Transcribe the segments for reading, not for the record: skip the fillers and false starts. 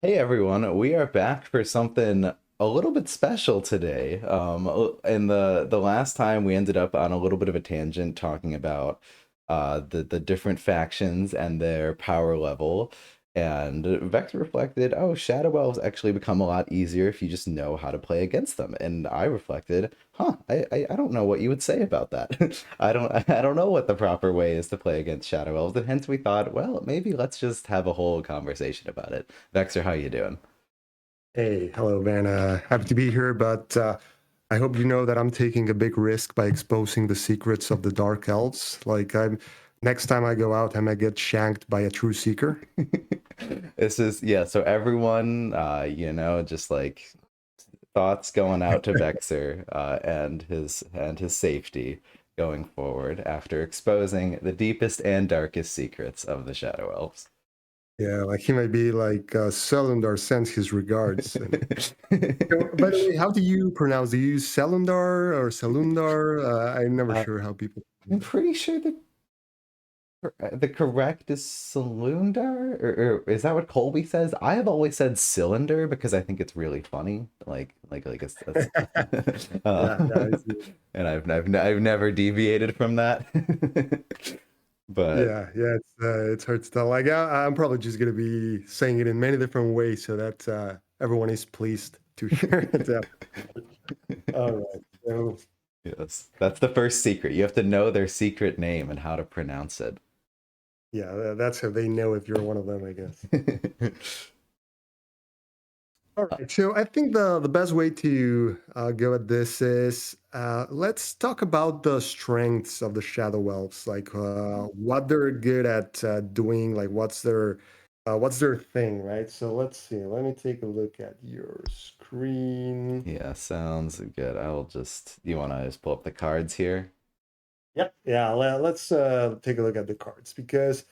Hey everyone, we are back for something a little bit special today. And the last time we ended up on a little bit of a tangent talking about the different factions and their power level. And Vector reflected, oh, Shadow Elves actually become a lot easier if you just know how to play against them. And I reflected, I don't know what you would say about that. I don't know what the proper way is to play against Shadow Elves, and hence we thought, well, maybe let's just have a whole conversation about it. Vexer, how you doing? Hey, hello, man. Happy to be here, but I hope you know that I'm taking a big risk by exposing the secrets of the Dark Elves. Next time I go out, I might get shanked by a true seeker. This is yeah, so everyone just like thoughts going out to Vexer and his safety going forward after exposing the deepest and darkest secrets of the Shadow Elves. Yeah, like he might be like Selundar sends his regards. And by the way, how do you pronounce? Do you use Selundar or Selundar? I'm never uh, sure how people. I'm pretty sure the correct is cylinder, or is that what Colby says? I have always said cylinder because I think it's really funny, like it's Yeah, yeah, I uh, see. and I've never deviated from that. But It's hard to tell. I'm probably just gonna be saying it in many different ways so that everyone is pleased to hear it. All right. So yes, that's the first secret. You have to know their secret name and how to pronounce it. yeah, that's how they know if you're one of them, I guess. All right. So I think the best way to go at this is let's talk about the strengths of the Shadow Elves, like what they're good at doing, like what's their thing, right? So let's see. Let me take a look at your screen. Yeah, sounds good. You want to just pull up the cards here? Yep. Yeah. Let's take a look at the cards because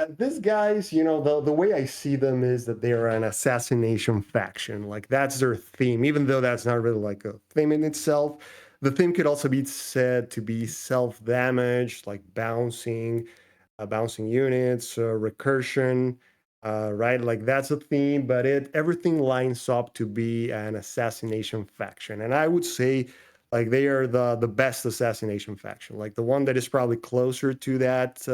these guys, the way I see them is that they are an assassination faction. Like that's their theme, even though that's not really like a theme in itself. The theme could also be said to be self-damage, like bouncing units, recursion, right? Like that's a theme, but it everything lines up to be an assassination faction. And I would say like they are the best assassination faction, like the one that is probably closer to that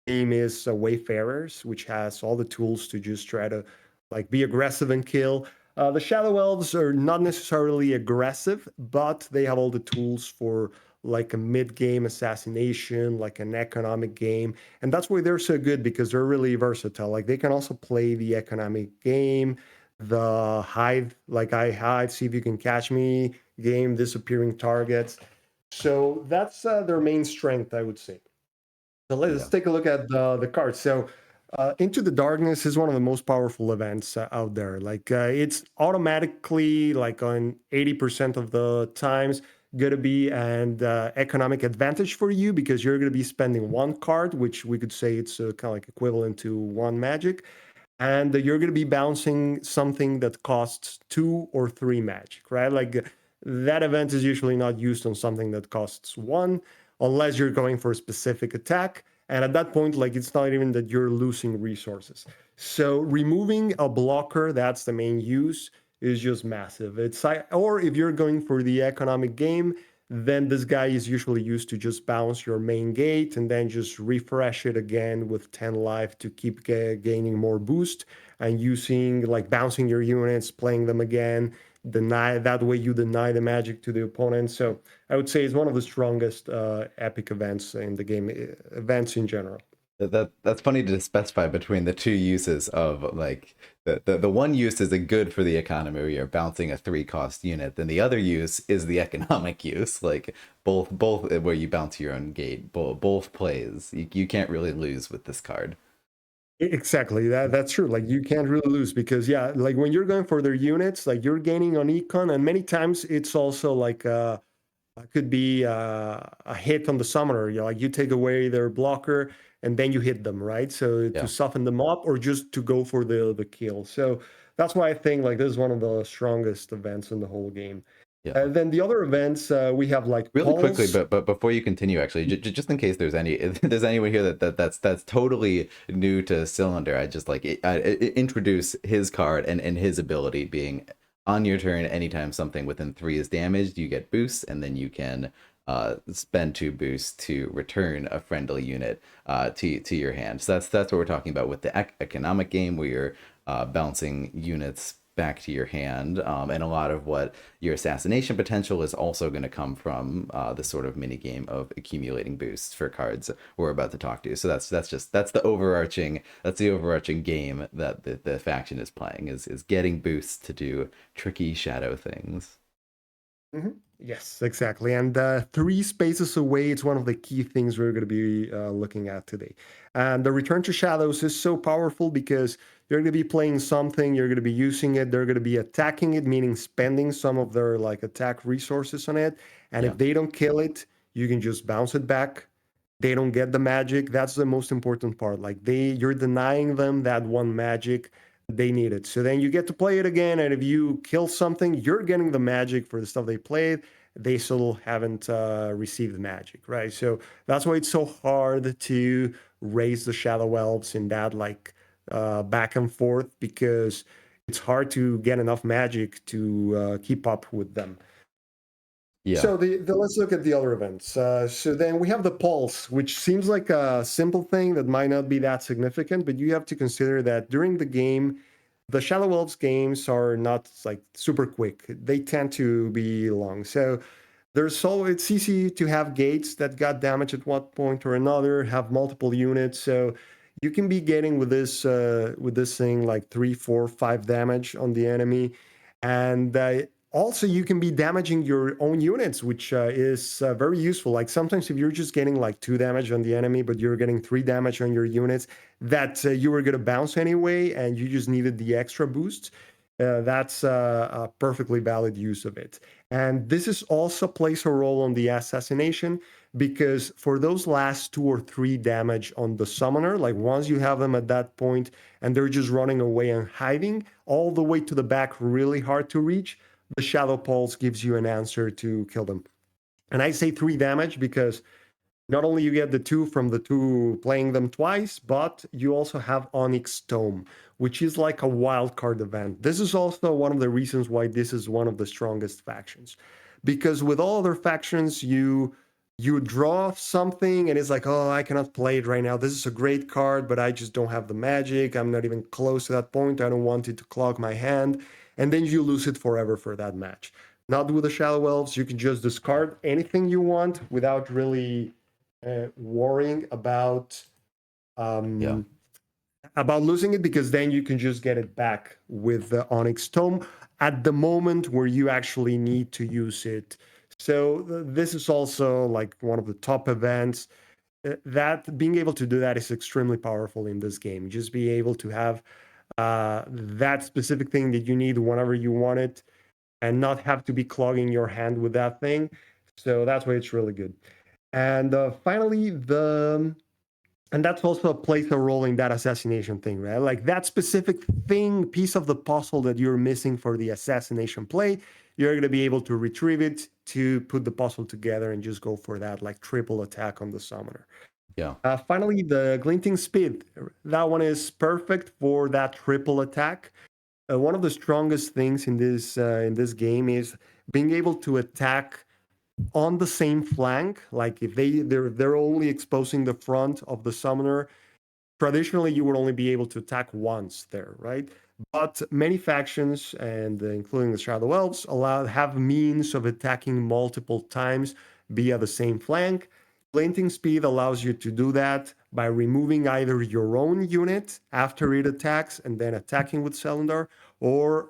theme is Wayfarers, which has all the tools to just try to like be aggressive and kill. The Shadow Elves are not necessarily aggressive, but they have all the tools for like a mid-game assassination, like an economic game, and that's why they're so good because they're really versatile. Like they can also play the economic game, the hide, like I hide, see if you can catch me game, disappearing targets. So that's their main strength, I would say. So let's Yeah. take a look at the cards. So, Into the Darkness is one of the most powerful events out there. It's automatically, like on 80% of the times, going to be an economic advantage for you because you're going to be spending one card, which we could say it's kind of like equivalent to one magic, and you're going to be bouncing something that costs two or three magic, right? That event is usually not used on something that costs one, unless you're going for a specific attack. And at that point, like it's not even that you're losing resources. So removing a blocker, that's the main use, is just massive. Or if you're going for the economic game, then this guy is usually used to just bounce your main gate and then just refresh it again with 10 life to keep gaining more boost and using like bouncing your units, playing them again, deny that way you deny the magic to the opponent. So I would say it's one of the strongest epic events in the game, events in general. That's funny to specify between the two uses of like the one use is a good for the economy where you're bouncing a three cost unit, then the other use is the economic use, like both where you bounce your own gate, both plays. You can't really lose with this card. Exactly. That's true. Like you can't really lose because yeah, like when you're going for their units, like you're gaining on econ, and many times it's also like could be a hit on the summoner. Like you take away their blocker and then you hit them, right? So to Yeah. soften them up or just to go for the kill. So that's why I think like this is one of the strongest events in the whole game. Yeah. And then the other events, we have like Really quickly, Pulse. but before you continue, actually, just in case there's any if there's anyone here that's totally new to Cylinder, I just like introduce his card and his ability being on your turn. Anytime something within 3 is damaged, you get boosts, and then you can spend 2 boosts to return a friendly unit to your hand. So that's what we're talking about with the economic game, where you're bouncing units back to your hand, and a lot of what your assassination potential is also going to come from this sort of mini game of accumulating boosts for cards we're about to talk to. So that's the overarching game that the faction is playing, is getting boosts to do tricky shadow things. Yes, exactly. And 3 spaces away, it's one of the key things we're going to be looking at today. And the Return to Shadows is so powerful because you're going to be playing something, you're going to be using it, they're going to be attacking it, meaning spending some of their like attack resources on it. And Yeah, if they don't kill it, you can just bounce it back. They don't get the magic. That's the most important part. Like you're denying them that one magic they need it. So then you get to play it again, and if you kill something, you're getting the magic for the stuff they played. They still haven't received the magic, right? So that's why it's so hard to raise the Shadow Elves in that like back and forth, because it's hard to get enough magic to keep up with them. yeah, So let's look at the other events. So then we have the pulse, which seems like a simple thing that might not be that significant, but you have to consider that during the game, the Shadow Elves games are not like super quick. They tend to be long. So it's easy to have gates that got damaged at one point or another, have multiple units. So you can be getting with this thing like 3, 4, 5 damage on the enemy, and also you can be damaging your own units, which is very useful. Like sometimes if you're just getting like 2 damage on the enemy, but you're getting 3 damage on your units that you were going to bounce anyway, and you just needed the extra boost. That's a perfectly valid use of it. And this is also plays a role on the assassination, because for those last 2 or 3 damage on the summoner, like once you have them at that point and they're just running away and hiding all the way to the back, really hard to reach, the Shadow Pulse gives you an answer to kill them. And I say 3 damage because not only you get the 2 from the 2 playing them twice, but you also have Onyx Tome, which is like a wild card event. This is also one of the reasons why this is one of the strongest factions, because with all other factions, you draw something and it's like, oh, I cannot play it right now. This is a great card, but I just don't have the magic. I'm not even close to that point. I don't want it to clog my hand, and then you lose it forever for that match. Not with the Shadow Elves. You can just discard anything you want without really worrying yeah, um, about losing it, because then you can just get it back with the Onyx Tome at the moment where you actually need to use it. So this is also like one of the top events. That being able to do that is extremely powerful in this game. Just be able to have that specific thing that you need whenever you want it, and not have to be clogging your hand with that thing. So that's why it's really good. And finally, and that's also plays a role in that assassination thing, right? Like that specific thing, piece of the puzzle that you're missing for the assassination play, you're going to be able to retrieve it to put the puzzle together and just go for that like triple attack on the summoner. yeah, Finally, the glinting speed. That one is perfect for that triple attack. One of the strongest things in this game is being able to attack on the same flank. Like if they're only exposing the front of the summoner, traditionally you would only be able to attack once there, right? But many factions, and including the Shadow Elves, have means of attacking multiple times via the same flank. Glinting speed allows you to do that by removing either your own unit after it attacks and then attacking with Cylinder, or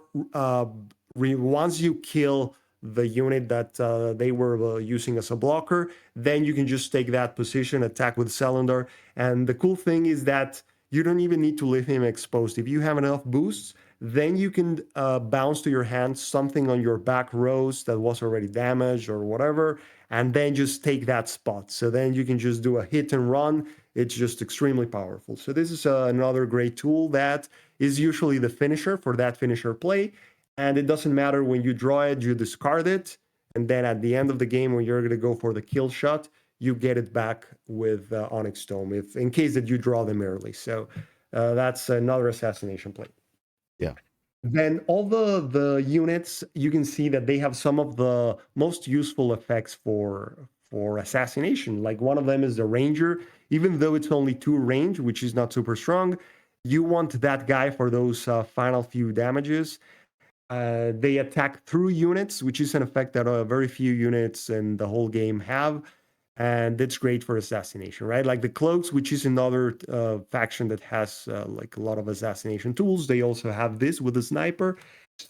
once you kill the unit that they were using as a blocker, then you can just take that position, attack with Cylinder. And the cool thing is that you don't even need to leave him exposed. If you have enough boosts, then you can bounce to your hand something on your back rows that was already damaged or whatever, and then just take that spot. So then you can just do a hit and run. It's just extremely powerful. So this is another great tool that is usually the finisher for that finisher play. And it doesn't matter when you draw it, you discard it. and then at the end of the game, when you're going to go for the kill shot, you get it back with Onyx Dome, if in case that you draw them early. So that's another assassination play. Yeah. Then all the units, you can see that they have some of the most useful effects for assassination. Like one of them is the ranger. Even though it's only 2 range, which is not super strong, you want that guy for those final few damages. They attack through units, which is an effect that very few units in the whole game have. And it's great for assassination, right? Like the cloaks, which is another faction that has like a lot of assassination tools. They also have this with the sniper.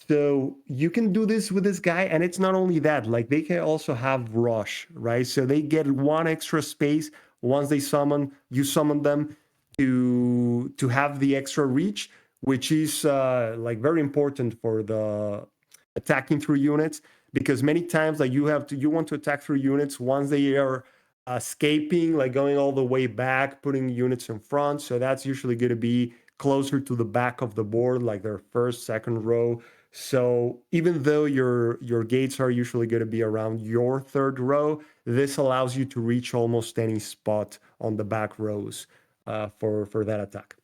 So you can do this with this guy, and it's not only that. Like they can also have rush, right? So they get 1 extra space once they summon. You summon them to have the extra reach, which is like very important for the attacking through units, because many times like you want to attack through units once they are escaping, like going all the way back, putting units in front. So that's usually going to be closer to the back of the board, like their first, second row. So even though your gates are usually going to be around your third row, this allows you to reach almost any spot on the back rows for that attack.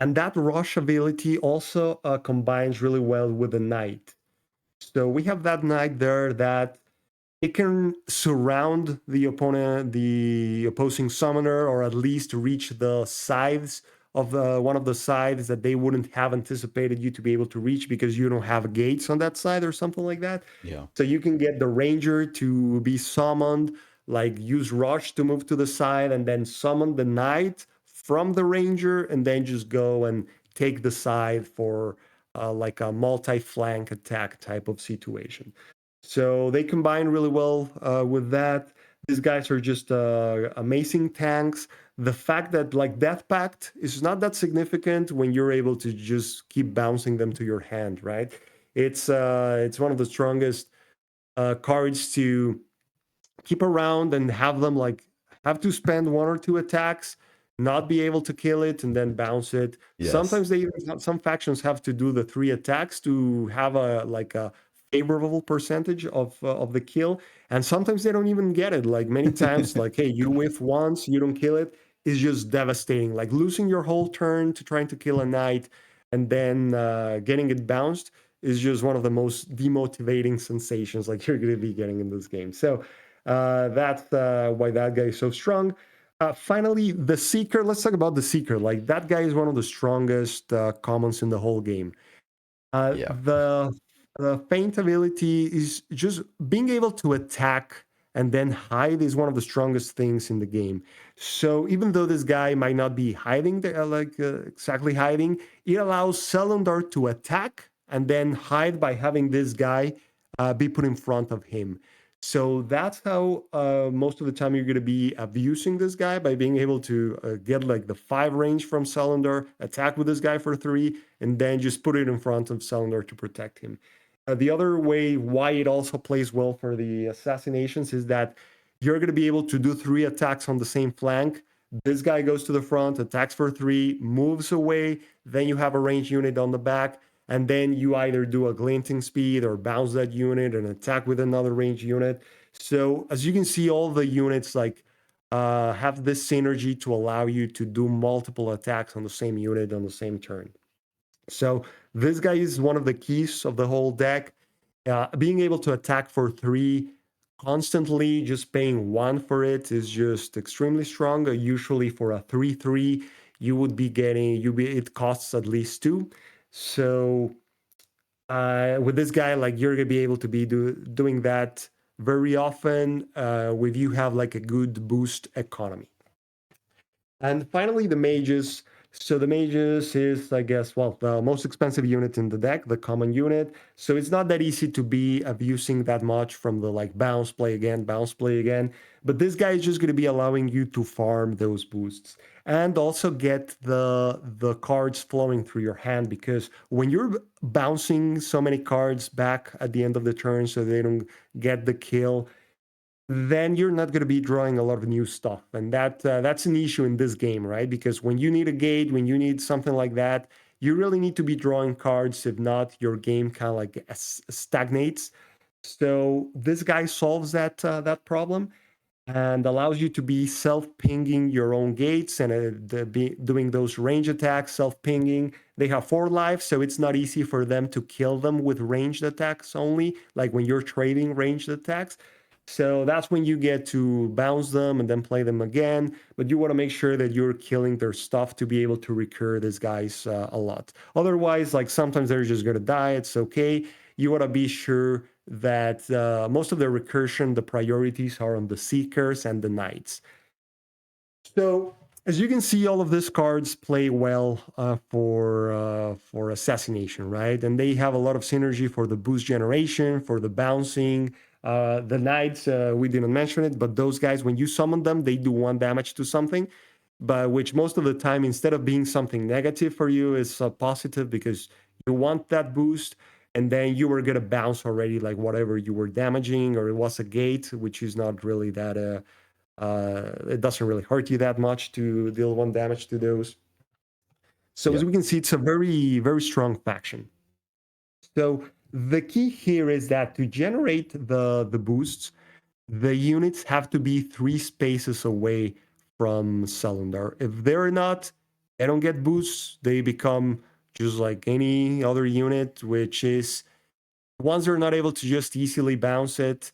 And that rush ability also combines really well with the knight. So we have that knight there that it can surround the opponent, the opposing summoner, or at least reach the sides of one of the sides that they wouldn't have anticipated you to be able to reach because you don't have gates on that side or something like that. Yeah. So you can get the ranger to be summoned, like use rush to move to the side, and then summon the knight from the ranger, and then just go and take the side for like a multi-flank attack type of situation. So they combine really well with that. These guys are just amazing tanks. The fact that like Death Pact is not that significant when you're able to just keep bouncing them to your hand, right? It's one of the strongest cards to keep around and have them like have to spend 1 or 2 attacks, not be able to kill it, and then bounce it. Yes. Sometimes some factions have to do the 3 attacks to have a like a favorable percentage of the kill, and sometimes they don't even get it. Like many times, like hey, you whiff once, you don't kill it, is just devastating. Like losing your whole turn to trying to kill a knight and then getting it bounced is just one of the most demotivating sensations like you're going to be getting in this game. So that's why that guy is so strong. Finally, the Seeker. Let's talk about the Seeker. Like that guy is one of the strongest commons in the whole game. Uh, Yeah. the the feint ability is just being able to attack and then hide is one of the strongest things in the game. So even though this guy might not be hiding, exactly hiding, it allows Selundar to attack and then hide by having this guy be put in front of him. So that's how most of the time you're going to be abusing this guy by being able to get like the 5 range from Selundar, attack with this guy for 3, and then just put it in front of Selundar to protect him. The other way why it also plays well for the assassinations is that you're going to be able to do 3 attacks on the same flank. This guy goes to the front, attacks for 3, moves away, then you have a ranged unit on the back, and then you either do a glinting speed or bounce that unit and attack with another ranged unit. So as you can see, all the units like have this synergy to allow you to do multiple attacks on the same unit on the same turn. So this guy is one of the keys of the whole deck. Being able to attack for 3 constantly, just paying 1 for it is just extremely strong. Usually for a 3/3, you would be getting it costs at least 2. So with this guy, like you're gonna be able to be doing that very often with you have like a good boost economy. And finally, the mages. So the mages is, I guess, well, the most expensive unit in the deck, the common unit. So it's not that easy to be abusing that much from the like bounce, play again, bounce, play again. But this guy is just going to be allowing you to farm those boosts and also get the cards flowing through your hand, because when you're bouncing so many cards back at the end of the turn so they don't get the kill, then you're not going to be drawing a lot of new stuff, and that's an issue in this game, right? Because when you need a gate, when you need something like that, you really need to be drawing cards. If not, your game kind of like stagnates. So this guy solves that problem and allows you to be self-pinging your own gates and doing those range attacks, self-pinging. They have 4 lives, so it's not easy for them to kill them with ranged attacks only, like when you're trading ranged attacks. So that's when you get to bounce them and then play them again. But you want to make sure that you're killing their stuff to be able to recur these guys a lot. Otherwise, like sometimes they're just going to die. It's okay. You want to be sure that most of the recursion, the priorities are on the Seekers and the Knights. So as you can see, all of these cards play well for assassination, right? And they have a lot of synergy for the boost generation, for the bouncing. The Knights, we didn't mention it, but those guys, when you summon them, they do 1 damage to something, but which most of the time, instead of being something negative for you, is positive because you want that boost. And then you were gonna bounce already, like whatever you were damaging, or it was a gate, which is not really that it doesn't really hurt you that much to deal 1 damage to those. So Yeah. as we can see, it's a very, very strong faction. So the key here is that to generate the boosts, the units have to be 3 spaces away from Cylinder. If they're not, they don't get boosts. They become just like any other unit, which is once they're not able to just easily bounce it,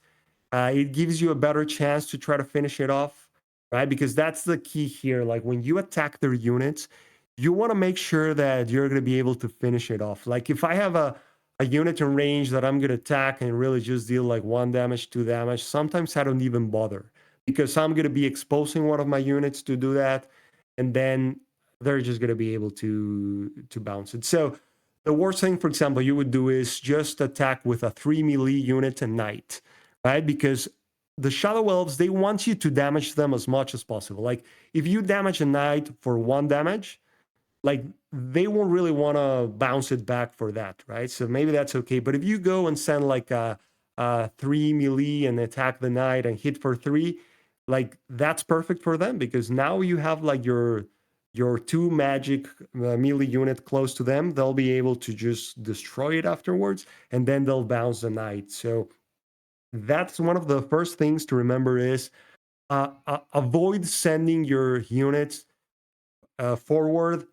it gives you a better chance to try to finish it off, right? Because that's the key here. Like when you attack their units, you want to make sure that you're going to be able to finish it off. Like if I have a unit in range that I'm going to attack and really just deal like 1 damage, 2 damage, sometimes I don't even bother because I'm going to be exposing one of my units to do that. And then they're just going to be able to bounce it. So the worst thing, for example, you would do is just attack with a 3 melee unit and Knight, right? Because the Shadow Elves, they want you to damage them as much as possible. Like if you damage a Knight for 1 damage, like they won't really want to bounce it back for that, right? So maybe that's okay. But if you go and send like a 3 melee and attack the Knight and hit for 3, like that's perfect for them because now you have like your 2 magic melee unit close to them. They'll be able to just destroy it afterwards, and then they'll bounce the Knight. So that's one of the first things to remember is avoid sending your units forward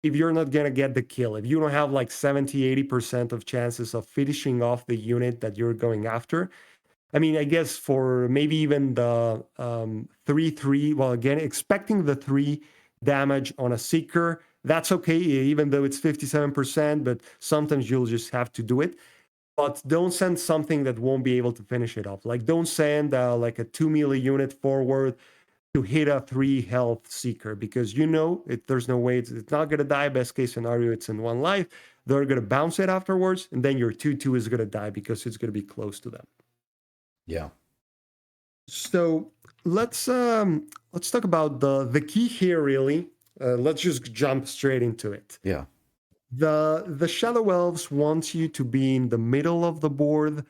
if you're not going to get the kill. If you don't have like 70-80% of chances of finishing off the unit that you're going after. I mean, I guess for maybe even the 3-3, well, again, expecting the 3 damage on a Seeker, that's okay, even though it's 57%, but sometimes you'll just have to do it. But don't send something that won't be able to finish it off. Like, don't send like a 2 melee unit forward to hit a 3 health Seeker because there's no way it's not going to die. Best case scenario, it's in 1 life. They're going to bounce it afterwards, and then your 2/2 is going to die because it's going to be close to them. Yeah. So let's talk about the key here. Really, let's just jump straight into it. Yeah. The Shadow Elves want you to be in the middle of the board,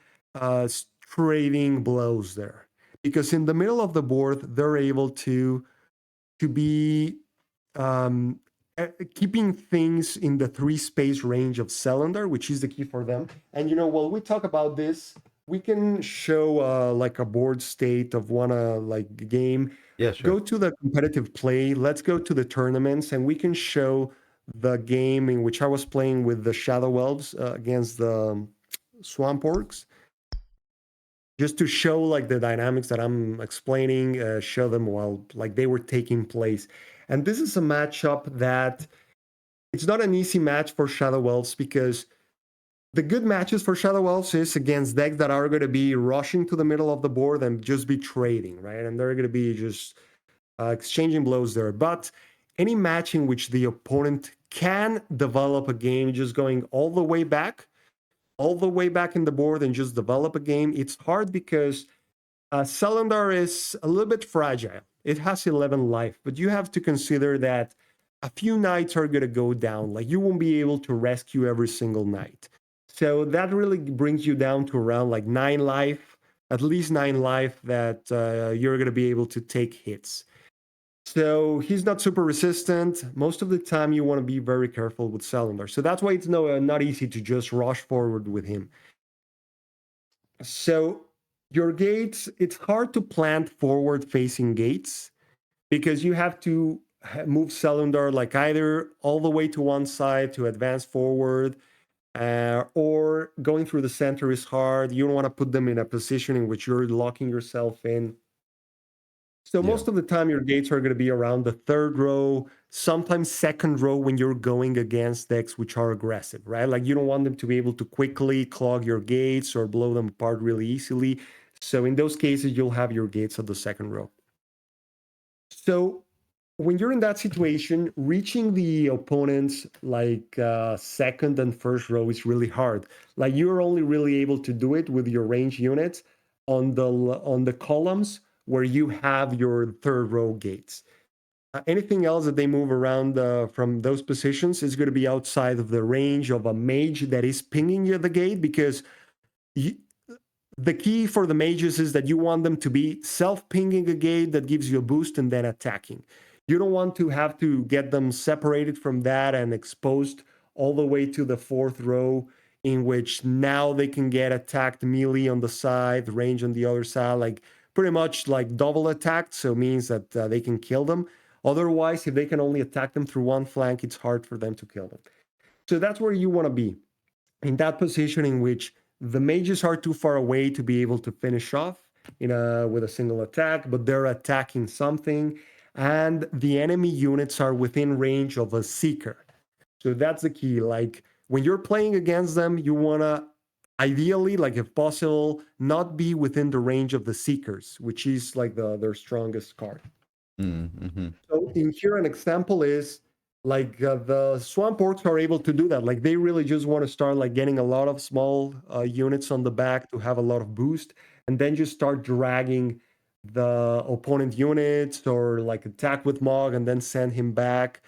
trading blows there, because in the middle of the board they're able to be um, keeping things in the 3 space range of Cylinder, which is the key for them. And while we talk about this, we can show like a board state of one like game. Yeah, sure. Go to the competitive play. Let's go to the tournaments, and we can show the game in which I was playing with the Shadow Elves against the Swamp Orcs, just to show like the dynamics that I'm explaining, show them while like they were taking place. And this is a matchup that it's not an easy match for Shadow Elves because the good matches for Shadow Elves is against decks that are going to be rushing to the middle of the board and just be trading, right? And they're going to be just exchanging blows there. But any match in which the opponent can develop a game just going all the way back in the board and just develop a game, it's hard because Cylinder is a little bit fragile. It has 11 life, but you have to consider that a few nights are going to go down. Like you won't be able to rescue every single night. So that really brings you down to around like 9 life, at least 9 life that you're going to be able to take hits. So he's not super resistant. Most of the time, you want to be very careful with Cylinder. So that's why it's not easy to just rush forward with him. So your gates, it's hard to plant forward facing gates because you have to move Selundar like either all the way to one side to advance forward, or going through the center is hard. You don't want to put them in a position in which you're locking yourself in. So Yeah. most of the time, your gates are going to be around the third row, sometimes second row when you're going against decks which are aggressive, right? Like you don't want them to be able to quickly clog your gates or blow them apart really easily. So in those cases, you'll have your gates at the second row. So when you're in that situation, reaching the opponent's like second and first row is really hard. Like you're only really able to do it with your range units on the columns where you have your third row gates. Anything else that they move around from those positions is going to be outside of the range of a mage that is pinging you at the gate because you, the key for the mages is that you want them to be self-pinging a gate that gives you a boost and then attacking. You don't want to have to get them separated from that and exposed all the way to the fourth row, in which now they can get attacked melee on the side, range on the other side, like pretty much like double attacked. So it means that they can kill them. Otherwise, if they can only attack them through one flank, it's hard for them to kill them. So that's where you want to be, in that position in which the mages are too far away to be able to finish off with a single attack, but they're attacking something, and the enemy units are within range of a seeker. So that's the key. Like when you're playing against them, you wanna ideally, like if possible, not be within the range of the seekers, which is like their strongest card. Mm-hmm. So in here, an example is like the swamp orcs are able to do that. Like they really just want to start like getting a lot of small units on the back to have a lot of boost, and then just start dragging the opponent units or like attack with Mog and then send him back.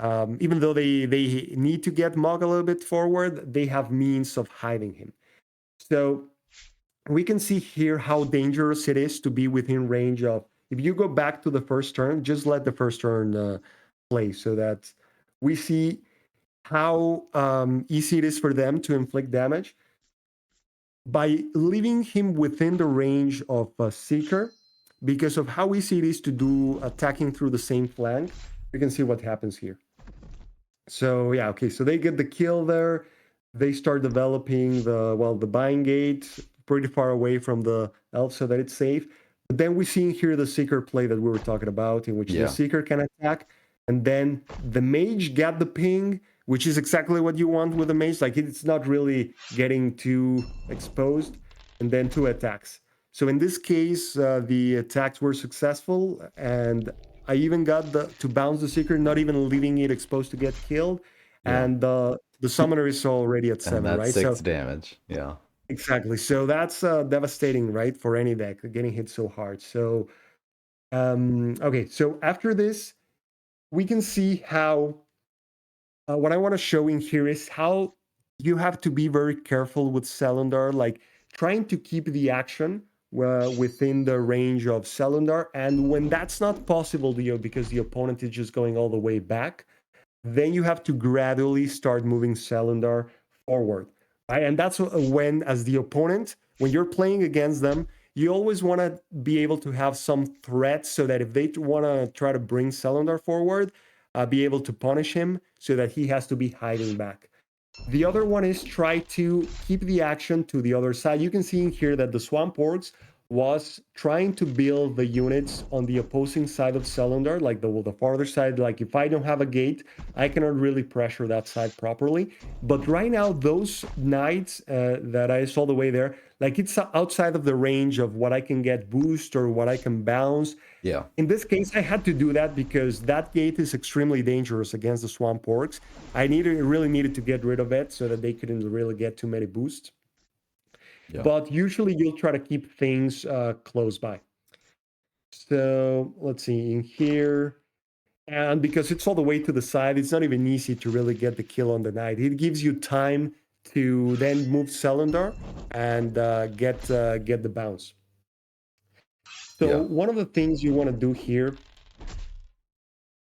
Even though they need to get Mog a little bit forward, they have means of hiding him. So we can see here how dangerous it is to be within range of. If you go back to the first turn, just let the first turn play so that we see how easy it is for them to inflict damage. By leaving him within the range of a Seeker, because of how easy it is to do attacking through the same flank, you can see what happens here. So yeah, okay, so they get the kill there. They start developing the buying gate pretty far away from the elf so that it's safe. But then we see here the seeker play that we were talking about, in which the Yeah. seeker can attack, and then the mage got the ping, which is exactly what you want with the mage. Like it's not really getting too exposed, and then two attacks. So in this case, the attacks were successful, and I even got to bounce the seeker, not even leaving it exposed to get killed. Yeah. And the summoner is already at And 7, that's right? six So damage. Yeah. exactly. So that's devastating, right, for any deck getting hit so hard. So okay. So after this, we can see how what I want to show in here is how you have to be very careful with Selundar, like trying to keep the action within the range of Selundar. And when that's not possible, Leo, because the opponent is just going all the way back, then you have to gradually start moving Selundar forward. Right? And that's when, as the opponent, when you're playing against them, you always want to be able to have some threats so that if they want to try to bring Selundar forward, be able to punish him so that he has to be hiding back. The other one is try to keep the action to the other side. You can see in here that the Swamp Orcs was trying to build the units on the opposing side of Selundar, like the farther side. Like if I don't have a gate, I cannot really pressure that side properly. But right now, those knights that I saw the way there, like it's outside of the range of what I can get boost or what I can bounce. Yeah. In this case, I had to do that because that gate is extremely dangerous against the Swamp Orcs. Really needed to get rid of it so that they couldn't really get too many boosts. Yeah. But usually you'll try to keep things close by. So let's see in here. And because it's all the way to the side, it's not even easy to really get the kill on the knight. It gives you time to then move Selendar and get the bounce. So Yeah. one of the things you want to do here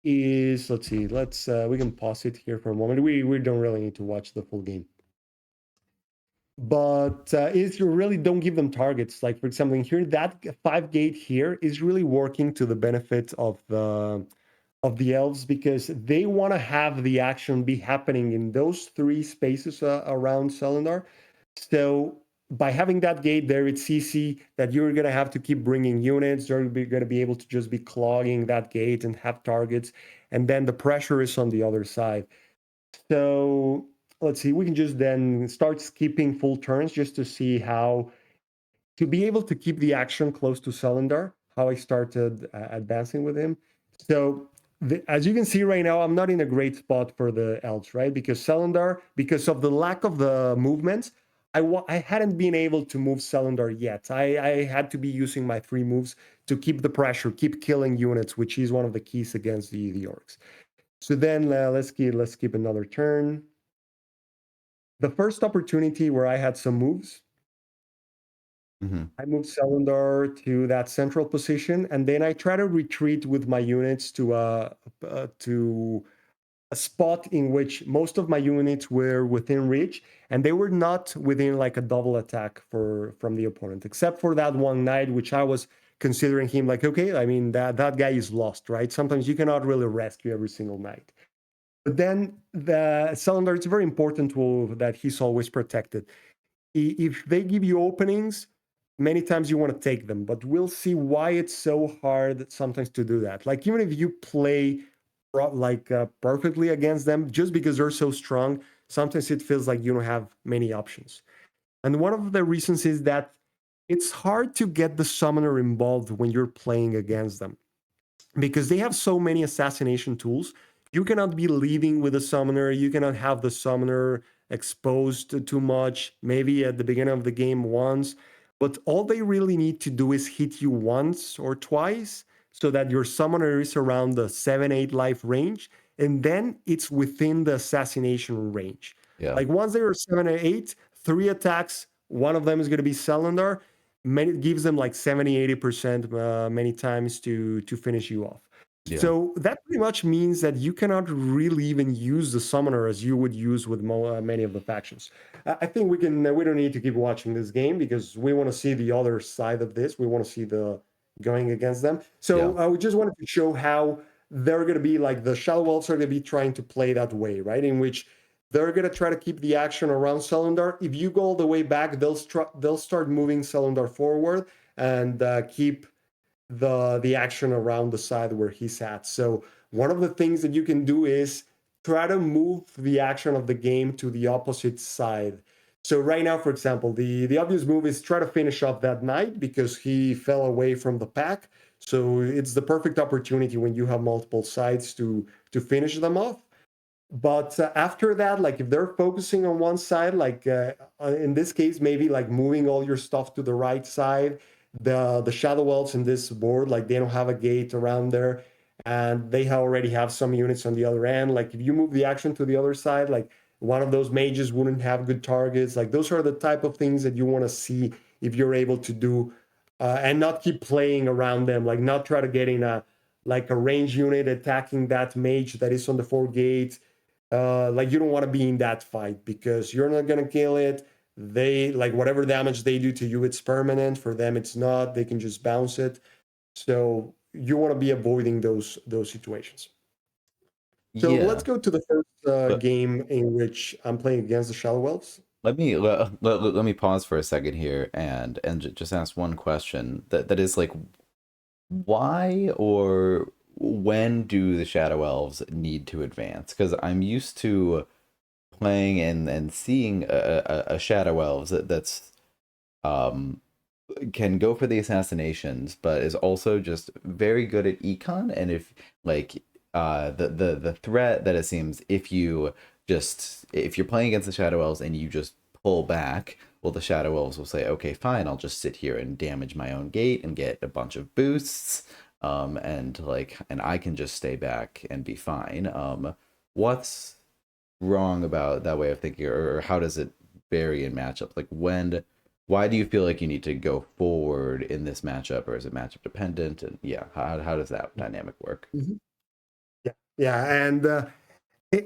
is, let's see, we can pause it here for a moment. We don't really need to watch the full game. but is you really don't give them targets. Like for example, here that 5 gate here is really working to the benefit of the elves because they want to have the action be happening in those 3 spaces around Selendar. So by having that gate there, it's easy that you're going to have to keep bringing units. They're going to be able to just be clogging that gate and have targets. And then the pressure is on the other side. So let's see, we can just then start skipping full turns just to see how to be able to keep the action close to Selendar, how I started advancing with him. So as you can see right now, I'm not in a great spot for the elves, right? Because Selendar, because of the lack of the movements, I hadn't been able to move Selendar yet. I had to be using my 3 moves to keep the pressure, keep killing units, which is one of the keys against the orcs. So then let's keep another turn. The first opportunity where I had some moves, Hmm. I moved Selendar to that central position, and then I try to retreat with my units to a spot in which most of my units were within reach, and they were not within like a double attack from the opponent, except for that one knight, which I was considering him like, okay, I mean that guy is lost, right? Sometimes you cannot really rescue every single knight. But then the Selendar, it's very important that he's always protected. If they give you openings, many times you want to take them, but we'll see why it's so hard sometimes to do that. Like even if you play perfectly against them, just because they're so strong, sometimes it feels like you don't have many options. And one of the reasons is that it's hard to get the summoner involved when you're playing against them because they have so many assassination tools. You cannot be leading with a summoner. You cannot have the summoner exposed to too much, maybe at the beginning of the game once. But all they really need to do is hit you once or twice so that your summoner is around the 7, 8 life range. And then it's within the assassination range. Yeah. Like once they are 7 or 8, 3 attacks, one of them is going to be Selendar, many gives them like 70, 80% many times to finish you off. Yeah. So that pretty much means that you cannot really even use the summoner as you would use with many of the factions. I think we don't need to keep watching this game because we want to see the other side of this. We want to see the going against them. Yeah. So we just wanted to show how they're going to be like the Shadow Elves are going to be trying to play that way, right? In which they're going to try to keep the action around Selendar. If you go all the way back, they'll start moving Selendar forward and keep the action around the side where he's at. So one of the things that you can do is try to move the action of the game to the opposite side. So right now, for example, the obvious move is try to finish off that knight because he fell away from the pack. So it's the perfect opportunity when you have multiple sides to finish them off. But after that, like if they're focusing on one side, like in this case, maybe like moving all your stuff to the right side, the Shadow Elves in this board, like they don't have a gate around there, and they already have some units on the other end. Like if you move the action to the other side, like one of those mages wouldn't have good targets. Like those are the type of things that you want to see if you're able to do, and not keep playing around them. Like not try to get in a like a range unit attacking that mage that is on the 4 gates. Like you don't want to be in that fight because you're not gonna kill it. They like whatever damage they do to you, it's permanent. For them, it's not. They can just bounce it. So you want to be avoiding those situations. So let's Yeah. go to the first But game in which I'm playing against the Shadow Elves. let me pause for a second here and just ask one question that is like, why or when do the Shadow Elves need to advance? Because I'm used to playing and seeing a Shadow Elves that's um can go for the assassinations, but is also just very good at econ. And if like the threat that it seems if you're playing against the Shadow Elves and you just pull back, well, the Shadow Elves will say, okay, fine, I'll just sit here and damage my own gate and get a bunch of boosts. And I can just stay back and be fine. What's wrong about that way of thinking, or how does it vary in matchups? Like why do you feel like you need to go forward in this matchup, or is it matchup dependent? And yeah, how does that dynamic work? Mhm. Yeah, yeah, and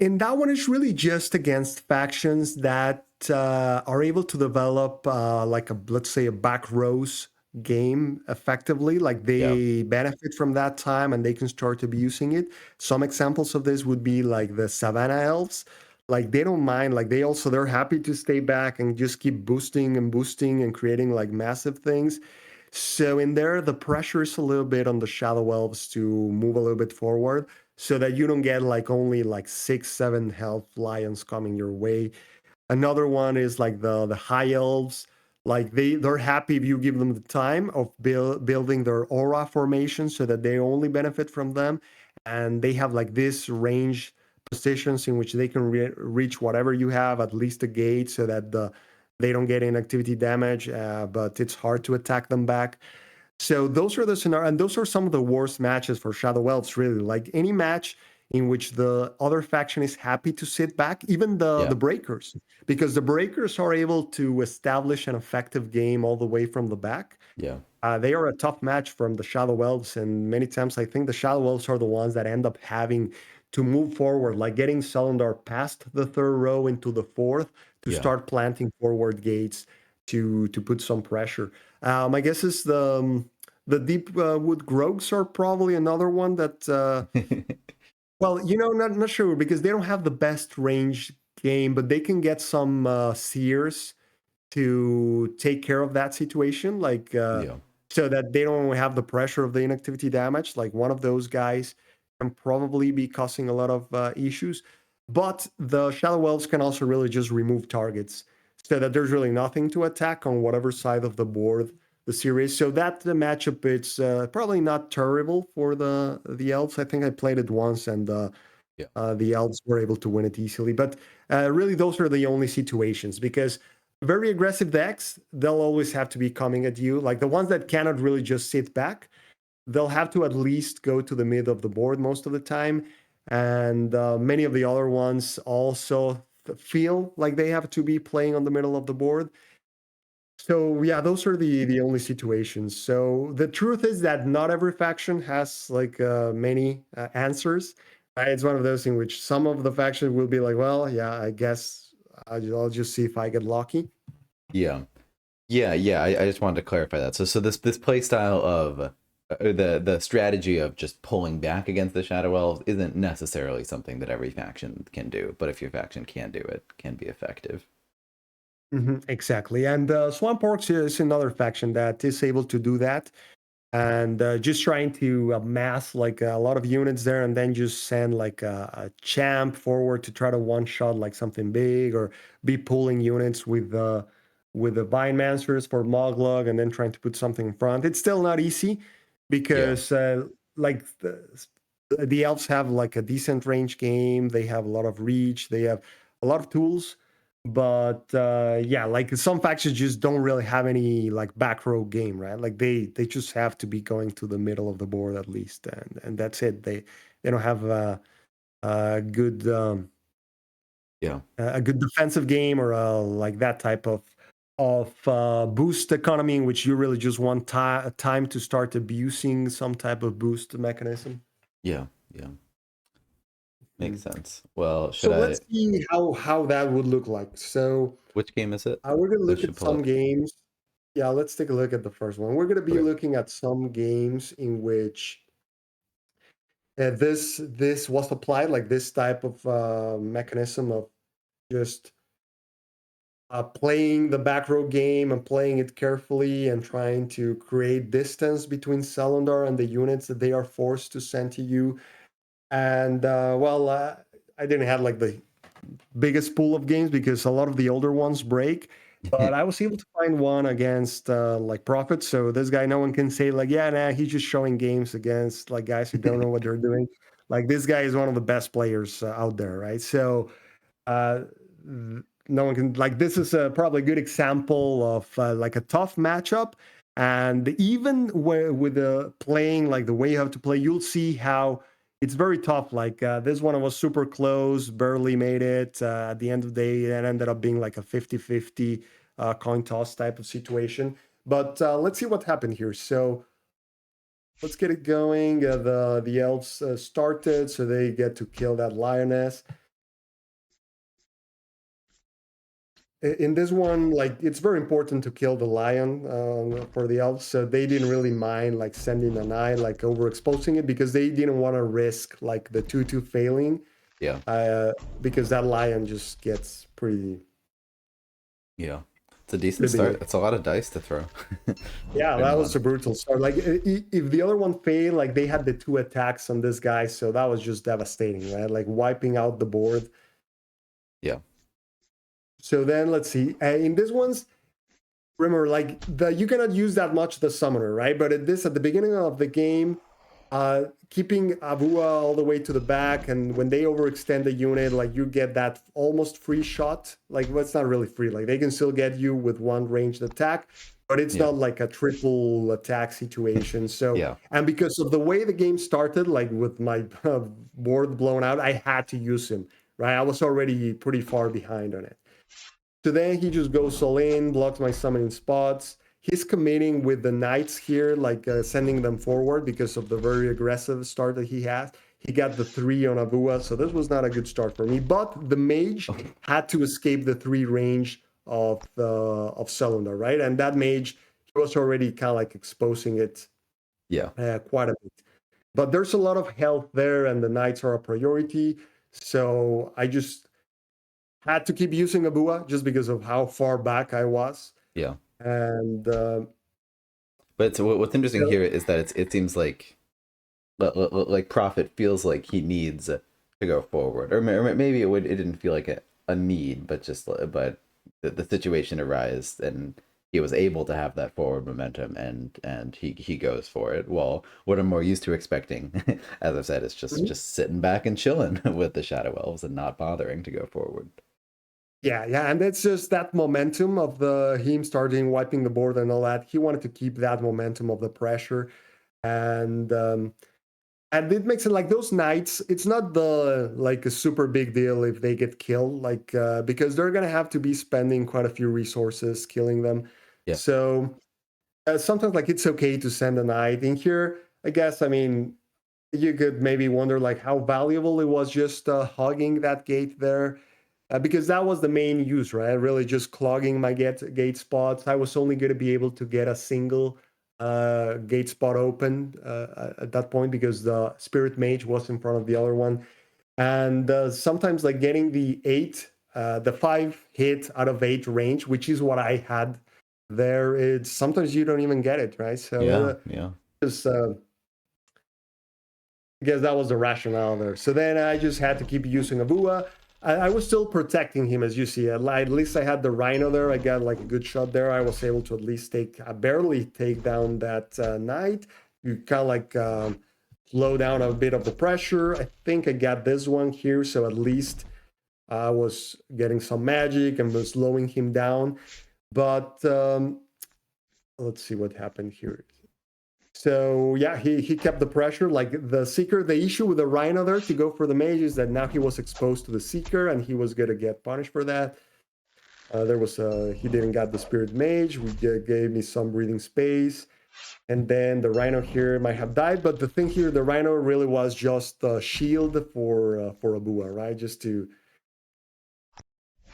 And that one is really just against factions that are able to develop like a, let's say, a back rows game effectively. Like Yeah. they benefit from that time and they can start abusing it. Some examples of this would be like the Savannah Elves. Like they don't mind. Like they're happy to stay back and just keep boosting and boosting and creating like massive things. So in there, the pressure is a little bit on the Shadow Elves to move a little bit forward so that you don't get like only like 6, 7 health lions coming your way. Another one is like the high elves. Like they're happy if you give them the time of building their aura formation so that they only benefit from them, and they have like this range positions in which they can reach whatever you have, at least a gate, so that they don't get inactivity damage, but it's hard to attack them back. So those are the scenario, and those are some of the worst matches for Shadow Elves. Really, like any match in which the other faction is happy to sit back, even the Yeah. breakers, because the breakers are able to establish an effective game all the way from the back. Yeah. They are a tough match from the Shadow Elves, and many times I think the Shadow Elves are the ones that end up having to move forward, like getting Celandar past the third row into the fourth to Yeah. start planting forward gates to put some pressure. I guess is the deep wood grogs are probably another one that well, not sure because they don't have the best range game, but they can get some seers to take care of that situation, like Yeah. so that they don't have the pressure of the inactivity damage. Like one of those guys can probably be causing a lot of issues. But the Shadow Elves can also really just remove targets so that there's really nothing to attack on whatever side of the board the series. So that the matchup, it's probably not terrible for the elves. I think I played it once and Yeah. the elves were able to win it easily. But really, those are the only situations because very aggressive decks, they'll always have to be coming at you. Like the ones that cannot really just sit back, they'll have to at least go to the mid of the board most of the time. And many of the other ones also feel like they have to be playing on the middle of the board. So yeah, those are the only situations. So the truth is that not every faction has like many answers. It's one of those in which some of the factions will be like, well, yeah, I guess I'll just see if I get lucky. Yeah. Yeah, yeah. I just wanted to clarify that. So this play style of the strategy of just pulling back against the Shadow Elves isn't necessarily something that every faction can do, but if your faction can do it, it can be effective. Exactly. And Swamp Orcs is another faction that is able to do that. And just trying to amass like a lot of units there and then just send like a champ forward to try to one shot like something big or be pulling units with the Bindmancers for Moglug and then trying to put something in front. It's still not easy Yeah. because like the elves have like a decent range game. They have a lot of reach. They have a lot of tools. But yeah, like some factions just don't really have any like back row game, right? Like they just have to be going to the middle of the board at least, and that's it. They don't have a good Yeah. a good defensive game or like that type of boost economy in which you really just want time to start abusing some type of boost mechanism. Yeah. Yeah. Makes Mm. sense. Well, should So I let's see how that would look like. So which game is it? we're gonna I look should at pull some up. games. Yeah, let's take a look at the first one. We're gonna be Okay. looking at some games in which this was applied, like this type of mechanism of just playing the back row game and playing it carefully and trying to create distance between Celandar and the units that they are forced to send to you. And I didn't have like the biggest pool of games because a lot of the older ones break. But I was able to find one against like Prophet. So this guy, no one can say like, yeah, nah, he's just showing games against like guys who don't know what they're doing. Like this guy is one of the best players out there, right? So uh, no one can like this is probably a good example of like a tough matchup. And even with the playing like the way you have to play, you'll see how it's very tough. Like this one was super close, barely made it. At the end of the day, it ended up being like a 50-50 coin toss type of situation. But let's see what happened here. So let's get it going. The elves started, so they get to kill that lioness. In this one, like it's very important to kill the lion for the elves, so they didn't really mind like sending an eye, like overexposing it because they didn't want to risk like the 2-2 failing, Yeah, uh, because that lion just gets yeah. It's a decent pretty big. start. It's a lot of dice to throw. Yeah, And a that lot was a of brutal start. Like if the other one failed, like they had the 2 attacks on this guy, so that was just devastating, right? Like wiping out the board. yeah, So then let's see. In this one's, remember, like you cannot use that much the summoner, right? But at the beginning of the game, keeping Avua all the way to the back, and when they overextend the unit, like you get that almost free shot. Like, well, it's not really free. Like they can still get you with one ranged attack, but it's yeah, not like a triple attack situation. So, yeah, and because of the way the game started, like with my board blown out, I had to use him. Right, I was already pretty far behind on it. So then he just goes all in, blocks my summoning spots. He's committing with the knights here, like sending them forward because of the very aggressive start that he has. He got the 3 on Avua, so this was not a good start for me. But the mage had to escape the 3 range of Selundar, right? And that mage, he was already kind of like exposing it yeah, quite a bit. But there's a lot of health there, and the knights are a priority. So I just had to keep using Abua just because of how far back I was. yeah. And But what's interesting so, here is that it seems like like Prophet feels like he needs to go forward, or maybe it didn't feel like a need, but just but the situation arose and he was able to have that forward momentum, and he goes for it. Well, what I'm more used to expecting, as I've said, is just sitting back and chilling with the Shadow Elves and not bothering to go forward. yeah, and that's just that momentum of the him starting wiping the board and all that. He wanted to keep that momentum of the pressure, and and it makes it like those knights. It's not the like a super big deal if they get killed, like because they're gonna have to be spending quite a few resources killing them. Yeah, So sometimes like it's okay to send a knight in here. I guess I mean you could maybe wonder like how valuable it was just hugging that gate there, because that was the main use, right? Really just clogging my gate spots. I was only going to be able to get a single gate spot open at that point because the spirit mage was in front of the other one. And sometimes like getting the 8 the 5 hit out of 8 range, which is what I had there, it's sometimes you don't even get it, right? So yeah, yeah, just because that was the rationale there. So then I just had to keep using Avua. I was still protecting him, as you see. At least I had the Rhino there. I got like a good shot there. I was able to at least barely take down that knight. You kind of like slow down a bit of the pressure. I think I got this one here, so at least I was getting some magic and was slowing him down. But let's see what happened here. So yeah, he kept the pressure. Like the Seeker, the issue with the Rhino there to go for the mage is that now he was exposed to the Seeker and he was gonna get punished for that. There was he didn't got the Spirit Mage, which gave me some breathing space, and then the Rhino here might have died. But the thing here, the Rhino really was just a shield for Abua, right? Just to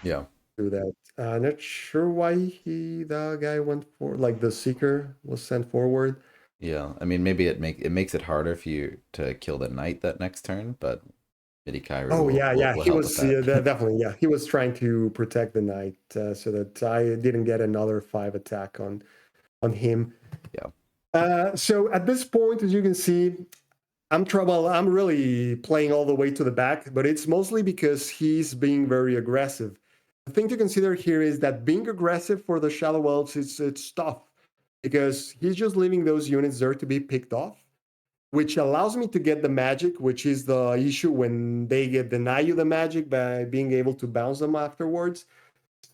yeah. do that. Not sure why the guy went for like the Seeker was sent forward. Yeah, I mean, maybe it makes it harder for you to kill the knight that next turn, but Midikairu Oh yeah, yeah. will He help with was that. definitely, yeah. He was trying to protect the knight so that I didn't get another 5 attack on him. Yeah, So at this point, as you can see, I'm really playing all the way to the back, but it's mostly because he's being very aggressive. The thing to consider here is that being aggressive for the Shadow Elves it's tough because he's just leaving those units there to be picked off, which allows me to get the magic, which is the issue when they get deny you the magic by being able to bounce them afterwards.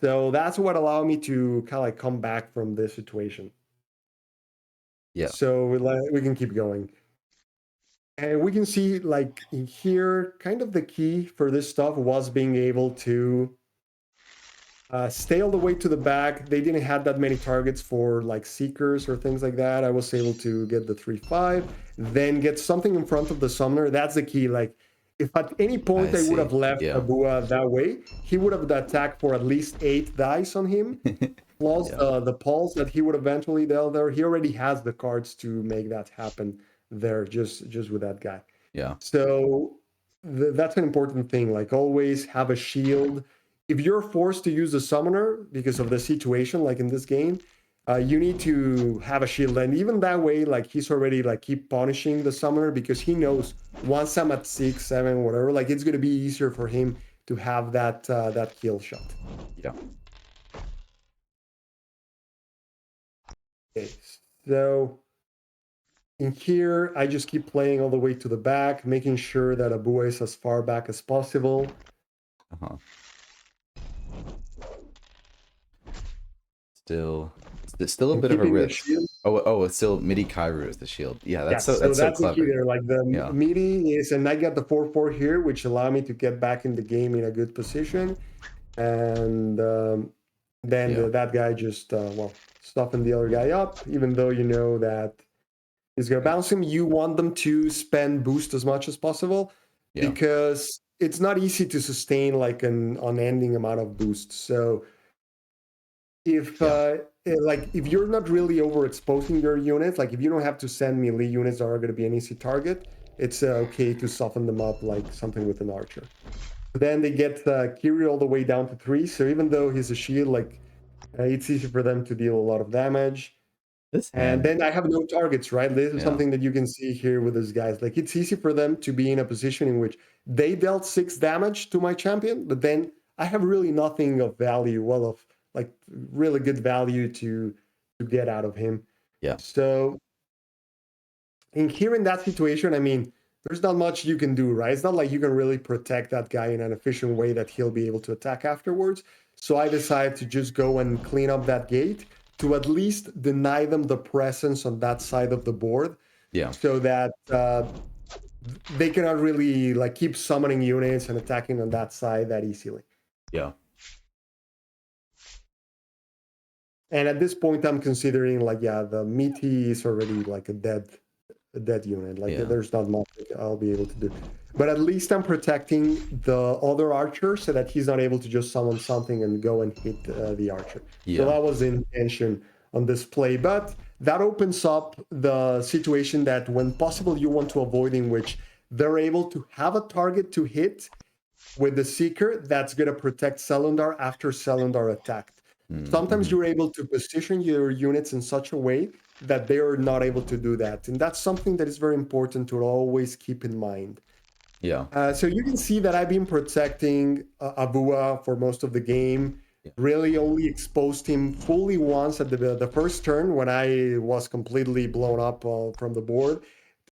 So that's what allowed me to kind of like come back from this situation. yeah, So we can keep going. And we can see like in here, kind of the key for this stuff was being able to stay all the way to the back. They didn't have that many targets for like seekers or things like that. I was able to get the 3-5, then get something in front of the summoner. That's the key. Like If at any point I I would see. have left Yeah. Abua that way, he would have attacked for at least 8 dice on him, plus Yeah. the pulse that he would eventually deal there. He already has the cards to make that happen there, just with that guy. Yeah. So that's an important thing. Like always have a shield. If you're forced to use a summoner because of the situation, like in this game, you need to have a shield. And even that way, like he's already like keep punishing the summoner because he knows once I'm at 6, 7, whatever, like it's gonna be easier for him to have that kill shot. Yeah. Okay, so in here, I just keep playing all the way to the back, making sure that Abua is as far back as possible. Uh-huh. Still, still a And bit of a keeping the risk. shield. Oh, it's still MIDI Kairu is the shield. Yeah, Yes, so that's so that's the key clever. there. Like the Yeah. meaty is, and I got the 4/4 here, which allow me to get back in the game in a good position. And then Yeah. that guy just, stuffing the other guy up, even though you know that he's going to Yeah. bounce him. You want them to spend boost as much as possible Yeah. because it's not easy to sustain like an unending amount of boost. So if Yeah. if you're not really overexposing your units, like if you don't have to send melee units that are going to be an easy target, it's okay to soften them up like something with an archer. Then they get Kiri all the way down to 3, so even though he's a shield, like it's easy for them to deal a lot of damage. This And hand. then I have no targets, right? This is Yeah. something that you can see here with these guys. Like it's easy for them to be in a position in which they dealt 6 damage to my champion, but then I have really nothing of value, well, of like really good value to get out of him. Yeah. So in that situation, I mean, there's not much you can do, right? It's not like you can really protect that guy in an efficient way that he'll be able to attack afterwards. So I decided to just go and clean up that gate to at least deny them the presence on that side of the board, Yeah. so that they cannot really like keep summoning units and attacking on that side that easily. Yeah. And at this point, I'm considering like, yeah, the meaty is already like a dead unit. Like Yeah. there's not much I'll be able to do. But at least I'm protecting the other archer so that he's not able to just summon something and go and hit the archer. So Yeah. that was the intention on this play. But that opens up the situation that when possible you want to avoid, in which they're able to have a target to hit with the Seeker that's going to protect Selundar after Selundar attacked. Sometimes Mm-hmm. you're able to position your units in such a way that they are not able to do that. And that's something that is very important to always keep in mind. Yeah. So you can see that I've been protecting Abua for most of the game. Yeah. Really only exposed him fully once at the first turn when I was completely blown up from the board.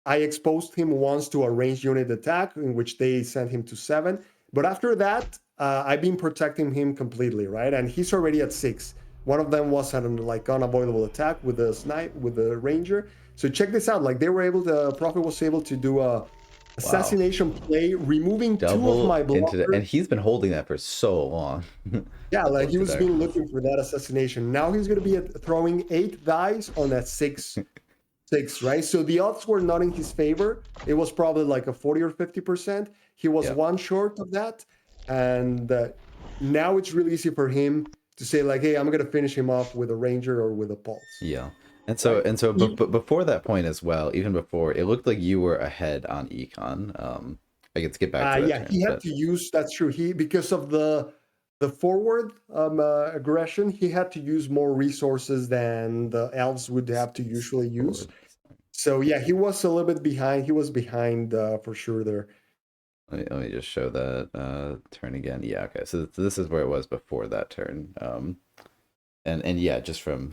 I exposed him once to a ranged unit attack, in which they sent him to 7. But after that, I've been protecting him completely, right? And he's already at 6. One of them was an like unavoidable attack with the with the ranger. So check this out. Like they were able to, Prophet was able to do a Wow. assassination play, removing 2 of Double my into the, blockers. and he's been holding that for so long. Yeah, Double like he into was been darkness. looking for that assassination. Now he's going to be throwing 8 dice on that 6, right? So the odds were not in his favor. It was probably like a 40 or 50%. He was Yeah. one short of that. And now it's really easy for him to say, like, hey, I'm going to finish him off with a ranger or with a pulse, Yeah. right? But before that point as well, even before, it looked like you were ahead on econ. I get to get back to that Yeah, turn, he had but to use, that's true. Because of the forward aggression, he had to use more resources than the elves would have to usually use. forward. So yeah, he was a little bit behind. He was behind for sure there. Let me just show that turn again. Yeah, okay. So this is where it was before that turn. And yeah, just from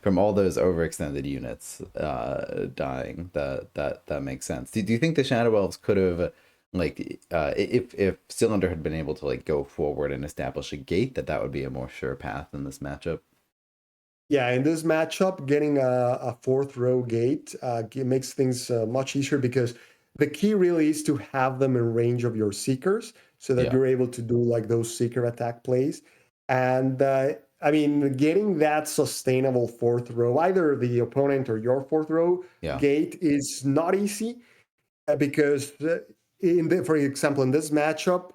from all those overextended units dying, that makes sense. Do you think the Shadow Elves could have like if Cylinder had been able to like go forward and establish a gate, that would be a more sure path in this matchup? Yeah, in this matchup, getting a fourth row gate makes things much easier because the key really is to have them in range of your seekers so that Yeah. you're able to do like those seeker attack plays. And I mean, getting that sustainable fourth row, either the opponent or your fourth row Yeah. gate, is not easy because for example, in this matchup,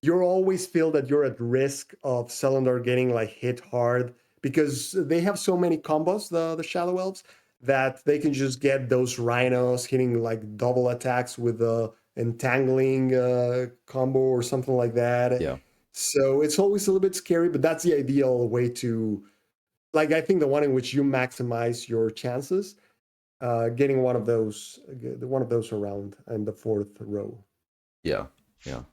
you always feel that you're at risk of Celandar getting like hit hard because they have so many combos, the Shadow Elves, that they can just get those rhinos hitting like double attacks with the entangling combo or something like that. Yeah. So it's always a little bit scary, but that's the ideal way to, like, I think the one in which you maximize your chances, getting one of those around in the fourth row. Yeah. Yeah.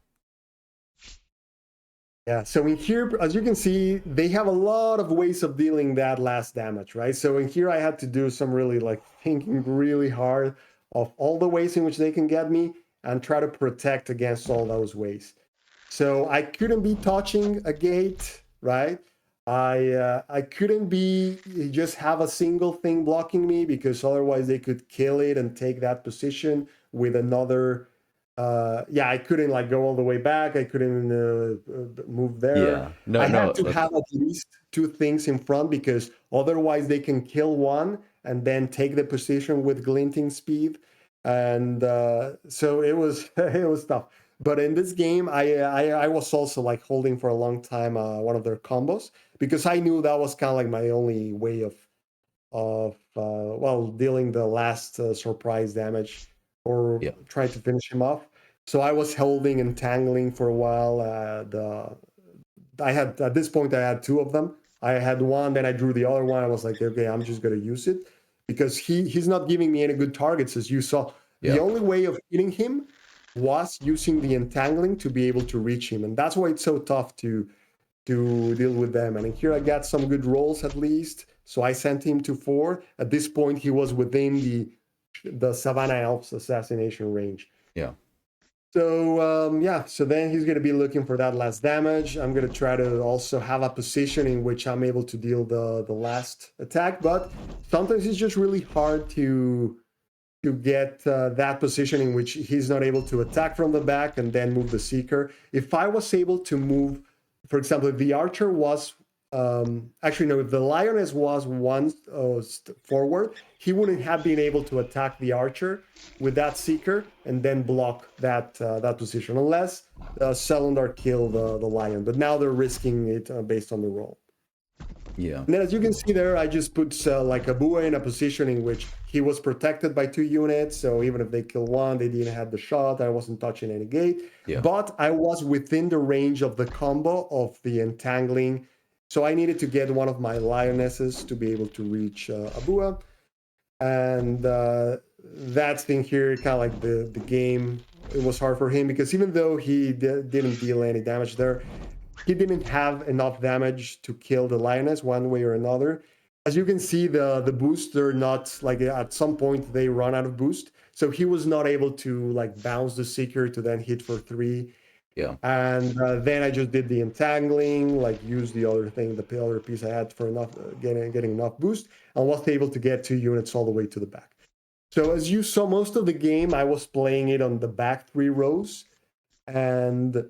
Yeah, so in here, as you can see, they have a lot of ways of dealing that last damage, right? So in here, I had to do some really like thinking really hard of all the ways in which they can get me and try to protect against all those ways. So I couldn't be touching a gate, right? I couldn't be just have a single thing blocking me because otherwise they could kill it and take that position with another. Yeah, I couldn't like go all the way back. I couldn't move there. Yeah. No, I had no, to have at least two things in front because otherwise they can kill one and then take the position with glinting speed. And so it was it was tough. But in this game, I was also like holding for a long time one of their combos because I knew that was kind of like my only way of dealing the last surprise damage or yeah. trying to finish him off. So I was holding and tangling for a while. I had at this point I had two of them. I had one, then I drew the other one. I was like, okay, I'm just gonna use it because he's not giving me any good targets, as you saw. The Yeah. only way of hitting him was using the entangling to be able to reach him, and that's why it's so tough to deal with them. And here I got some good rolls at least. So I sent him to 4. At this point, he was within the Savannah Elves assassination range. Yeah. So yeah, so then he's going to be looking for that last damage. I'm going to try to also have a position in which I'm able to deal the last attack, but sometimes it's just really hard to get that position in which he's not able to attack from the back and then move the seeker. If I was able to move, for example, if the archer was actually no, if the lioness was one forward, he wouldn't have been able to attack the archer with that seeker and then block that position unless Celandar killed the lion. But now they're risking it based on the roll. Yeah. And then as you can see there, I just put like a Bua in a position in which he was protected by 2 units. So even if they kill one, they didn't have the shot. I wasn't touching any gate. Yeah. But I was within the range of the combo of the entangling. So I needed to get one of my lionesses to be able to reach a Bua. And that thing here, kind of like the game, it was hard for him because even though he didn't deal any damage there, he didn't have enough damage to kill the lioness one way or another. As you can see, the boost, they're not like at some point they run out of boost. So he was not able to like bounce the seeker to then hit for 3. Yeah. And then I just did the entangling, like use the other thing, the other piece I had for enough getting enough boost, and was able to get 2 units all the way to the back. So as you saw, most of the game I was playing it on the back 3 rows, and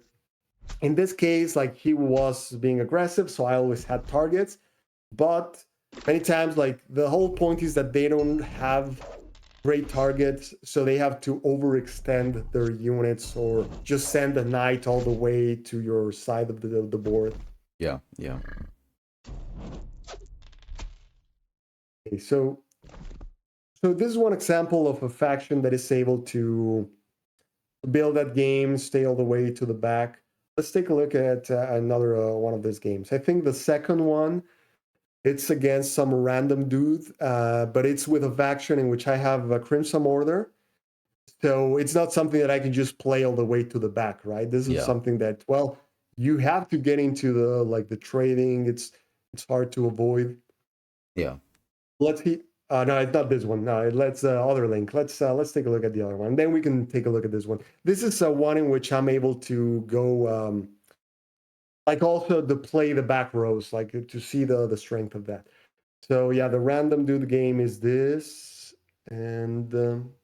in this case, like he was being aggressive, so I always had targets. But many times, like the whole point is that they don't have great targets, so they have to overextend their units or just send a knight all the way to your side of the board. Yeah. Yeah. Okay, so this is one example of a faction that is able to build that game, stay all the way to the back. Let's take a look at another one of these games. I think the second one, it's against some random dude, but it's with a faction in which I have a Crimson Order. So it's not something that I can just play all the way to the back, right? This is Yeah. something that, well, you have to get into the trading. It's hard to avoid. Yeah. Let's see. No, it's not this one. No, let's other link. Let's take a look at the other one. Then we can take a look at this one. This is one in which I'm able to go like also to play the back rows, like to see the strength of that. So yeah, the random dude game is this, and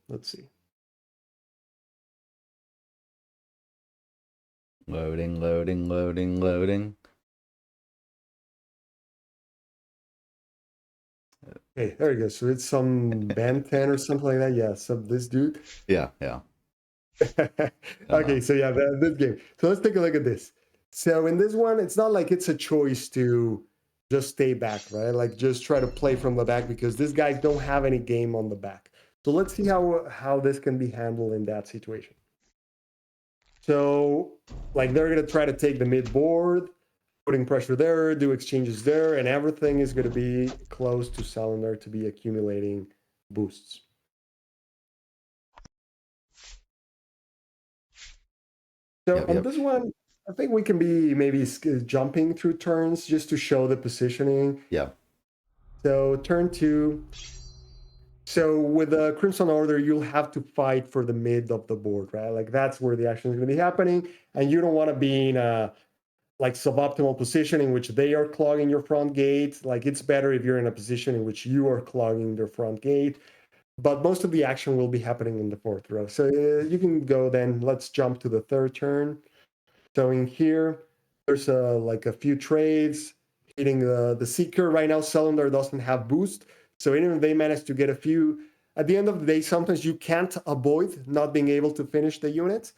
let's see. Loading, loading, loading, loading. Okay, there you go. So it's some band 10 or something like that. Yeah, so this dude. Yeah. Yeah. Okay, Uh-huh. so yeah, this game. So let's take a look at this. So in this one, it's not like it's a choice to just stay back, right? Like just try to play from the back because these guys don't have any game on the back. So let's see how this can be handled in that situation. So like they're gonna try to take the mid board, putting pressure there, do exchanges there, and everything is gonna be close to cylinder to be accumulating boosts. So Yep, on yep. this one, I think we can be maybe jumping through turns just to show the positioning. Yeah. So turn two. So with the Crimson Order, you'll have to fight for the mid of the board, right? Like that's where the action is going to be happening, and you don't want to be in a like suboptimal position in which they are clogging your front gate. Like it's better if you're in a position in which you are clogging their front gate. But most of the action will be happening in the fourth row. So you can go then. Let's jump to the third turn. So in here, there's like a few trades hitting the Seeker. Right now, Cylinder doesn't have boost. So even if they manage to get a few, at the end of the day, sometimes you can't avoid not being able to finish the unit.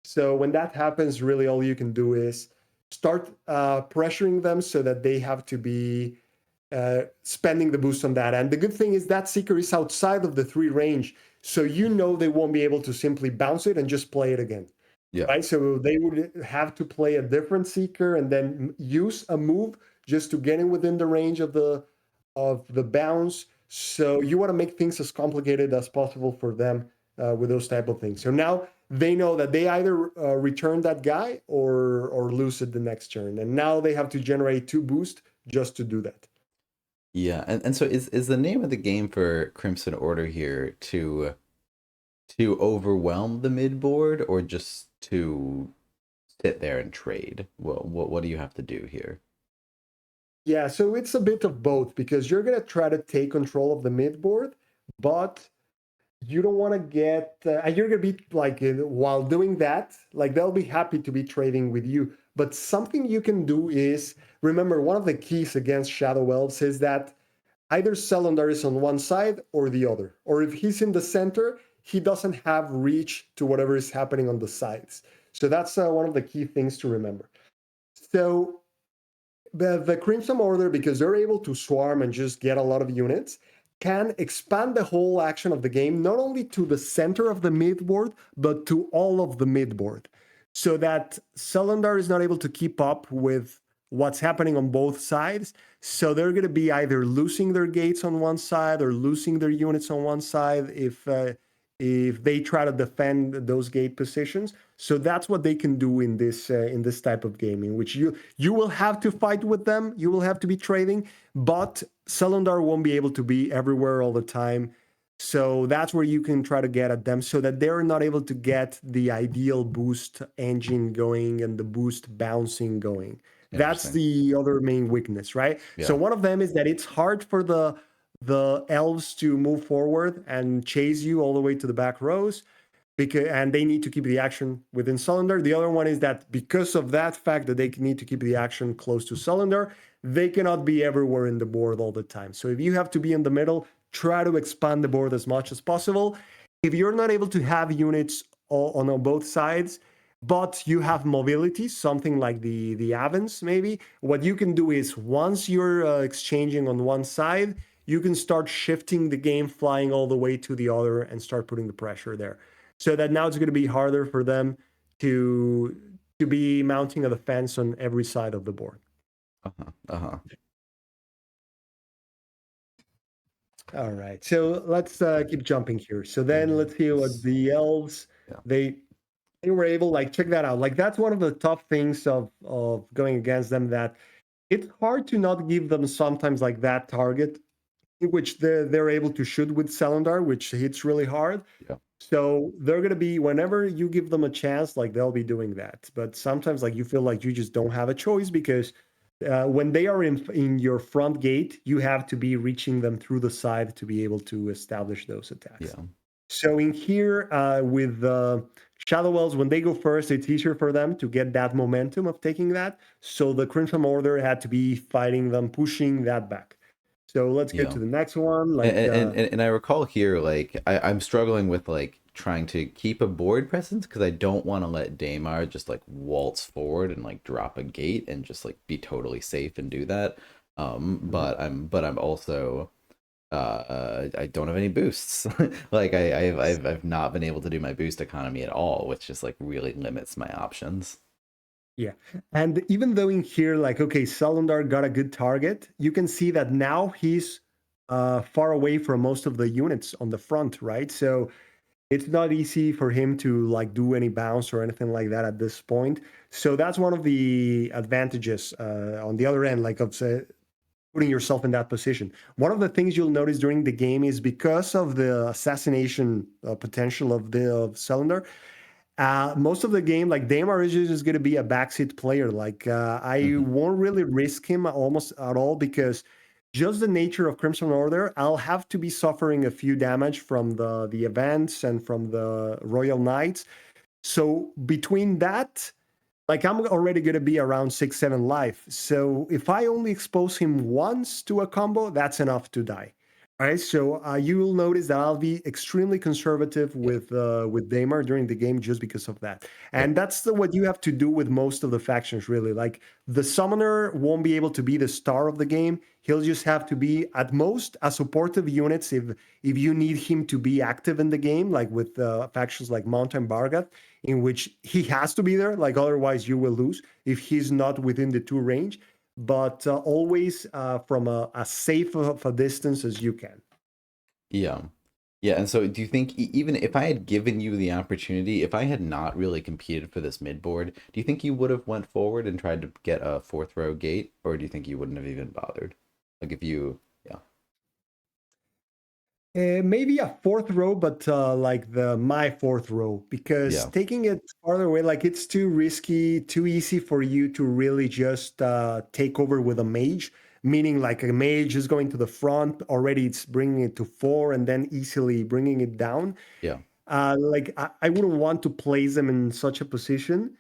So when that happens, really all you can do is start pressuring them so that they have to be spending the boost on that. And the good thing is that Seeker is outside of the 3 range. So you know they won't be able to simply bounce it and just play it again, Yeah. right? So they would have to play a different Seeker and then use a move just to get in within the range of the bounce. So you want to make things as complicated as possible for them with those type of things. So now they know that they either return that guy or lose it the next turn, and now they have to generate 2 boost just to do that. Yeah. And so is the name of the game for Crimson Order here to overwhelm the mid board or just to sit there and trade? Well, what do you have to do here? Yeah, so it's a bit of both because you're gonna try to take control of the mid board, but you don't want to get and you're going to be like while doing that, like they'll be happy to be trading with you, but something you can do is remember one of the keys against Shadow Elves is that either Cylinder is on one side or the other, or if he's in the center he doesn't have reach to whatever is happening on the sides. So that's one of the key things to remember. So the Crimson Order, because they're able to swarm and just get a lot of units, can expand the whole action of the game, not only to the center of the midboard, but to all of the midboard. So that Celandar is not able to keep up with what's happening on both sides. So they're going to be either losing their gates on one side or losing their units on one side if they try to defend those gate positions. So that's what they can do in this type of game, in which you will have to fight with them, you will have to be trading, but Celandar won't be able to be everywhere all the time. So that's where you can try to get at them so that they're not able to get the ideal boost engine going and the boost bouncing going. That's Interesting. the other main weakness, right? So Yeah. one of them is that it's hard for the elves to move forward and chase you all the way to the back rows because and they need to keep the action within Cylinder. The other one is that because of that fact that they need to keep the action close to Cylinder, they cannot be everywhere in the board all the time. So if you have to be in the middle, try to expand the board as much as possible. If you're not able to have units on both sides, but you have mobility, something like the Avens maybe, what you can do is once you're exchanging on one side, you can start shifting the game, flying all the way to the other, and start putting the pressure there. So that now it's going to be harder for them to to be mounting a defense on every side of the board. Uh-huh. Uh-huh. All right, so let's keep jumping here. So then let's see what Elves. the elves Yeah. they they were able, like, check that out. Like that's one of the tough things of going against them, that it's hard to not give them sometimes like that target in which they're able to shoot with Celandar, which hits really hard. Yeah. So they're gonna be, whenever you give them a chance, like they'll be doing that. But sometimes like you feel like you just don't have a choice because when they are in your front gate, you have to be reaching them through the side to be able to establish those attacks. Yeah. So in here with Shadow Elves, when they go first, it's easier for them to get that momentum of taking that. So the Crimson Order had to be fighting them, pushing that back. So let's get Yeah. to the next one. And Like and, and and I recall here, like I'm struggling with like trying to keep a board presence because I don't want to let Daymar just like waltz forward and like drop a gate and just like be totally safe and do that. Mhm. But I'm also I don't have any boosts. Like I've not been able to do my boost economy at all, which just like really limits my options. Yeah. And even though in here, like, okay, Salundar got a good target, you can see that now he's far away from most of the units on the front, right? So it's not easy for him to like do any bounce or anything like that at this point. So that's one of the advantages on the other end, like of say, putting yourself in that position. One of the things you'll notice during the game is because of the assassination potential of the of Cylinder, most of the game, like Damar is just going to be a backseat player. Like I Hmm. won't really risk him almost at all because just the nature of Crimson Order, I'll have to be suffering a few damage from the events and from the Royal Knights. So between that, like I'm already going to be around 6, 7 life. So if I only expose him once to a combo, that's enough to die. All right. So you will notice that I'll be extremely conservative Yeah. with Daymar during the game just because of that. Yeah. And that's what you have to do with most of the factions, really. Like the summoner won't be able to be the star of the game. He'll just have to be at most a supportive unit if you need him to be active in the game, like with factions like Mountain Bargath in which he has to be there, like otherwise you will lose if he's not within the two range. But always from a safe of a distance as you can. Yeah. Yeah, and so do you think even if I had given you the opportunity, if I had not really competed for this mid board, do you think you would have went forward and tried to get a fourth row gate, or do you think you wouldn't have even bothered? Like if you, yeah, Maybe a fourth row, but like the my fourth row, because yeah, taking it farther away, like it's too risky, too easy for you to really just take over with a mage. Meaning, like a mage is going to the front already, it's bringing it to 4 and then easily bringing it down. yeah, Like I wouldn't want to place them in such a position.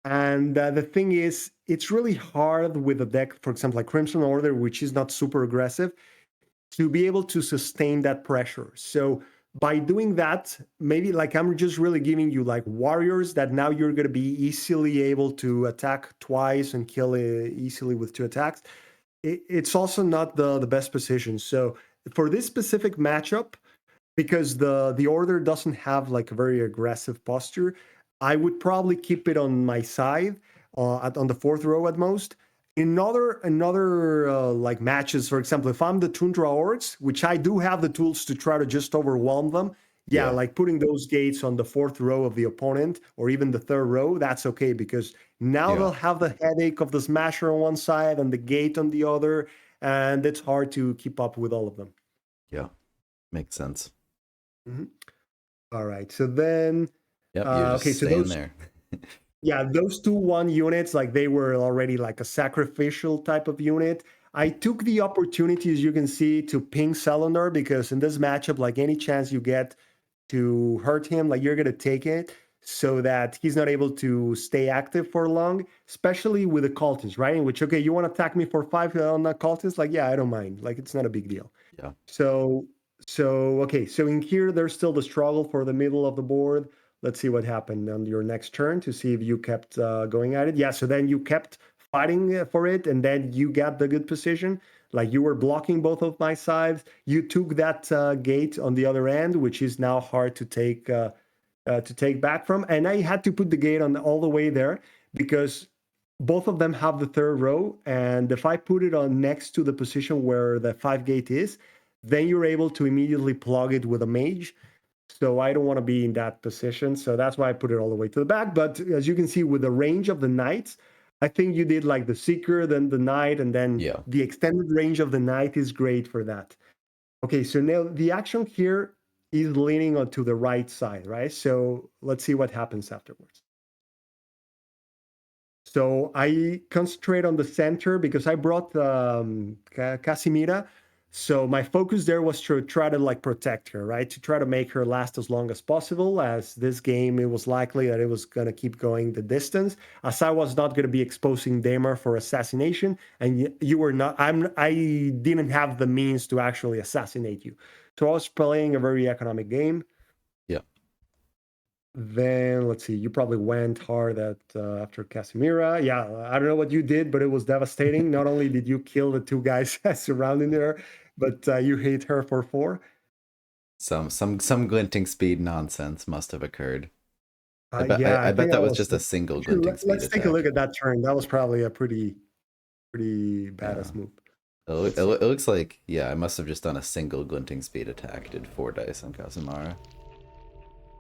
And the thing is, it's really hard with a deck, for example, like Crimson Order, which is not super aggressive, to be able to sustain that pressure. So by doing that, maybe like I'm just really giving you like warriors that now you're going to be easily able to attack twice and kill easily with 2 attacks. It's also not the best position. So for this specific matchup, because the order doesn't have like a very aggressive posture, I would probably keep it on my side on the fourth row at most. In another like matches, for example, if I'm the Tundra Orcs, which I do have the tools to try to just overwhelm them, yeah, yeah, like putting those gates on the fourth row of the opponent or even the third row, that's okay because now yeah, they'll have the headache of the Smasher on one side and the gate on the other, and it's hard to keep up with all of them. yeah. Makes sense. Mhm. All right. So then, Yep, you're just okay. So staying those, there. yeah, those 2-1 units, like they were already like a sacrificial type of unit. I took the opportunity, as you can see, to ping Salonor because in this matchup, like any chance you get to hurt him, like you're gonna take it so that he's not able to stay active for long, especially with the cultists, right? In which, okay, you want to attack me for 5 on that cultist? Like, yeah, I don't mind. Like, it's not a big deal. Yeah, So, so okay. So in here, there's still the struggle for the middle of the board. Let's see what happened on your next turn to see if you kept going at it. Yeah. So then you kept fighting for it, and then you got the good position. Like you were blocking both of my sides. You took that gate on the other end, which is now hard to take back from. And I had to put the gate on all the way there because both of them have the third row. And if I put it on next to the position where the 5 gate is, then you're able to immediately plug it with a mage. So I don't want to be in that position. So that's why I put it all the way to the back. But as you can see, with the range of the knights, I think you did like the seeker, then the knight, and then yeah, the extended range of the knight is great for that. Okay, so now the action here is leaning onto the right side, right? So let's see what happens afterwards. So I concentrate on the center because I brought Casimira. So my focus there was to try to like protect her, right? To try to make her last as long as possible. As this game, it was likely that it was going to keep going the distance. As I was not going to be exposing Damer for assassination, and you were not. I didn't have the means to actually assassinate you. So I was playing a very economic game. yeah. Then let's see, you probably went hard at after Casimira. Yeah, I don't know what you did, but it was devastating. Not only did you kill the two guys surrounding her, but you hit her for four. Some glinting speed nonsense must have occurred. Yeah, I I bet think that that was was. just a single Actually, glinting speed let's take a look attack. at that turn. That was probably a pretty Yeah. badass move. It, Let's see. it looks like, yeah, I must have just done a single glinting speed attack. Did 4 dice on Kazumara.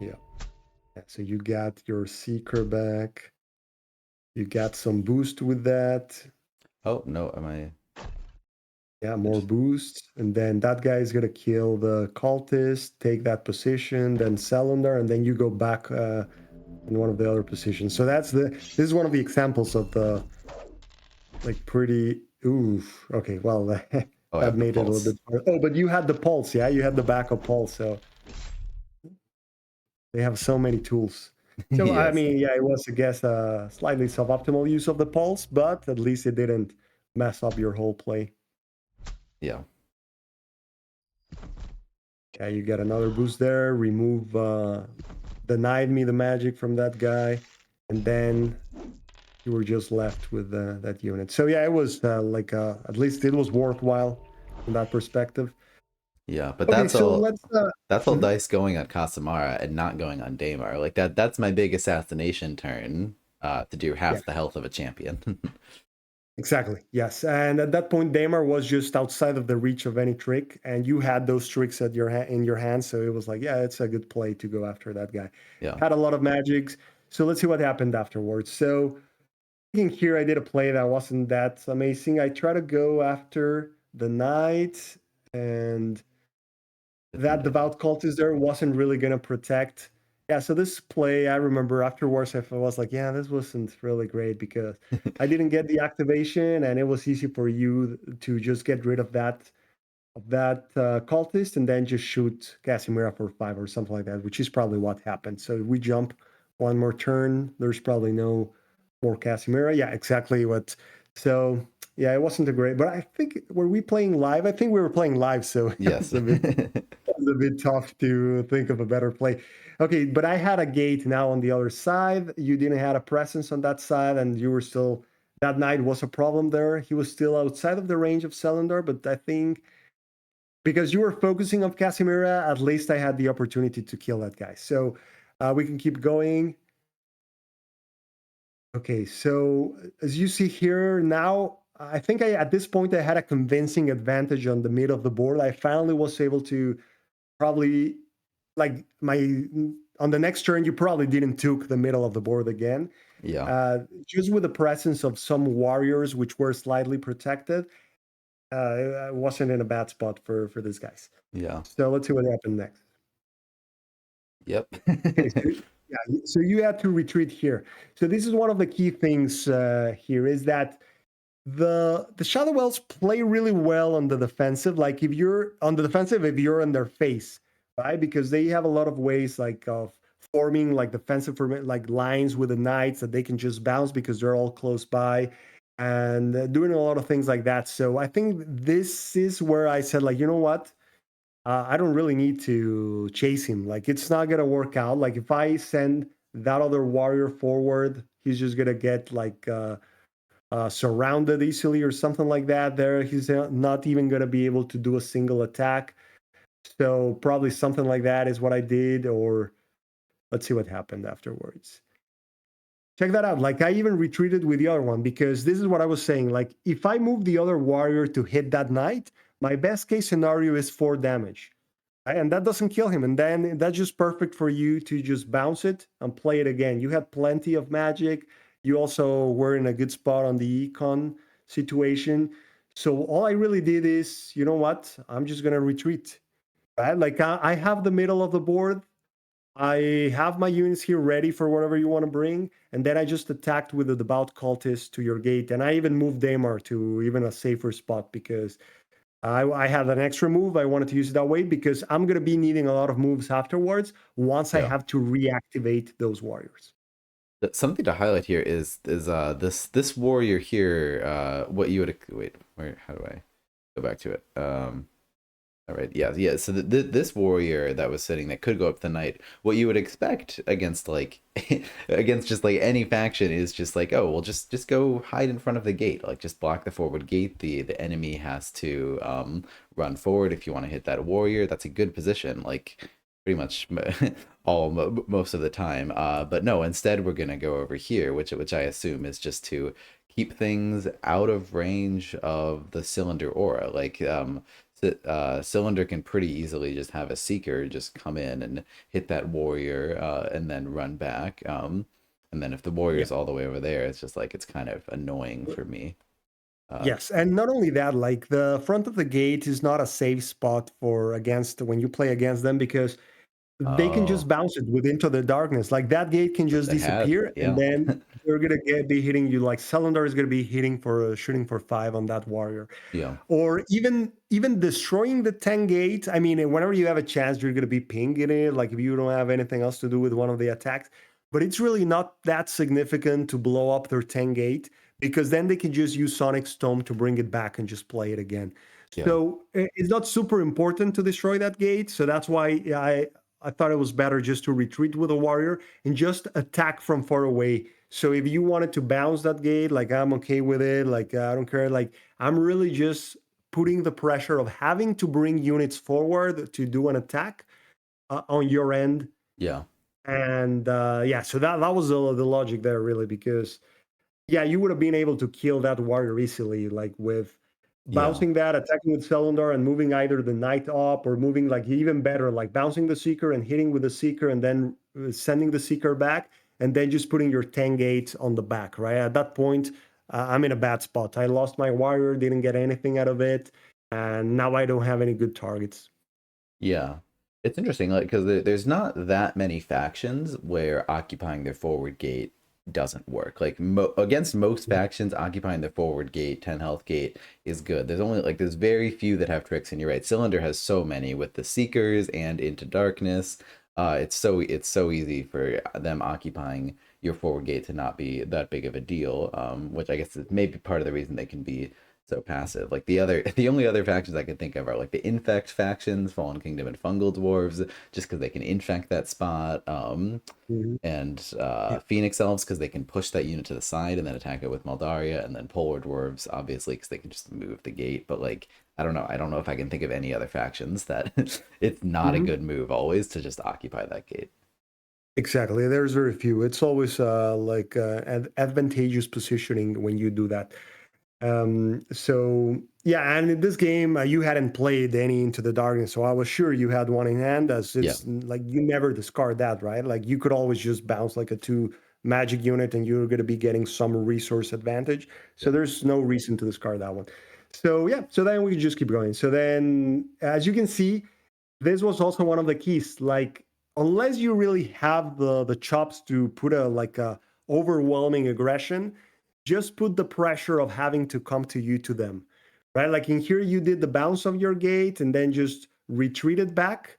Yeah. Yeah, so you got your seeker back. You got some boost with that. Oh no, am I? Yeah, I more just, boost. And then that guy is gonna kill the cultist, take that position, then cylinder, and then you go back in one of the other positions. So this is one of the examples of the like pretty oof. Okay, well oh, I that have the made it a little pulse. bit hard. Oh, but you had the pulse, yeah? You had the backup pulse, so they have so many tools. So I Yes. mean, yeah, it was I guess a slightly suboptimal use of the pulse, but at least it didn't mess up your whole play. Yeah. Okay, you get another boost there. Remove denied me the magic from that guy, and then you were just left with that unit. So yeah, it was like at least it was worthwhile from that perspective. Yeah, but Okay, so let's. that's all Mhm. dice going on Casamara and not going on Daemar. Like that's my big assassination turn. To do Yeah, half the health of a champion. exactly. Yes, and at that point, Daimar was just outside of the reach of any trick, and you had those tricks at in your hand. So it was like, yeah, it's a good play to go after that guy. Yeah. Had a lot of magics. So let's see what happened afterwards. So thinking here, I did a play that wasn't that amazing. I try to go after the knight, and I that think devout cultist there wasn't really gonna protect. Yeah, so this play, I remember afterwards, I was like, yeah, this wasn't really great because I didn't get the activation, and it was easy for you to just get rid of that cultist and then just shoot Casimira for five or something like that, which is probably what happened. So we jump one more turn. There's probably no more Casimira. Yeah, exactly what. So yeah, it wasn't a great. But I think were we playing live? I think we were playing live, so yes. it's a bit tough to think of a better play. Okay, but I had a gate now on the other side. You didn't have a presence on that side, and you were still. That knight was a problem there. He was still outside of the range of Selendar, but I think because you were focusing on Casimira, at least I had the opportunity to kill that guy. So we can keep going. Okay, so as you see here now, I think at this point I had a convincing advantage on the mid of the board. I finally was able to probably like my on the next turn. You probably didn't took the middle of the board again. Yeah. Just with the presence of some warriors which were slightly protected, I wasn't in a bad spot for these guys. Yeah. So let's see what happened next. Yep. Okay, so yeah, so you had to retreat here. So this is one of the key things here is that the Shadow Elves play really well on the defensive. Like if you're on the defensive, if you're in their face, right? Because they have a lot of ways like of forming like defensive like lines with the knights that they can just bounce because they're all close by and doing a lot of things like that. So I think this is where I said like, you know what? I don't really need to chase him. Like it's not gonna work out. Like if I send that other warrior forward, he's just gonna get like surrounded easily or something like that. There, he's not even gonna be able to do a single attack. So probably something like that is what I did. Or let's see what happened afterwards. Check that out. Like I even retreated with the other one because this is what I was saying. Like if I move the other warrior to hit that knight, my best case scenario is 4 damage. And that doesn't kill him. And then that's just perfect for you to just bounce it and play it again. You had plenty of magic. You also were in a good spot on the econ situation. So all I really did is, you know what? I'm just gonna retreat. Right? Like I have the middle of the board. I have my units here ready for whatever you want to bring, and then I just attacked with the devout cultist to your gate, and I even moved Daemar to even a safer spot because I had an extra move. I wanted to use it that way because I'm going to be needing a lot of moves afterwards once I Yeah. have to reactivate those warriors. Something to highlight here is this warrior here, what you would wait, where how do I go back to it? All right. Yeah. Yeah. So this warrior that was sitting that could go up the knight, what you would expect against like against just like any faction is just like, oh, well, just go hide in front of the gate, like just block the forward gate. The enemy has to run forward if you want to hit that warrior. That's a good position, like pretty much most of the time. But no, instead we're gonna go over here, which I assume is just to keep things out of range of the cylinder aura, like Cylinder can pretty easily just have a Seeker just come in and hit that warrior and then run back. And then if the Yeah. warrior's all the way over there, it's just like it's kind of annoying for me. Uh, Yes, and not only that, like the front of the gate is not a safe spot for against when you play against them because they can just oh, bounce it with into the darkness. Like that gate can which just they had, disappear, and yeah, then they're gonna be hitting you. Like Cylinder is gonna be hitting for shooting for 5 on that warrior, yeah, or even destroying the 10 gate. I mean, whenever you have a chance, you're gonna be pinging it. Like if you don't have anything else to do with one of the attacks, but it's really not that significant to blow up their 10 gate because then they can just use Sonic Storm to bring it back and just play it again. yeah, So it's not super important to destroy that gate. So that's why I thought it was better just to retreat with a warrior and just attack from far away. So if you wanted to bounce that gate, like I'm okay with it. Like I don't care. Like I'm really just putting the pressure of having to bring units forward to do an attack on your end. yeah, And yeah, so that was the logic there, really, because yeah, you would have been able to kill that warrior easily, like with yeah, bouncing that, attacking with Cylinder, and moving either the knight up or moving like even better, like bouncing the Seeker and hitting with the Seeker and then sending the Seeker back, and then just putting your 10 gate on the back, right? At that point, I'm in a bad spot. I lost my warrior, didn't get anything out of it, and now I don't have any good targets. yeah. It's interesting, like, because there's not that many factions where occupying their forward gate doesn't work. Like against most factions, occupying the forward gate, 10 health gate is good. There's very few that have tricks, and you're right. Cylinder has so many with the Seekers and Into Darkness. It's so easy for them occupying your forward gate to not be that big of a deal. Which I guess is maybe part of the reason they can be so passive. Like the only other factions I can think of are like the infect factions, Fallen Kingdom and Fungal Dwarves, just because they can infect that spot. Mhm. And Yeah. Phoenix Elves because they can push that unit to the side and then attack it with Maldaria, and then Polar Dwarves obviously because they can just move the gate. But like I don't know if I can think of any other factions that it's not a Mhm. good move always to just occupy that gate. Exactly. There's very few. It's always like advantageous positioning when you do that. So yeah, and in this game, you hadn't played any Into the Darkness, so I was sure you had one in hand. As Yeah, it's like you never discard that, right? Like you could always just bounce like a 2 magic unit, and you're going to be getting some resource advantage. So yeah, there's no reason to discard that one. So yeah, so then we just keep going. So then, as you can see, this was also one of the keys. Like unless you really have the chops to put a like a overwhelming aggression, just put the pressure of having to come to you to them, right? Like in here, you did the bounce of your gate and then just retreated back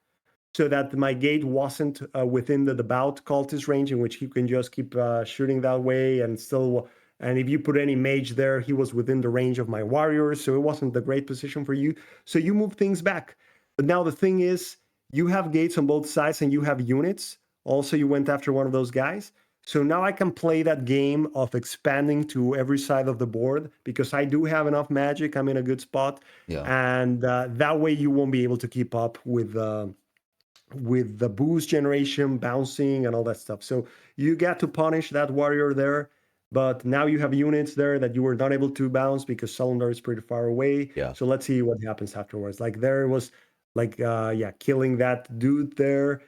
so that my gate wasn't within the devout cultist range in which he can just keep shooting that way and still. And if you put any mage there, he was within the range of my warriors, so it wasn't the great position for you. So you move things back. But now the thing is, you have gates on both sides and you have units. Also, you went after one of those guys. So now I can play that game of expanding to every side of the board because I do have enough magic. I'm in a good spot, yeah, and that way you won't be able to keep up with the boost generation, bouncing, and all that stuff. So you get to punish that warrior there, but now you have units there that you were not able to bounce because Cylinder is pretty far away. yeah, So let's see what happens afterwards. Like there was like yeah, killing that dude there.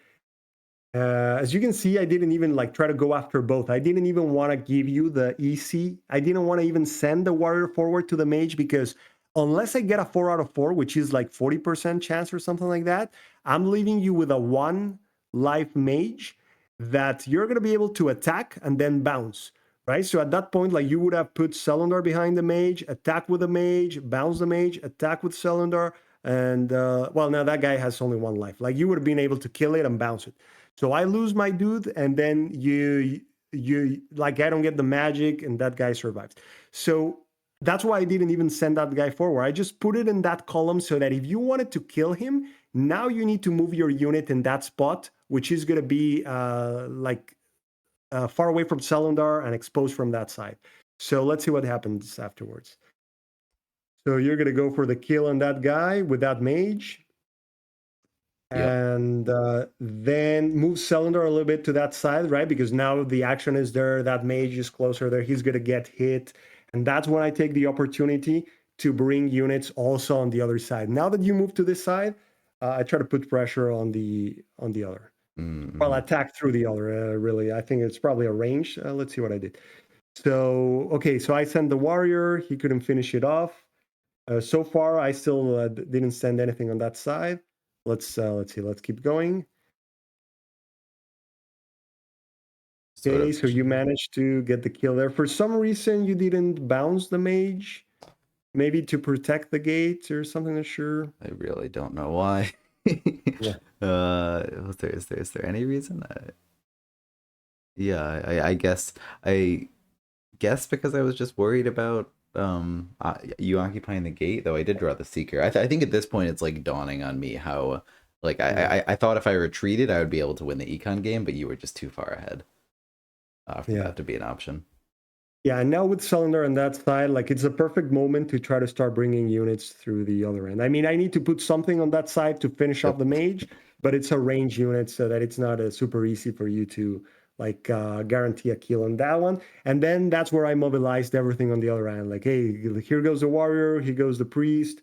As you can see, I didn't even like try to go after both. I didn't even want to give you the EC. I didn't want to even send the warrior forward to the mage because unless I get a 4 out of 4, which is like 40% chance or something like that, I'm leaving you with a 1 life mage that you're going to be able to attack and then bounce, right? So at that point, like you would have put Cylinder behind the mage, attack with the mage, bounce the mage, attack with Cylinder, and well, now that guy has only 1 life. Like you would have been able to kill it and bounce it. So I lose my dude, and then you like I don't get the magic, and that guy survives. So that's why I didn't even send that guy forward. I just put it in that column so that if you wanted to kill him, now you need to move your unit in that spot, which is going to be far away from Selendar and exposed from that side. So let's see what happens afterwards. So you're going to go for the kill on that guy with that mage. Yep. And then move Selendar a little bit to that side, right? Because now the action is there. That mage is closer there. He's going to get hit. And that's when I take the opportunity to bring units also on the other side. Now that you move to this side, I try to put pressure on the other. Mm-hmm. Well, attack through the other, really. I think it's probably a range. Let's see what I did. So, okay, so I sent the warrior. He couldn't finish it off. So far, I still didn't send anything on that side. Let's see. Let's keep going. Okay, so you managed to get the kill there. For some reason, you didn't bounce the mage. Maybe to protect the gate or something. Not sure. I really don't know why. Yeah. Is there any reason? Yeah, I guess because I was just worried about you occupying the gate. Though I did draw the seeker. I think at this point it's like dawning on me how like I thought if I retreated I would be able to win the econ game, but you were just too far ahead for that to be an option. Yeah, and now with Cylinder on that side, like it's a perfect moment to try to start bringing units through the other end. I mean, I need to put something on that side to finish off the mage, but it's a range unit so that it's not super easy for you to like guarantee a kill on that one. And then that's where I mobilized everything on the other end. Like, hey, here goes the warrior, here goes the priest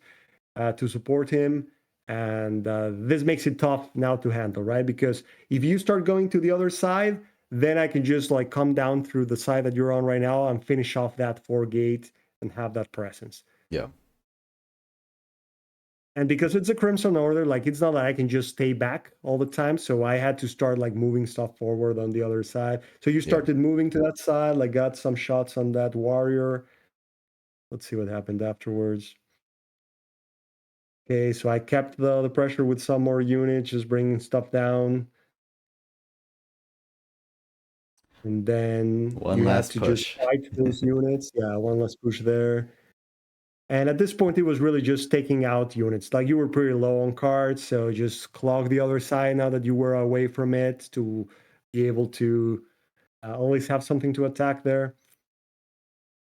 to support him. And this makes it tough now to handle, right? Because if you start going to the other side, then I can just like come down through the side that you're on right now and finish off that 4 gate and have that presence. Yeah. And because it's a Crimson Order, like it's not that I can just stay back all the time. So I had to start like moving stuff forward on the other side. So you started moving to that side, like got some shots on that warrior. Let's see what happened afterwards. Okay, so I kept the pressure with some more units, just bringing stuff down. And then One last to push. just fight those units. Yeah, one last push there. And at this point, it was really just taking out units. Like you were pretty low on cards, so just clog the other side now that you were away from it to be able to always have something to attack there.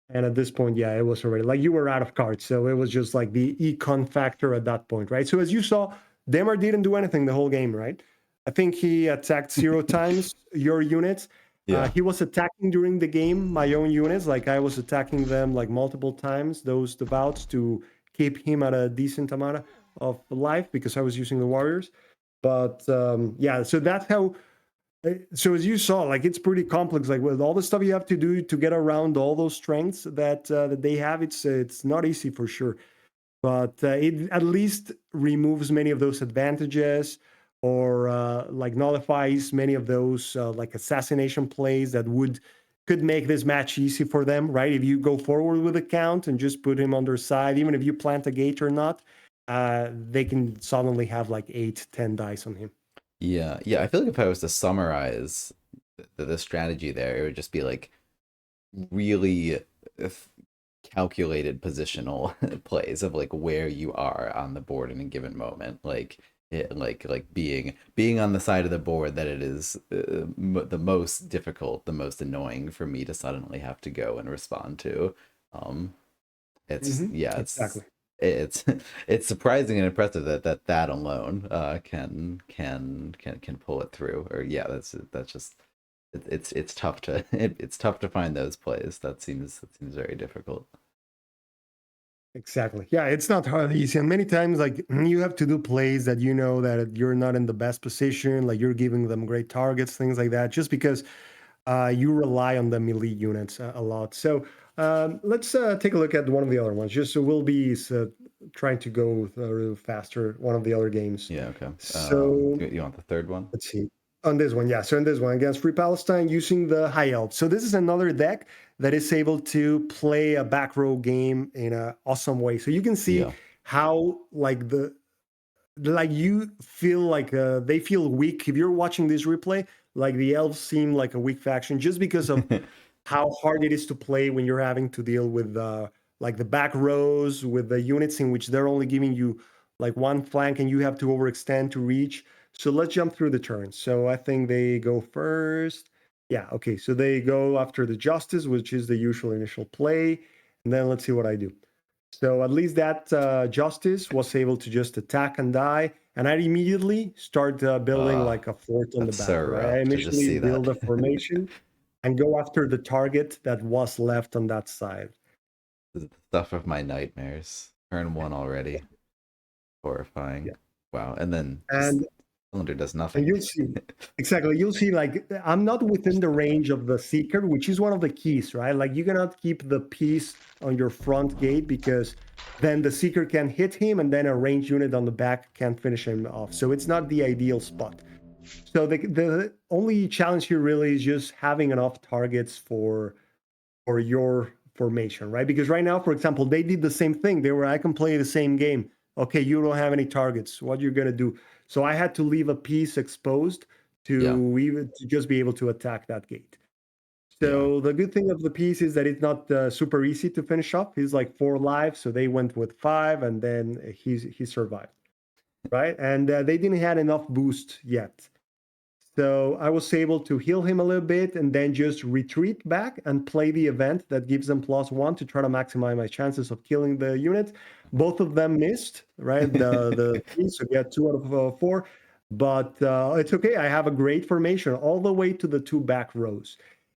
And at this point, yeah, it was already like you were out of cards. So it was just like the econ factor at that point, right? So as you saw, Demar didn't do anything the whole game, right? I think he attacked 0 times your units. Yeah. He was attacking during the game my own units. Like I was attacking them like multiple times, those devouts, to keep him at a decent amount of life because I was using the warriors. But yeah, so that's how. So as you saw, like it's pretty complex. Like with all the stuff you have to do to get around all those strengths that they have, it's not easy for sure. But it at least removes many of those advantages, or like nullifies many of those like assassination plays that could make this match easy for them, right? If you go forward with a count and just put him on their side, even if you plant a gate or not, they can suddenly have like 8-10 dice on him. Yeah. I feel like if I was to summarize the strategy there, it would just be like really calculated positional plays of like where you are on the board in a given moment, like being on the side of the board that it is the most difficult, the most annoying for me to suddenly have to go and respond to. It's Exactly. it's surprising and impressive that alone can pull it through. Or yeah, that's just it's tough to it's tough to find those plays. That seems very difficult. Exactly. Yeah, it's not hard easy. And many times, like you have to do plays that you know that you're not in the best position, like you're giving them great targets, things like that, just because you rely on the melee units a lot. So let's take a look at one of the other ones, just so we'll be trying to go faster, one of the other games. Yeah, okay. So You want the third one? let's see. On this one, yeah. So in this one, against Free Palestine, using the High Elves. So this is another deck that is able to play a back row game in an awesome way. So you can see how like you feel like they feel weak if you're watching this replay. Like the elves seem like a weak faction just because of how hard it is to play when you're having to deal with like the back rows with the units in which they're only giving you like one flank and you have to overextend to reach. So let's jump through the turns. So I think they go first. Yeah, okay. So they go after the Justice, which is the usual initial play. And then let's see what I do. So at least that Justice was able to just attack and die. And I immediately start building Uh, like a fort on the that's so back, right? I rough to just initially see build that. a formation and go after the target that was left on that side. This is the stuff of my nightmares. Turn one already. Yeah. Horrifying. Wow. And then just And cylinder does And nothing. you'll see exactly. You'll see like I'm not within the range of the seeker, which is one of the keys, right? Like you cannot keep the piece on your front gate because then the seeker can hit him and then a ranged unit on the back can finish him off. So it's not the ideal spot. So the only challenge here really is just having enough targets for your formation, right? Because right now, for example, they did the same thing. They were, I can play the same game. Okay, you don't have any targets. What you're gonna do? So I had to leave a piece exposed Yeah. to even to just be able to attack that gate. Yeah. So the good thing of the piece is that it's not super easy to finish up. He's like 4 lives, so they went with 5, and then he survived, right? And they didn't had enough boost yet. So I was able to heal him a little bit and then just retreat back and play the event that gives them +1 to try to maximize my chances of killing the unit. Both of them missed, right? The three, so get 2 out of 4. But it's okay. I have a great formation all the way to the 2 back rows.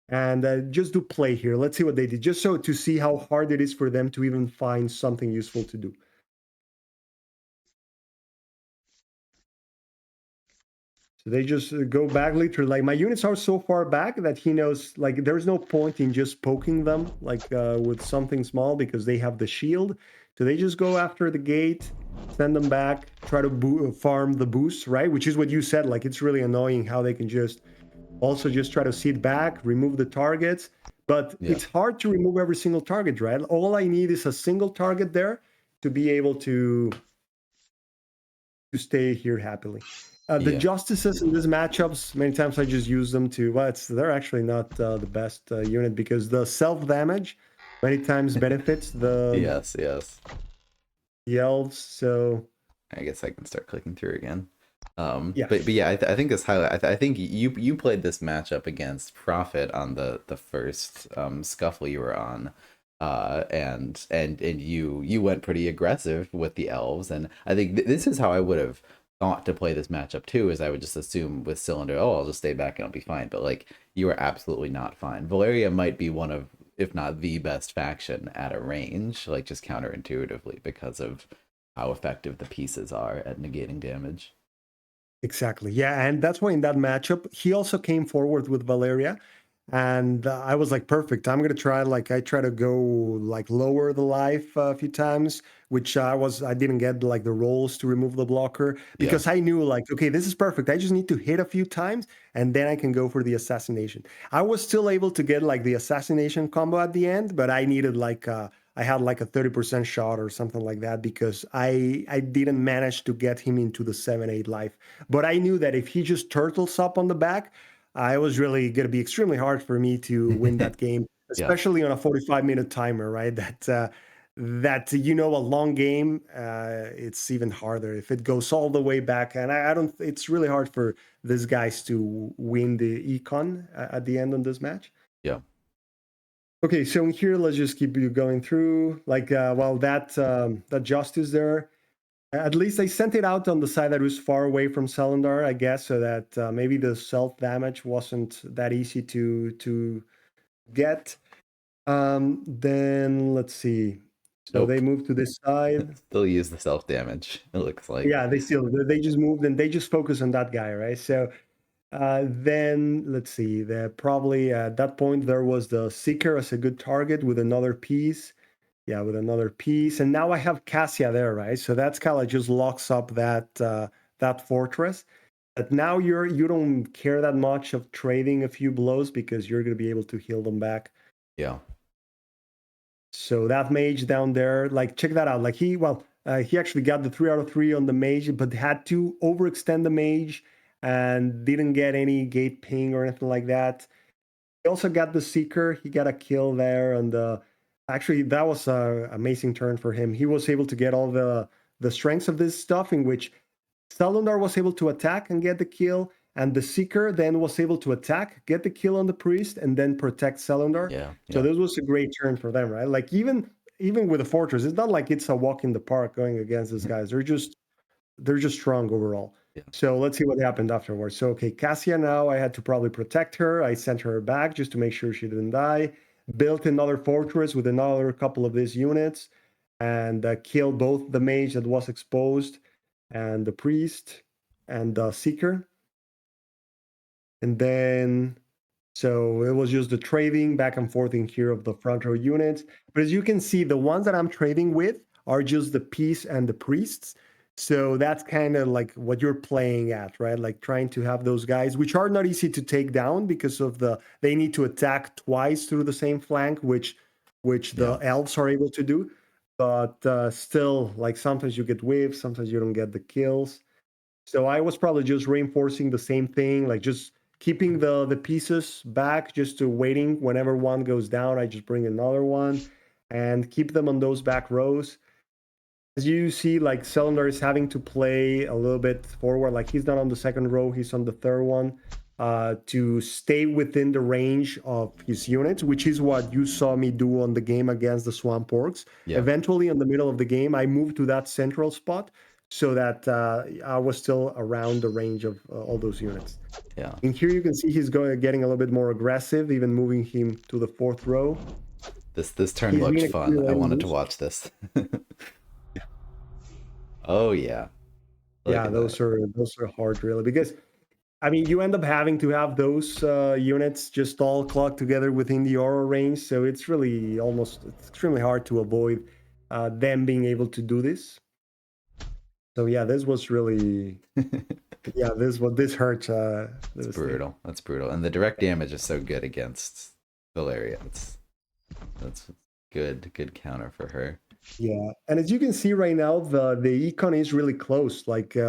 And just do play here. Let's see what they did, just so to see how hard it is for them to even find something useful to do. So they just go back literally. Like my units are so far back that he knows like there's no point in just poking them like with something small because they have the shield. So they just go after the gate, send them back, try to farm the boost, right? Which is what you said. Like it's really annoying how they can just also just try to sit back, remove the targets. But Yeah. it's hard to remove every single target, right? All I need is a single target there to be able to stay here happily. The Yeah. justices in these matchups, many times I just use them to. Well, they're actually not the best unit because the self damage many times benefits Yes, yes. the elves. So I guess I can start clicking through again. yeah, But yeah, I think this highlight. I think you played this matchup against Prophet on the first scuffle you were on, and you went pretty aggressive with the elves, and I think this is how I would have thought to play this matchup too. Is I would just assume with Cylinder, oh, I'll just stay back and I'll be fine. But like you are absolutely not fine. Valeria might be one of, if not the best faction at a range, like just counterintuitively because of how effective the pieces are at negating damage. exactly. Yeah, and that's why in that matchup he also came forward with Valeria, and I was like, perfect. I'm gonna try. Like I try to go like lower the life a few times, which I didn't get like the rolls to remove the blocker Yeah. because I knew like, okay, this is perfect. I just need to hit a few times and then I can go for the assassination. I was still able to get like the assassination combo at the end, but I needed like I had like a 30% shot or something like that because I didn't manage to get him into the 7-8 life. But I knew that if he just turtles up on the back, it was really going to be extremely hard for me to win that game, Yeah. especially on a 45-minute timer, right? That a long game, it's even harder if it goes all the way back. And I don't. It's really hard for these guys to win the econ at the end on this match. Yeah. Okay, so here let's just keep you going through. Like, while that justice there, at least I sent it out on the side that was far away from Selendar, I guess, so that maybe the self damage wasn't that easy to get. Then let's see. So they Nope. moved to this side. Still use the self damage, it looks like. Yeah, they just moved and they just focus on that guy, right? So then let's see. Probably at that point there was the Seeker as a good target with another piece. Yeah, with another piece, and now I have Cassia there, right? So that's kind of just locks up that fortress. But now you don't care that much of trading a few blows because you're going to be able to heal them back. Yeah. So that mage down there, like check that out. Like he actually got the 3 out of 3 on the mage, but had to overextend the mage and didn't get any gate ping or anything like that. He also got the seeker. He got a kill there on Actually, that was a amazing turn for him. He was able to get all the strengths of this stuff, in which Salundar was able to attack and get the kill, and the Seeker then was able to attack, get the kill on the Priest, and then protect Salundar. Yeah, So yeah. this was a great turn for them, right? Like even with the Fortress, it's not like it's a walk in the park going against these guys. They're just strong overall. Yeah. So let's see what happened afterwards. So okay, Cassia now I had to probably protect her. I sent her back just to make sure she didn't die. Built another fortress with another couple of these units, and killed both the mage that was exposed and the priest and the seeker. And then so it was just the trading back and forth in here of the front row units. But as you can see, the ones that I'm trading with are just the peace and the priests. So that's kind of like what you're playing at, right? Like trying to have those guys, which are not easy to take down because of they need to attack twice through the same flank, which Yeah. the elves are able to do. But still, like sometimes you get waves, sometimes you don't get the kills. So I was probably just reinforcing the same thing, like just keeping the pieces back, just to waiting whenever one goes down, I just bring another one and keep them on those back rows. As you see, like Cylinder is having to play a little bit forward, like he's not on the second row, he's on the third one, to stay within the range of his units, which is what you saw me do on the game against the Swamp Orcs. Yeah. Eventually, in the middle of the game, I moved to that central spot so that I was still around the range of all those units. Yeah. In here, you can see he's getting a little bit more aggressive, even moving him to the fourth row. This turn He's looked being fun. I extremely wanted to loose. watch this. Oh yeah. Look Yeah, at that. those are hard, really, because I mean, you end up having to have those units just all clocked together within the aura range, so it's really it's extremely hard to avoid them being able to do this. So yeah, this was really yeah, this hurts It's this thing. brutal. That's brutal. And the direct damage is so good against Valeria. That's good counter for her. Yeah, and as you can see right now, the econ is really close. Like Which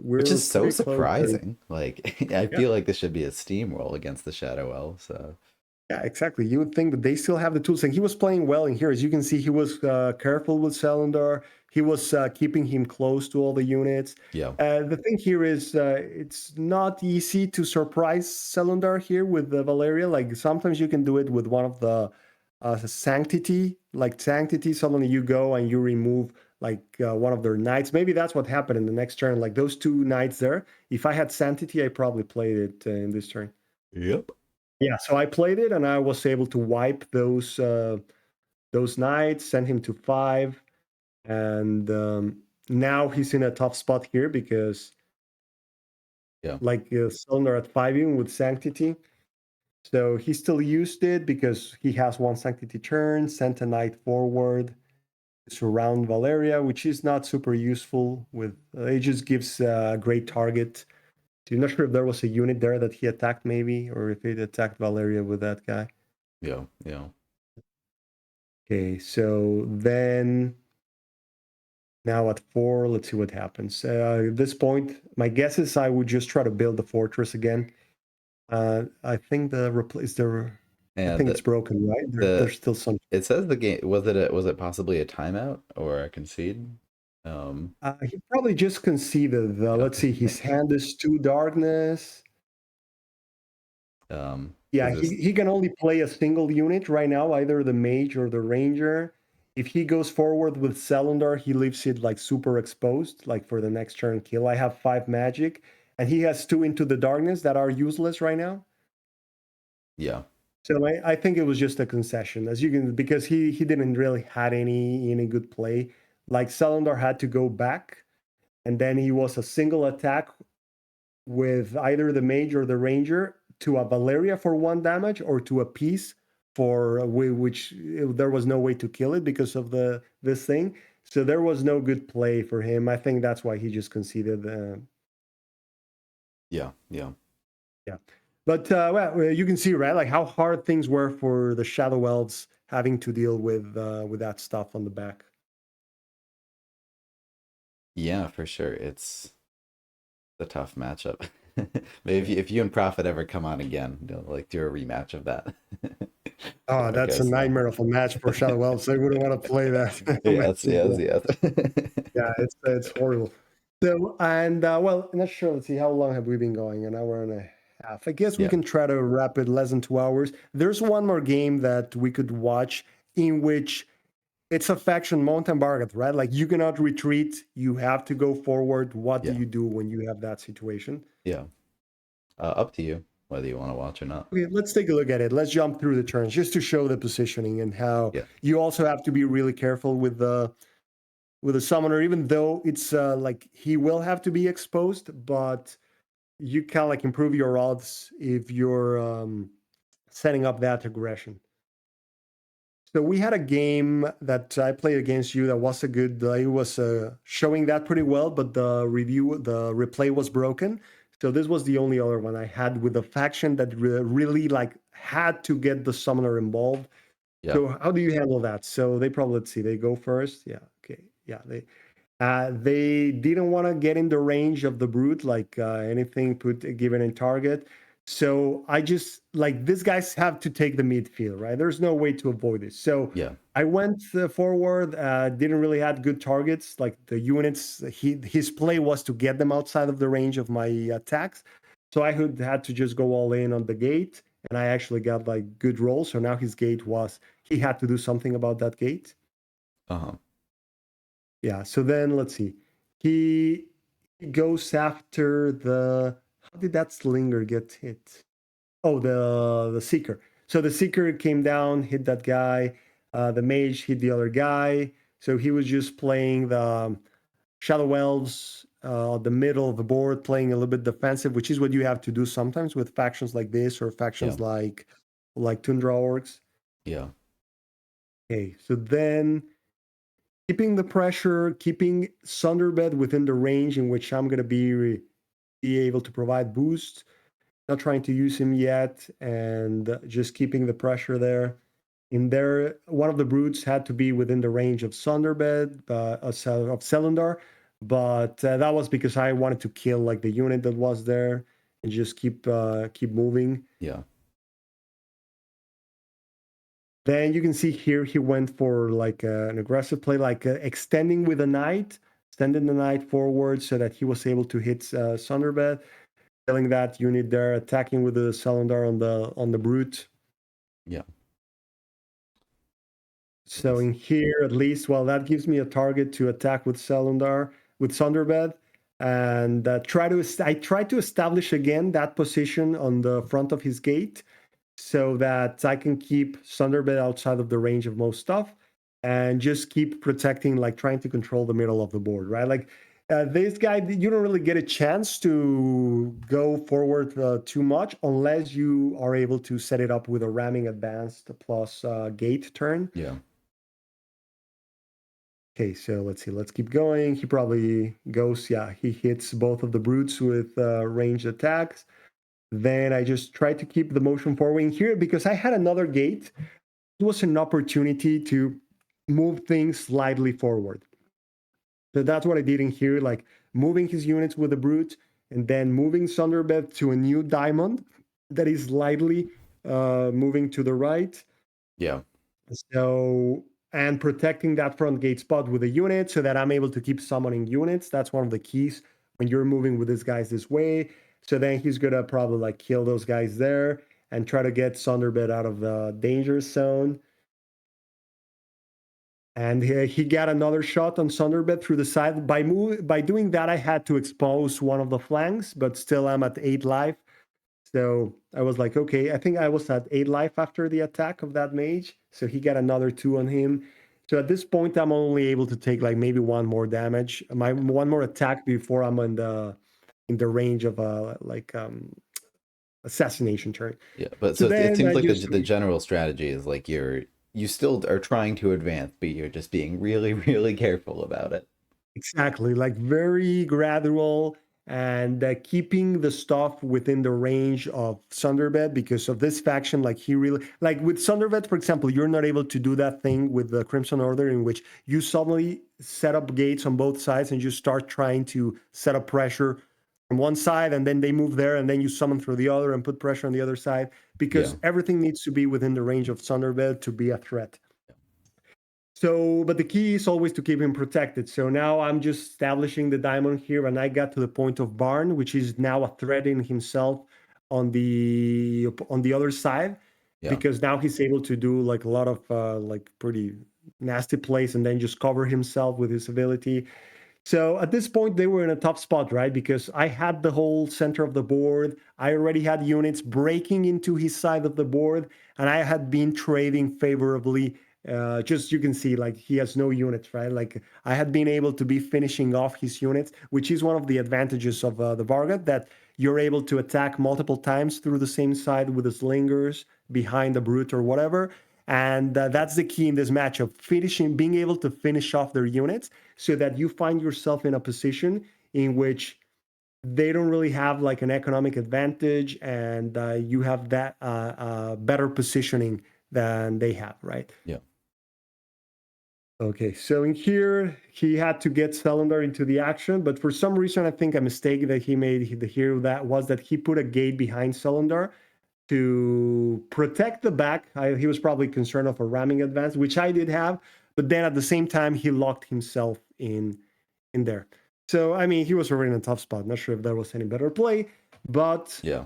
we're is so pretty close. surprising. Like I Yeah. feel like this should be a steamroll against the Shadow Elves. So Yeah, exactly. You would think that they still have the tools, and he was playing well in here. As you can see, he was careful with Salindar. He was keeping him close to all the units. yeah. The thing here is, it's not easy to surprise Salindar here with Valeria. Like sometimes you can do it with one of the Sanctity, like Sanctity. Suddenly you go and you remove like one of their knights. Maybe that's what happened in the next turn. Like those two knights there. If I had Sanctity, I probably played it in this turn. Yep. Yeah, so I played it and I was able to wipe those knights, send him to 5, and now he's in a tough spot here because Yeah. like Cylinder at 5 even with Sanctity. So he still used it because he has one Sanctity turn, sent a knight forward to surround Valeria, which is not super useful. With it just gives a great target. So you're not sure if there was a unit there that he attacked maybe, or if it attacked Valeria with that guy. Yeah. Yeah. Okay, so then now at 4, let's see what happens. At this point, my guess is I would just try to build the fortress again. I think I And think it's broken, right? There's the still some. it says the game was it possibly a timeout or a concede? Um He probably just conceded. yeah. Let's see. His hand is to darkness. Yeah, Because there's he can only play a single unit right now, either the mage or the ranger. If he goes forward with Celendar, he leaves it like super exposed, like for the next turn kill. I have 5 magic, and he has 2 into the darkness that are useless right now. yeah. So I think it was just a concession, as you can, because he didn't really had any good play. Like Celendar had to go back, and then he was a single attack with either the mage or the ranger to a Valeria for 1 damage, or to a piece for which there was no way to kill it because of this thing. So there was no good play for him. I think that's why he just conceded. Yeah. Yeah. Yeah, but well, you can see, right, like how hard things were for the Shadow Elves having to deal with that stuff on the back. Yeah, for sure. It's a tough matchup. Maybe if you and Prophet ever come on again, like do a rematch of that. Oh, Dark that's a Ice Knight. nightmare of a match for Shadow Elves. I wouldn't want to play that match Yes, as yes, well. yes. Yeah, it's horrible. So, and well, not sure. Let's see, how long have we been going? An hour and a half. I guess we Yeah, can try to wrap it less than 2 hours. There's one more game that we could watch in which it's a faction mountain bargat, right? Like you cannot retreat. You have to go forward. What do yeah, you do when you have that situation? yeah. Up to you whether you want to watch or not. Okay, let's take a look at it. Let's jump through the turns just to show the positioning and how Yeah, you also have to be really careful with the summoner, even though it's like he will have to be exposed, but you can like improve your odds if you're setting up that aggression. So we had a game that I played against you that was a good. It was showing that pretty well, but the replay was broken. So this was the only other one I had with a faction that really like had to get the summoner involved. yeah, So how do you handle that? So they probably, let's see, they go first. Yeah, okay, yeah, they didn't want to get in the range of the brute, like anything put given in target. So I just like these guys have to take the midfield, right? There's no way to avoid this. So yeah, I went forward, didn't really have good targets. Like the units, his play was to get them outside of the range of my attacks. So I had to just go all in on the gate, and I actually got like good rolls. So now his gate was he had to do something about that gate. uh-huh, Yeah. So then let's see. He goes after the. How did that slinger get hit? Oh, the seeker. So the seeker came down, hit that guy. The mage hit the other guy. So he was just playing the Shadow Elves, the middle of the board, playing a little bit defensive, which is what you have to do sometimes with factions like this or yeah, factions like Tundra Orcs. yeah, Okay. So then keeping the pressure, keeping Sunderbed within the range in which I'm going to be able to provide boost. Not trying to use him yet, and just keeping the pressure there. In there, one of the brutes had to be within the range of Sunderbed, of Selendar, but that was because I wanted to kill like the unit that was there and just keep moving. yeah, Then you can see here he went for like an aggressive play, like extending with a knight, extending the knight forward so that he was able to hit Sunderbed, killing that unit there, attacking with the Selendar on the brute. yeah. So Nice. in here, at least, well, that gives me a target to attack with Selendar, with Sunderbed, and I try to establish again that position on the front of his gate, so that I can keep Sunderbed outside of the range of most stuff, and just keep protecting, like trying to control the middle of the board, right? Like this guy, you don't really get a chance to go forward too much unless you are able to set it up with a ramming advanced plus gate turn. Yeah, Okay, so let's see. Let's keep going. He probably goes. Yeah, he hits both of the brutes with ranged attacks. Then I just try to keep the motion forward here because I had another gate. It was an opportunity to move things slightly forward. So that's what I did in here, like moving his units with the brute and then moving Sunderbed to a new diamond that is slightly moving to the right. yeah, So, and protecting that front gate spot with a unit so that I'm able to keep summoning units. That's one of the keys when you're moving with these guys this way. So then he's gonna probably like kill those guys there and try to get Sunderbed out of the danger zone. And he got another shot on Sunderbed through the side. By doing that, I had to expose one of the flanks, but still I'm at 8 life. So I was like, okay, I think I was at 8 life after the attack of that mage. So he got another 2 on him. So at this point, I'm only able to take like maybe one more damage, my one more attack before I'm in the range of assassination turn. yeah. But So so it then seems I like just the general strategy is like you still are trying to advance, but you're just being really, really careful about it. exactly like very gradual and keeping the stuff within the range of Sunderbed because of this faction. Like he really like with Sunderbed, for example, you're not able to do that thing with the Crimson Order in which you suddenly set up gates on both sides and you start trying to set up pressure on one side, and then they move there, and then you summon through the other and put pressure on the other side, Yeah. because everything needs to be within the range of Thunderbed to be a threat. So, but the key is always to keep him protected. So now I'm just establishing the diamond here, and I got to the point of Barn, which is now a threat in himself on the other side, Yeah. because now he's able to do like a lot of like pretty nasty plays, and then just cover himself with his ability. So at this point, they were in a tough spot, right? Because I had the whole center of the board. I already had units breaking into his side of the board, and I had been trading favorably. Just you can see, like he has no units, right? Like I had been able to be finishing off his units, which is one of the advantages of the Vargat, that you're able to attack multiple times through the same side with the slingers behind the brute or whatever. And that's the key in this matchup: finishing, being able to finish off their units, so that you find yourself in a position in which they don't really have like an economic advantage, and you have that better positioning than they have, right? Yeah. Okay, so in here, he had to get Cylinder into the action, but for some reason, I think a mistake that he made here that was that he put a gate behind Cylinder to protect the back. He was probably concerned of a ramming advance, which I did have, but then at the same time, he locked himself in there. So, I mean, he was already in a tough spot. Not sure if there was any better play, but Yeah.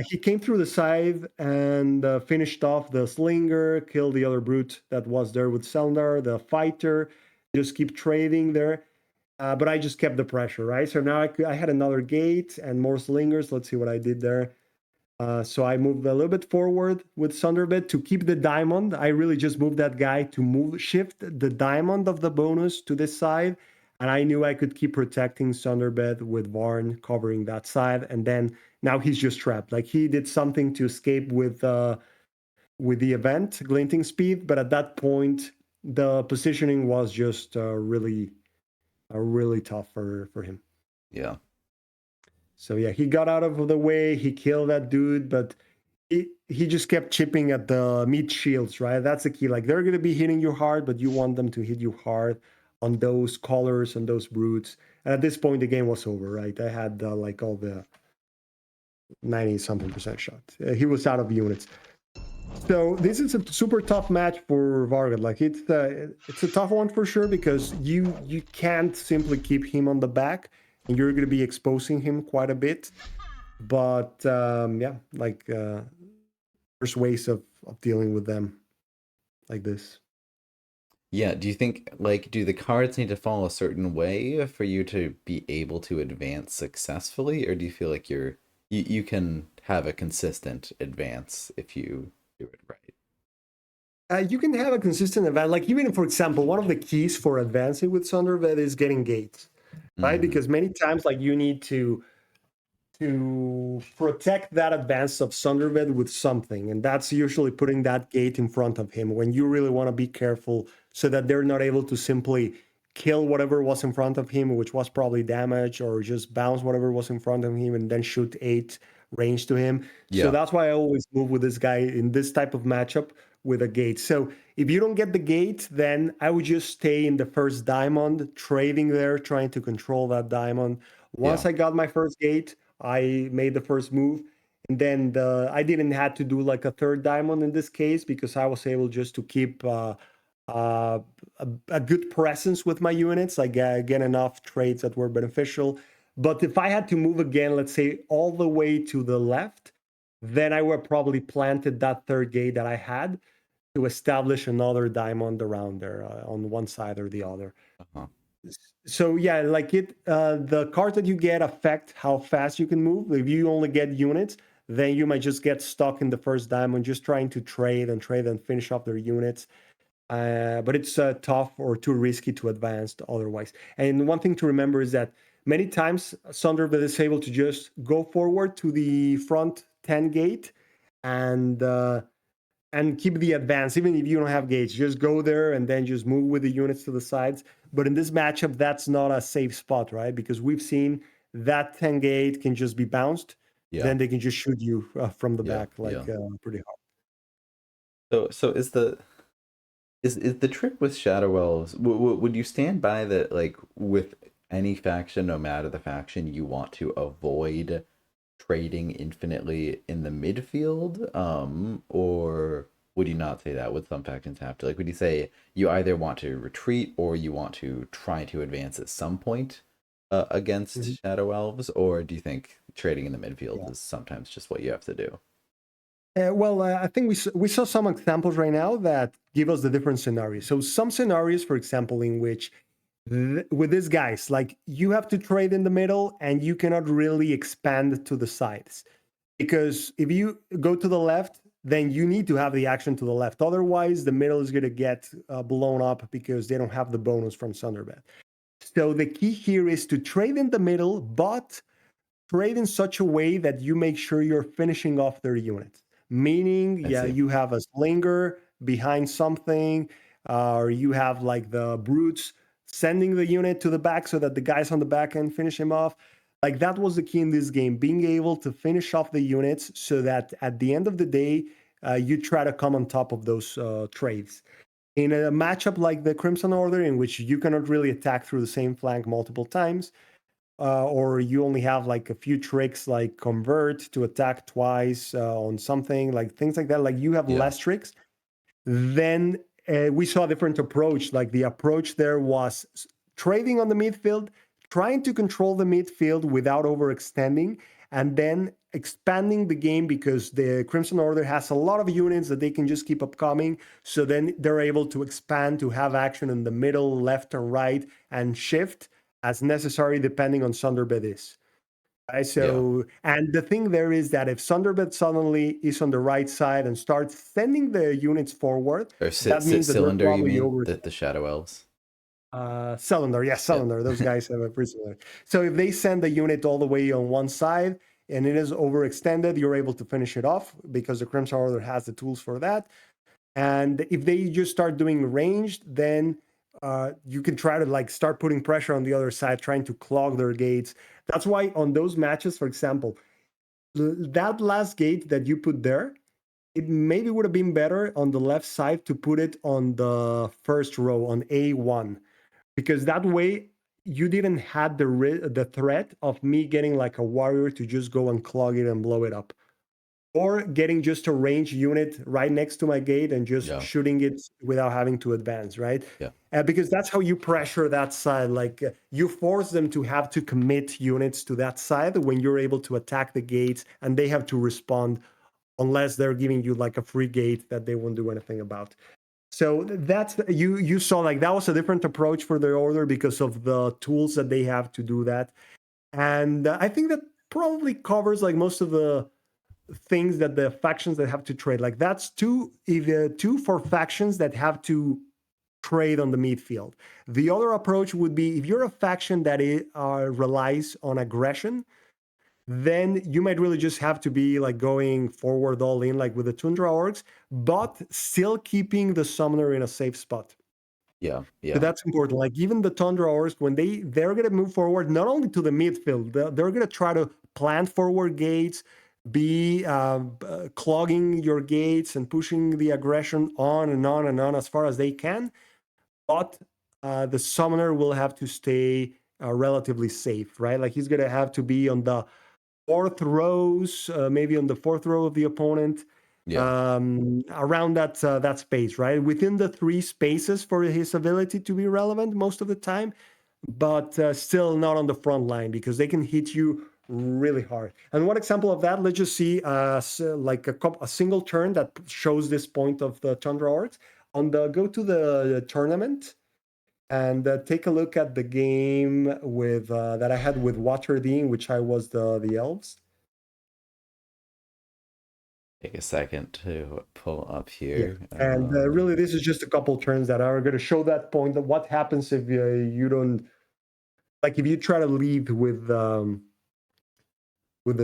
he came through the side and finished off the slinger, killed the other brute that was there with Selnar, the fighter, just keep trading there. But I just kept the pressure, right? So now I had another gate and more slingers. Let's see what I did there. So I moved a little bit forward with Thunderbed to keep the diamond. I really just moved that guy to shift the diamond of the bonus to this side. And I knew I could keep protecting Thunderbed with Varn covering that side. And then now he's just trapped. Like he did something to escape with the event, Glinting Speed. But at that point, the positioning was just really tough for him. Yeah. So yeah, he got out of the way. He killed that dude, but he just kept chipping at the meat shields, right? That's the key. Like they're gonna be hitting you hard, but you want them to hit you hard on those collars and those brutes. And at this point, the game was over, right? I had like all the 90 something percent shot. He was out of units. So this is a super tough match for Vargas. Like it's a tough one for sure, because you can't simply keep him on the back, and you're going to be exposing him quite a bit. But yeah, like there's ways of dealing with them like this. Yeah. Do you think, like, do the cards need to fall a certain way for you to be able to advance successfully, or do you feel like you can have a consistent advance if you do it right? You can have a consistent advance. Like even for example, one of the keys for advancing with Thunderbed is getting gates, right? Mm-hmm. Because many times like you need to protect that advance of Thunderbed with something. And that's usually putting that gate in front of him when you really want to be careful, so that they're not able to simply kill whatever was in front of him, which was probably damage, or just bounce whatever was in front of him and then shoot 8 range to him. So Yeah. that's why I always move with this guy in this type of matchup with a gate. So if you don't get the gate, then I would just stay in the first diamond, trading there, trying to control that diamond. Yeah. Once I got my first gate, I made the first move, and then I didn't have to do like a third diamond in this case, because I was able just to keep uh, a good presence with my units, like get enough trades that were beneficial. But if I had to move again, let's say all the way to the left, then I would probably planted that third gate that I had to establish another diamond around there on one side or the other. Uh-huh. So yeah, like the cards that you get affect how fast you can move. If you only get units, then you might just get stuck in the first diamond, just trying to trade and finish off their units. But it's tough or too risky to advance otherwise. And one thing to remember is that many times Thunderbird is able to just go forward to the front 10 gate and keep the advance, even if you don't have gates. Just go there and then just move with the units to the sides. But in this matchup, that's not a safe spot, right? Because we've seen that 10 gate can just be bounced. Yeah. Then they can just shoot you from the Yeah. back, like Yeah. pretty hard. So is the trick with Shadow Elves? Would you stand by that? Like with any faction, no matter the faction, you want to avoid trading infinitely in the midfield? Or would you not say that? Would some factions have to? Like, would you say you either want to retreat or you want to try to advance at some point Mhm. against Shadow Elves? Or do you think trading in the Yeah. midfield is sometimes just what you have to do? I think we saw some examples right now that give us the different scenarios. So some scenarios, for example, in which with these guys, like you have to trade in the middle and you cannot really expand to the sides. Because if you go to the left, then you need to have the action to the left. Otherwise, the middle is going to get blown up because they don't have the bonus from Sunderbed. So the key here is to trade in the middle, but trade in such a way that you make sure you're finishing off their units. Meaning, I yeah, see. you have a slinger behind something, or you have like the brutes sending the unit to the back so that the guys on the back end finish him off. Like that was the key in this game, being able to finish off the units so that at the end of the day, you try to come on top of those trades. In a matchup like the Crimson Order, in which you cannot really attack through the same flank multiple times, or you only have like a few tricks like convert to attack twice on something, like things like that, like you have Yeah. less tricks, then we saw a different approach. Like the approach there was trading on the midfield, trying to control the midfield without overextending, and then expanding the game because the Crimson Order has a lot of units that they can just keep upcoming. So then they're able to expand to have action in the middle, left, and right, and shift as necessary depending on Sunderbed is. Right? Yeah. So, and the thing there is that if Sunderbed suddenly is on the right side and starts sending the units forward, Or that means that they're cylinder, you probably mean? over. The Shadow Elves? Cylinder, yes, Yeah. cylinder. Those guys have a prisoner. So if they send the unit all the way on one side and it is overextended, you're able to finish it off because the Crimson Order has the tools for that. And if they just start doing ranged, then you can try to like start putting pressure on the other side, trying to clog their gates. That's why on those matches, for example, that last gate that you put there, it maybe would have been better on the left side to put it on the first row on A1, because that way you didn't have the threat of me getting like a warrior to just go and clog it and blow it up, or getting just a range unit right next to my gate and just Yeah. shooting it without having to advance, right? Yeah. Because that's how you pressure that side. Like you force them to have to commit units to that side when you're able to attack the gates, and they have to respond unless they're giving you like a free gate that they won't do anything about. So that's you saw like that was a different approach for the order because of the tools that they have to do that. And I think that probably covers like most of the things that the factions that have to trade. Like that's two for factions that have to trade on the midfield. The other approach would be if you're a faction that relies on aggression, then you might really just have to be like going forward all in, like with the Tundra Orcs, but still keeping the summoner in a safe spot. Yeah. So Yeah. that's important. Like even the Tundra Orcs, when they're gonna move forward, not only to the midfield, they're gonna try to plant forward gates, be clogging your gates and pushing the aggression on and on and on as far as they can. But the summoner will have to stay relatively safe, right? Like he's gonna have to be on the fourth rows, maybe on the fourth row of the opponent, Yeah. around that space, right? Within the three spaces for his ability to be relevant most of the time, but still not on the front line because they can hit you really hard. And one example of that, let's just see, like a single turn that shows this point of the Tundra Orcs. On the go to the tournament and take a look at the game with that I had with Waterdine, which I was the elves. Take a second to pull up Yeah, here. and really, this is just a couple turns that are going to show that point of what happens if you don't, like if you try to lead with the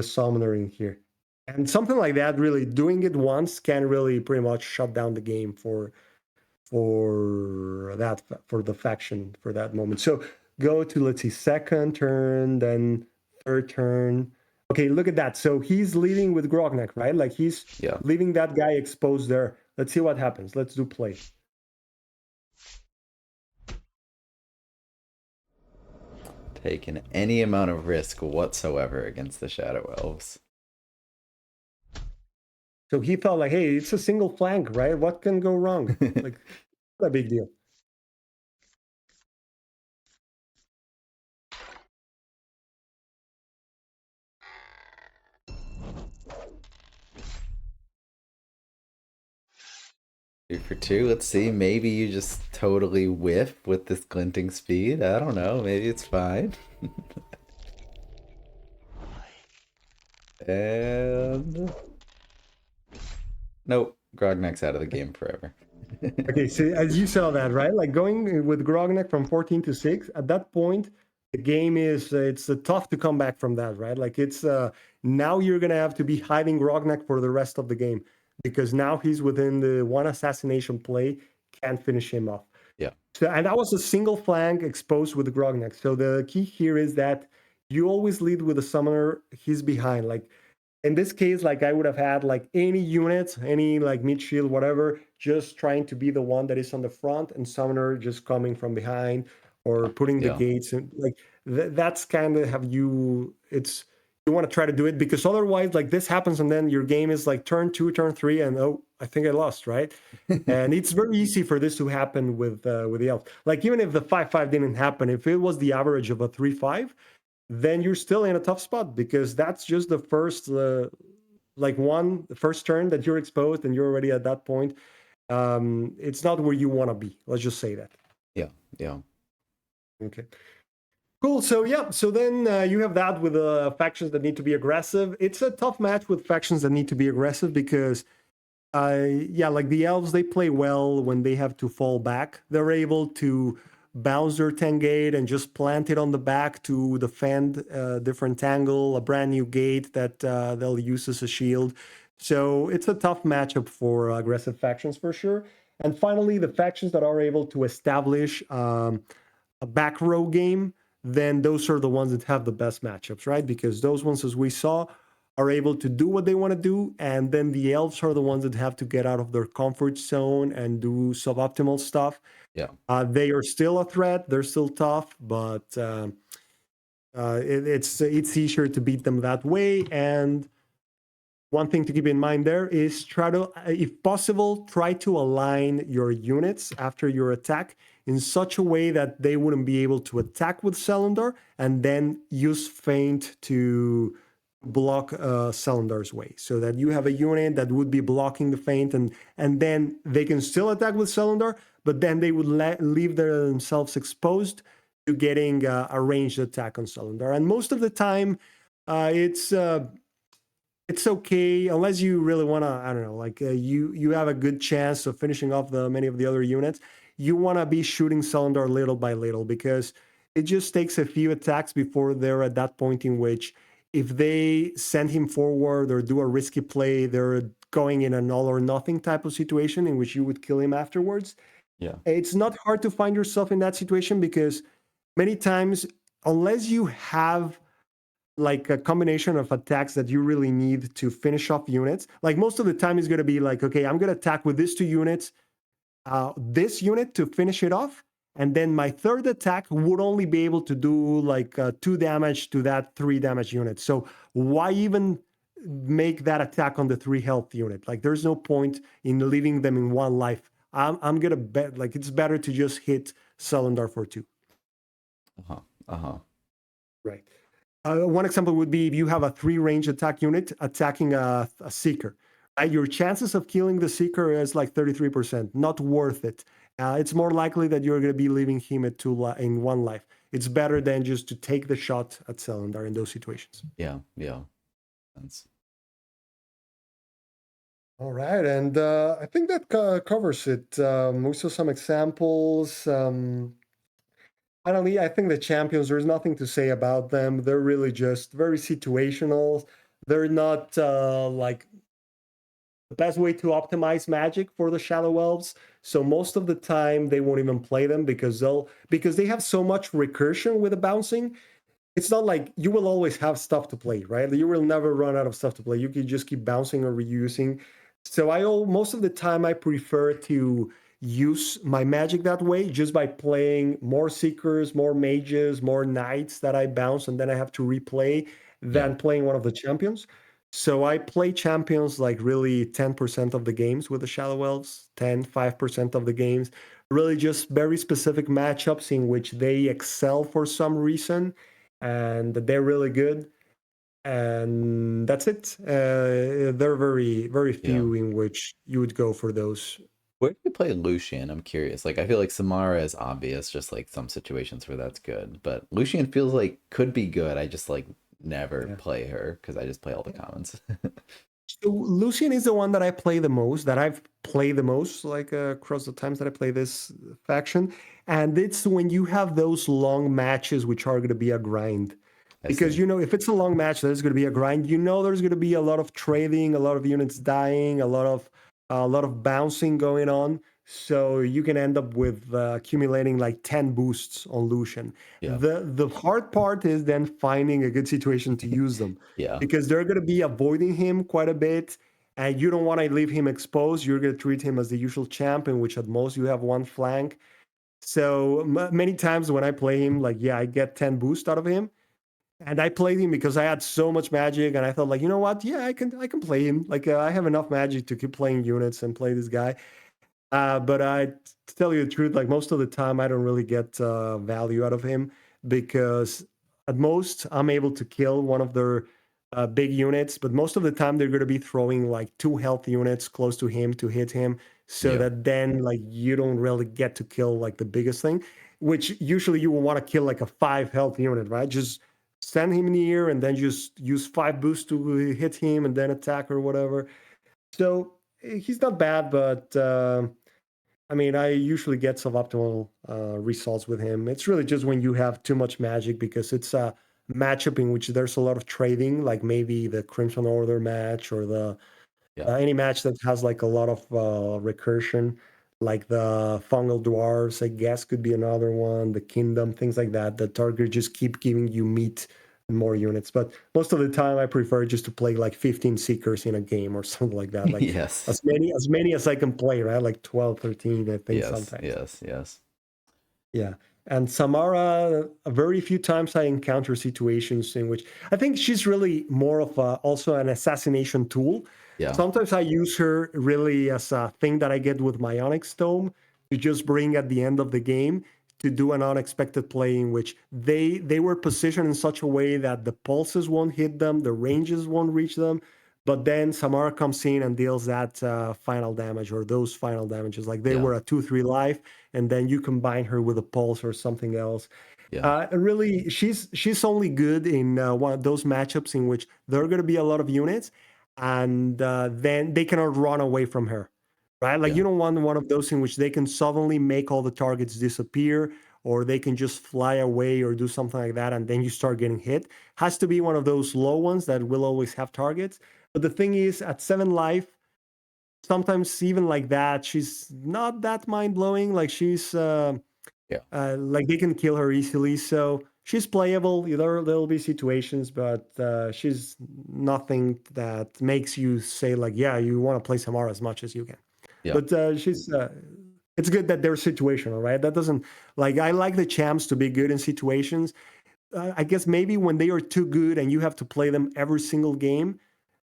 summoner in here, and something like that. Really, doing it once can really pretty much shut down the game for the faction for that moment. So go to, let's see, second turn, then third turn. Okay, look at that. So he's leading with Grognak, right? Like he's Yeah. leaving that guy exposed there. Let's see what happens. Let's do play. taken any amount of risk whatsoever against the Shadow Elves. So he thought like, hey, it's a single flank, right? What can go wrong? Like, not a big deal. Two for two. Let's see. Maybe you just totally whiff with this glinting speed. I don't know. Maybe it's fine. And nope. Grognek's out of the game forever. Okay, so as you saw that, right? Like going with Grognek from 14 to 6, at that point, the game is it's tough to come back from that, right? Like it's now you're gonna have to be hiding Grognek for the rest of the game because now he's within the one assassination play, can't finish him off. Yeah. So and that was a single flank exposed with the Grognek. So the key here is that you always lead with a summoner, he's behind. Like in this case, like I would have had like any unit, any like mid shield, whatever, just trying to be the one that is on the front and summoner just coming from behind or putting the Yeah. gates and like that's kind of have you it's you want to try to do it because otherwise like this happens and then your game is like turn 2 turn 3 and oh I think I lost, right? And it's very easy for this to happen with the elf. Like even if the 5-5 didn't happen, if it was the average of a 3-5, then you're still in a tough spot because that's just the first the first turn that you're exposed and you're already at that point. It's not where you want to be, let's just say that. Yeah. Yeah. Okay, cool. So yeah, so then you have that with factions that need to be aggressive. It's a tough match with factions that need to be aggressive because yeah, like the elves, they play well when they have to fall back. They're able to bounce their 10 gate and just plant it on the back to defend a different angle, a brand new gate that they'll use as a shield. So it's a tough matchup for aggressive factions for sure. And finally, the factions that are able to establish a back row game, then those are the ones that have the best matchups, right? Because those ones, as we saw, are able to do what they want to do, and then the elves are the ones that have to get out of their comfort zone and do suboptimal stuff. Yeah. They are still a threat; they're still tough, but it's easier to beat them that way. And one thing to keep in mind there is try to, if possible, try to align your units after your attack in such a way that they wouldn't be able to attack with Cylinder and then use feint to block Cylinder's way, so that you have a unit that would be blocking the feint and then they can still attack with Cylinder, but then they would leave themselves exposed to getting a ranged attack on Cylinder. And most of the time, it's okay unless you really want to, I don't know, like you have a good chance of finishing off the many of the other units. You want to be shooting Cylinder little by little because it just takes a few attacks before they're at that point in which if they send him forward or do a risky play, they're going in an all or nothing type of situation in which you would kill him afterwards. Yeah. It's not hard to find yourself in that situation because many times, unless you have like a combination of attacks that you really need to finish off units. Like most of the time is going to be like, okay, I'm going to attack with these two units, this unit to finish it off. And then my third attack would only be able to do like 2 damage to that 3 damage unit. So why even make that attack on the 3 health unit? Like there's no point in leaving them in 1 life. I'm going to bet like it's better to just hit Cylinder for 2. Uh-huh. Uh-huh. Right. One example would be if you have a 3 range attack unit attacking a Seeker. Your chances of killing the Seeker is like 33%. Not worth it. It's more likely that you're going to be leaving him at 2 in 1 life. It's better than just to take the shot at Cylinder in those situations. Yeah. Yeah. That's... All right, and I think that covers it. We saw some examples. Finally, I think the champions, there's nothing to say about them. They're really just very situational. They're not like the best way to optimize magic for the Shadow Elves. So most of the time they won't even play them because they have so much recursion with the bouncing. It's not like you will always have stuff to play, right? You will never run out of stuff to play. You can just keep bouncing or reusing. So most of the time I prefer to use my magic that way just by playing more seekers, more mages, more knights that I bounce and then I have to replay Yeah. than playing one of the champions. So I play champions like really 10% of the games with the Shadow Elves, 5% of the games. Really just very specific matchups in which they excel for some reason and they're really good. And that's it. There are very Yeah. few in which you would go for those. Where do you play Lucian? I'm curious. Like, I feel like Samara is obvious, just like some situations where that's good. But Lucian feels like could be good. I just like never Yeah. play her because I just play all the commons. So Lucian is the one that I play the most, that I've played the most, like across the times that I play this faction. And it's when you have those long matches, which are going to be a grind. I Because, see. you know, if it's a long match, there's going to be a grind. You know, there's going to be a lot of trading, a lot of units dying, a lot of bouncing going on. So you can end up with accumulating like 10 boosts on Lucian. Yeah. The hard part is then finding a good situation to use them Yeah. because they're going to be avoiding him quite a bit and you don't want to leave him exposed. You're going to treat him as the usual champ in which at most you have one flank. So many times when I play him, like, yeah, I get 10 boost out of him. And I played him because I had so much magic and I thought like, you know what? Yeah, I can play him. Like I have enough magic to keep playing units and play this guy. But to tell you the truth, like most of the time, I don't really get value out of him because at most I'm able to kill one of their big units, but most of the time they're going to be throwing like 2 health units close to him to hit him, so Yeah. that then like you don't really get to kill like the biggest thing, which usually you will want to kill like a 5 health unit, right? Just send him in the air and then just use 5 boosts to hit him and then attack or whatever. So he's not bad, but. I mean, I usually get suboptimal results with him. It's really just when you have too much magic because it's a matchup in which there's a lot of trading, like maybe the Crimson Order match or the Yeah. any match that has like a lot of recursion, like the Fungal Dwarves, I guess could be another one, the Kingdom, things like that. The target just keep giving you meat and more units. But most of the time, I prefer just to play like 15 Seekers in a game or something like that. Like Yes. as many as I can play, right? Like 12, 13, I think Yes. sometimes. Yes. Yes. Yeah. And Samara, very few times I encounter situations in which I think she's really more of also an assassination tool. Yeah. Sometimes I use her really as a thing that I get with my Onyx Tome to just bring at the end of the game to do an unexpected play in which they were positioned in such a way that the pulses won't hit them, the ranges won't reach them, but then Samara comes in and deals that final damage or those final damages. Like they Yeah. were a 2-3 life, and then you combine her with a pulse or something else. Yeah. Really, she's only good in one of those matchups in which there are going to be a lot of units, and then they cannot run away from her, right? Like Yeah. you don't want one of those in which they can suddenly make all the targets disappear, or they can just fly away or do something like that, and then you start getting hit. Has to be one of those low ones that will always have targets. But the thing is, at 7 life, sometimes even like that, she's not that mind blowing. Like Yeah. like they can kill her easily. So she's playable. There'll be situations, but she's nothing that makes you say like, yeah, you want to play Samara as much as you can. Yeah. But she's. It's good that they're situational, right? That doesn't like I like the champs to be good in situations. I guess maybe when they are too good and you have to play them every single game,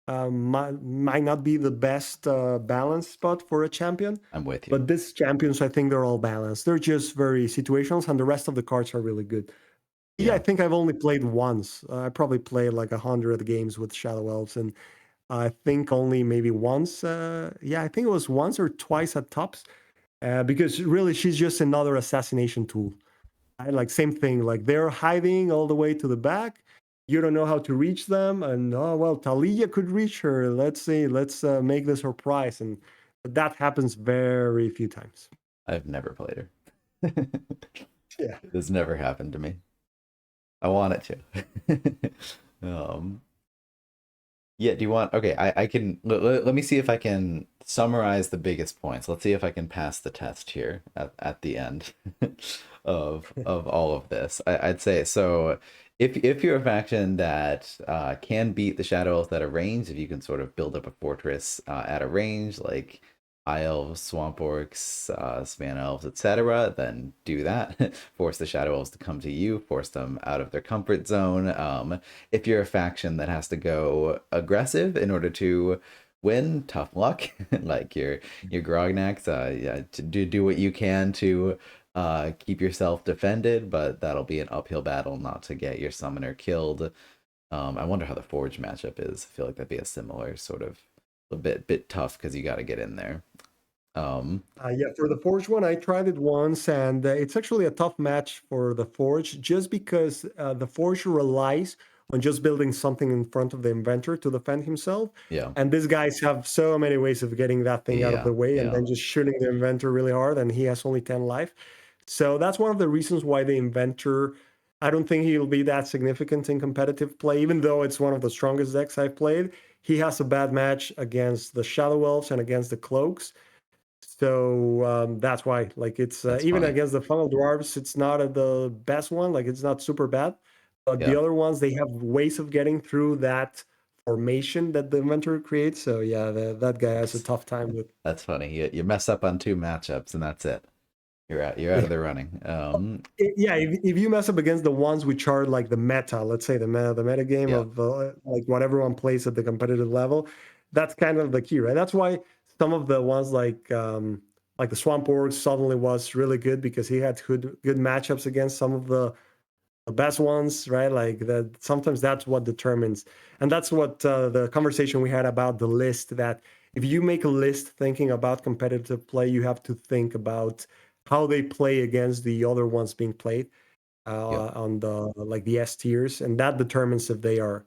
might not be the best balance spot for a champion. I'm with you. But these champions, I think they're all balanced. They're just very situational, and the rest of the cards are really good. Yeah, I Yeah. think I've only played once. I probably played like 100 games with Shadow Elves, and I think only maybe once. Yeah, I think it was once or twice at tops. Because really, she's just another assassination tool. Like same thing, like they're hiding all the way to the back. You don't know how to reach them, and oh well, Talia could reach her. Let's see, let's make this her prize, and that happens very few times. I've never played her. Yeah, This never happened to me. I want it to. Yeah, do you want, okay, I can, let me see if I can summarize the biggest points. Let's see if I can pass the test here at the end of all of this. I'd say, so if you're a faction that can beat the Shadow Elves at a range, if you can sort of build up a fortress at a range, like high elves, swamp orcs, span elves, etc., then do that. Force the shadow elves to come to you, force them out of their comfort zone. If you're a faction that has to go aggressive in order to win, tough luck. Like your Grognacks, yeah, to do what you can to keep yourself defended, but that'll be an uphill battle not to get your summoner killed. I wonder how the Forge matchup is. I feel like that'd be a similar sort of a bit tough because you got to get in there. Um, Yeah, for the Forge one, I tried it once, and it's actually a tough match for the Forge just because the Forge relies on just building something in front of the inventor to defend himself. yeah, And these guys have so many ways of getting that thing out of yeah, the way and yeah. then just shooting the inventor really hard, and he has only 10 life. So that's one of the reasons why the inventor, I don't think he'll be that significant in competitive play, even though it's one of the strongest decks I've played. He has a bad match against the Shadow Elves and against the Cloaks. So that's why, like, it's That's even funny. against the funnel dwarves, it's not the best one. Like, it's not super bad. But the Yeah, other ones, they have ways of getting through that formation that the inventor creates. So yeah, that guy has a that's tough time with. that's funny. You mess up on two matchups and that's it. You're out Yeah, of the running. yeah. If you mess up against the ones which are like the meta, let's say the meta game Yeah, of like what everyone plays at the competitive level, that's kind of the key, right? That's why some of the ones like the Swamp Orcs suddenly was really good because he had good matchups against some of the best ones, right? Like that. Sometimes that's what determines, and that's what the conversation we had about the list. That if you make a list thinking about competitive play, you have to think about how they play against the other ones being played yeah, on the like the S tiers, and that determines if they are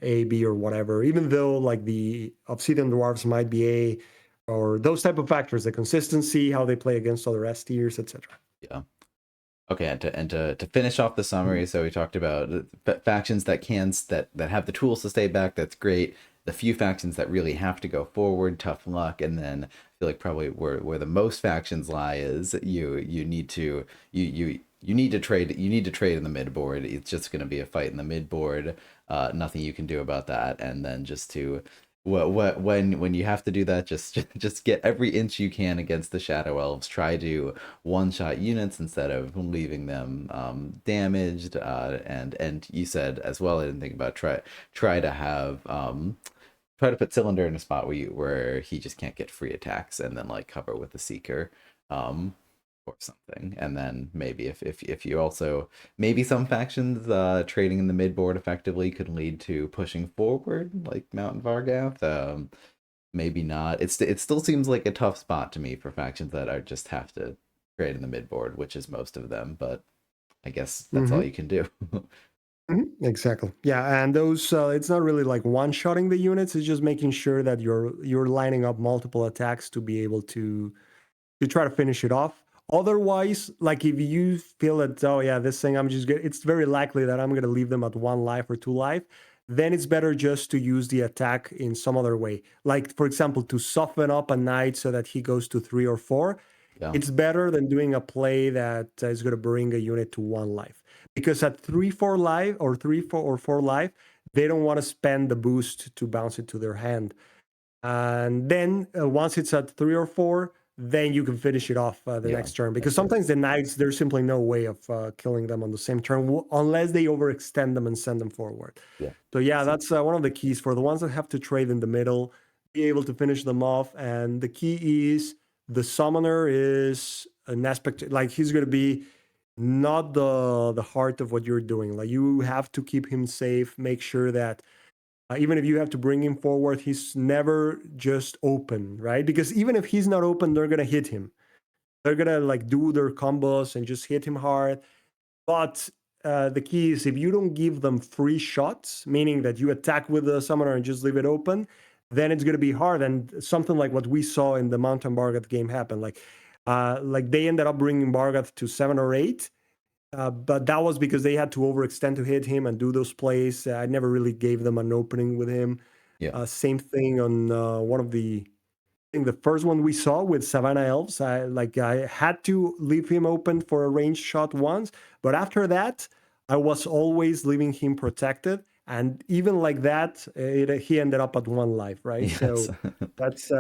A, B, or whatever. Even though like the Obsidian Dwarves might be A, or those type of factors, the consistency, how they play against other S tiers, etc. yeah. Okay, and to finish off the summary, so we talked about factions that that have the tools to stay back. That's great. The few factions that really have to go forward, tough luck. And then I feel like probably where the most factions lie is you need to you need to trade in the mid board. It's just going to be a fight in the mid board. Nothing you can do about that. And then just to when you have to do that, just get every inch you can against the Shadow Elves. Try to one shot units instead of leaving them damaged. And you said as well, I didn't think about try to have try to put Cylinder in a spot where he just can't get free attacks, and then like cover with the Seeker. Um, or something. And then maybe if you also maybe some factions trading in the mid board effectively could lead to pushing forward like Mountain Vargath. Maybe not. It still seems like a tough spot to me for factions that are just have to trade in the mid board, which is most of them, but I guess that's all Mm-hmm. you can do. Exactly. Yeah, and those it's not really like one-shotting the units. It's just making sure that you're lining up multiple attacks to be able to try to finish it off. Otherwise, like if you feel that oh yeah, this thing I'm just it's very likely that I'm gonna leave them at one life or two life. Then it's better just to use the attack in some other way. Like for example, to soften up a knight so that he goes to 3 or 4. Yeah, It's better than doing a play that is going to bring a unit to one life. Because at 3, 4 life or 3, 4 or 4 life, they don't want to spend the boost to bounce it to their hand. And then once it's at 3 or 4, then you can finish it off the yeah, next turn. that's Because true. sometimes the knights, there's simply no way of killing them on the same turn unless they overextend them and send them forward. Yeah, So yeah, so, that's one of the keys for the ones that have to trade in the middle, be able to finish them off. And the key is the summoner is an aspect like he's going to be not the heart of what you're doing. Like you have to keep him safe, make sure that even if you have to bring him forward, he's never just open, right? Because even if he's not open, they're gonna hit him. They're gonna like do their combos and just hit him hard. But the key is if you don't give them free shots, meaning that you attack with the summoner and just leave it open, then it's gonna be hard. And something like what we saw in the Mountain Bargath game happened. Like they ended up bringing Bargath to 7 or 8, but that was because they had to overextend to hit him and do those plays. I never really gave them an opening with him. yeah, Same thing on one of I think the first one we saw with Savannah Elves. I had to leave him open for a range shot once, but after that, I was always leaving him protected. And even like that, he ended up at one life, right? yes. So that's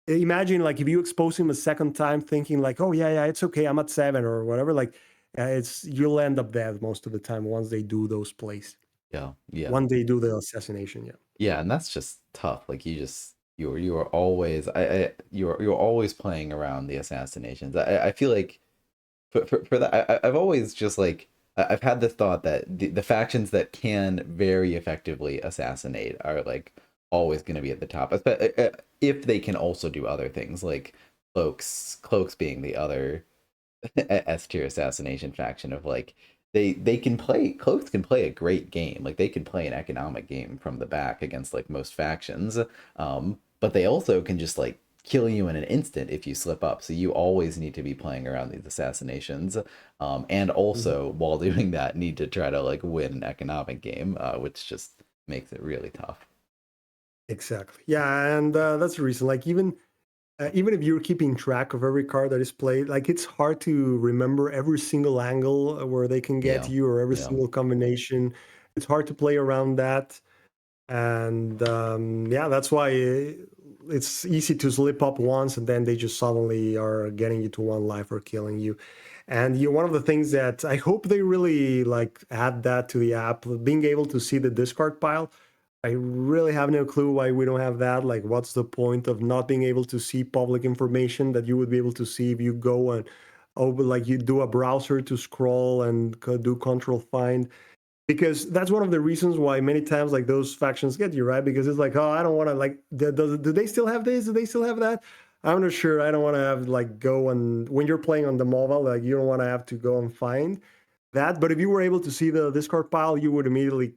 Imagine like if you expose him a second time, thinking like, "Oh yeah, yeah, it's okay, I'm at 7 or whatever." Like, it's you'll end up dead most of the time once they do those plays. Yeah, yeah. When they do the assassination, yeah. Yeah, and that's just tough. Like you are always you're always playing around the assassinations. I feel like for that I've always just like I've had this thought that the factions that can very effectively assassinate are like always going to be at the top, if they can also do other things like cloaks being the other S tier assassination faction of like they can play cloaks can play a great game, like they can play an economic game from the back against like most factions, but they also can just like kill you in an instant if you slip up, so you always need to be playing around these assassinations, and Mhm. also while doing that need to try to like win an economic game, which just makes it really tough. Exactly. Yeah, and that's the reason. Like even if you're keeping track of every card that is played, like it's hard to remember every single angle where they can get Yeah, you or every yeah, single combination. It's hard to play around that. And yeah, that's why it's easy to slip up once and then they just suddenly are getting you to one life or killing you. And you one of the things that I hope they really like add that to the app, being able to see the discard pile. I really have no clue why we don't have that. Like, what's the point of not being able to see public information that you would be able to see if you go and open, like, you do a browser to scroll and do control find? Because that's one of the reasons why many times like those factions get you, right? Because it's like, oh, I don't want to like, do they still have this? Do they still have that? I'm not sure. I don't want to have like go and when you're playing on the mobile, like you don't want to have to go and find that. But if you were able to see the discard pile, you would immediately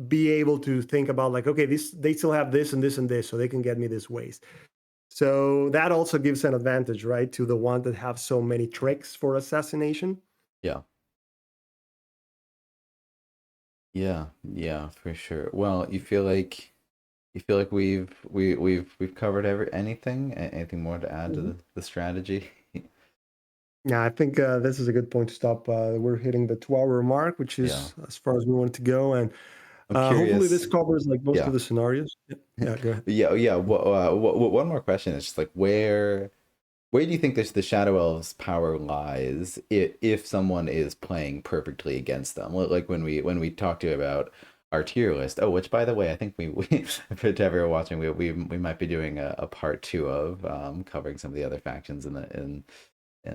be able to think about like, okay, this they still have this and this and this, so they can get me this waste. So that also gives an advantage, right, to the one that have so many tricks for assassination. yeah. Yeah, yeah, for sure. Well, you feel like we've covered anything? Anything more to add to Mhm. the strategy? Yeah, I think this is a good point to stop. We're hitting the 2 hour mark, which Yeah. is as far as we want to go, and I'm hopefully this curious. covers like most of Yeah. the scenarios. Yeah, yeah, go ahead. Yeah, yeah. One more question is just like where do you think this the Shadow Elves' power lies if someone is playing perfectly against them? Like when we talked to you about our tier list. Oh, which by the way, I think we for everyone watching, we might be doing a part two of covering some of the other factions in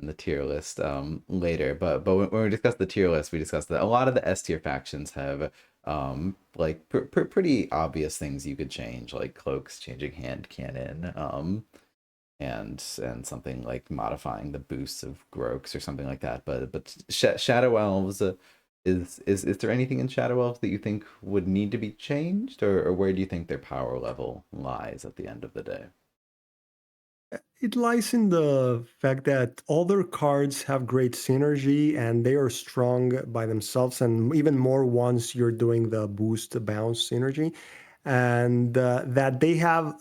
the tier list later. But when we discussed the tier list, we discussed that a lot of the S tier factions have like pretty obvious things you could change, like cloaks changing hand cannon, and something like modifying the boosts of Groaks or something like that. But Shadow Elves, is there anything in Shadow Elves that you think would need to be changed, or where do you think their power level lies at the end of the day? It lies in the fact that all their cards have great synergy and they are strong by themselves, and even more once you're doing the boost bounce synergy, and that they have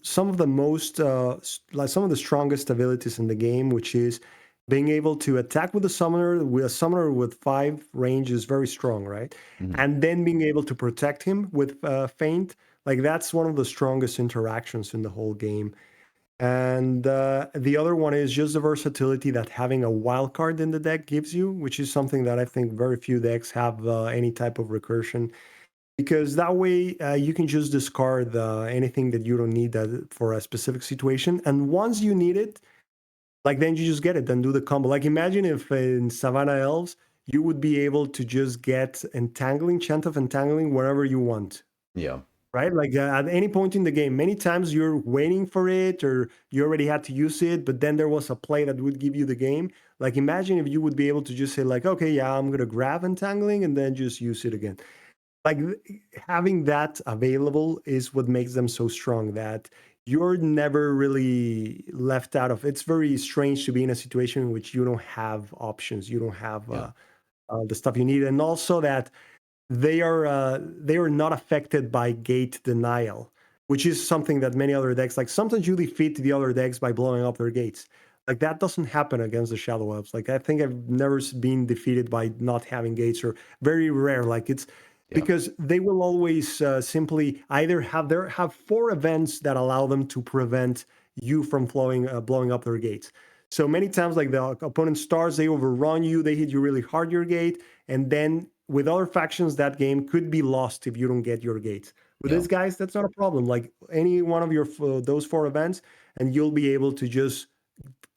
some of the most, like some of the strongest abilities in the game, which is being able to attack with a summoner. With a summoner with 5 range is very strong, right? Hmm. And then being able to protect him with feint, like that's one of the strongest interactions in the whole game. And the other one is just the versatility that having a wild card in the deck gives you, which is something that I think very few decks have any type of recursion. Because that way you can just discard anything that you don't need that for a specific situation. And once you need it, like then you just get it and do the combo. Like imagine if in Savannah Elves, you would be able to just get entangling, chant of entangling wherever you want, Yeah, right? Like at any point in the game, many times you're waiting for it or you already had to use it, but then there was a play that would give you the game. Like imagine if you would be able to just say like, okay, yeah, I'm gonna grab entangling and then just use it again. Like having that available is what makes them so strong that you're never really left out of. It's very strange to be in a situation in which you don't have options, you don't have yeah, the stuff you need, and also that they are not affected by gate denial, which is something that many other decks like sometimes you defeat the other decks by blowing up their gates. Like that doesn't happen against the Shadow Elves. Like I think I've never been defeated by not having gates or very rare. Like it's yeah, because they will always simply either have 4 events that allow them to prevent you from blowing up their gates. So many times, like the opponent stars, they overrun you, they hit you really hard your gate, and then with other factions, that game could be lost if you don't get your gates. With Yeah. these guys, that's not a problem. Like any one of your those 4 events, and you'll be able to just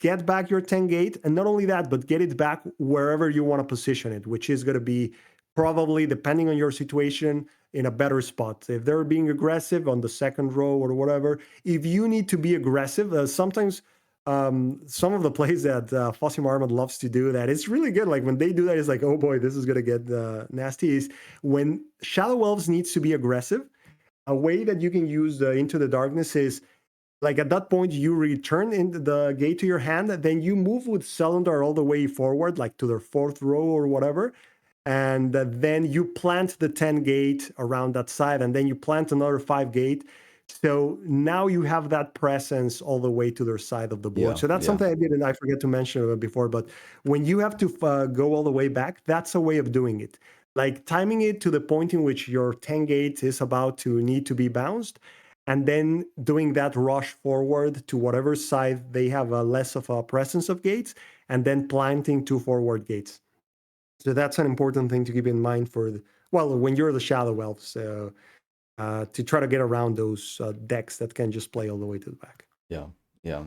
get back your 10 gate, and not only that, but get it back wherever you want to position it, which is going to be probably, depending on your situation, in a better spot. If they're being aggressive on the second row or whatever, if you need to be aggressive, sometimes some of the plays that Fossey Marmot loves to do, that it's really good. Like when they do that, it's like, oh boy, this is going to get nasty. Is when Shadow Elves needs to be aggressive, a way that you can use Into the Darkness is, like at that point, you return in the gate to your hand, then you move with Cylinder all the way forward, like to their fourth row or whatever. And then you plant the 10 gate around that side, and then you plant another 5 gate. So now you have that presence all the way to their side of the board. Yeah. So that's Yeah. something I did, and I forget to mention before. But when you have to go all the way back, that's a way of doing it. Like timing it to the point in which your 10 gate is about to need to be bounced, and then doing that rush forward to whatever side they have less of a presence of gates, and then planting 2 forward gates. So that's an important thing to keep in mind when you're the Shadow Elf, so to try to get around those decks that can just play all the way to the back. Yeah. Yeah.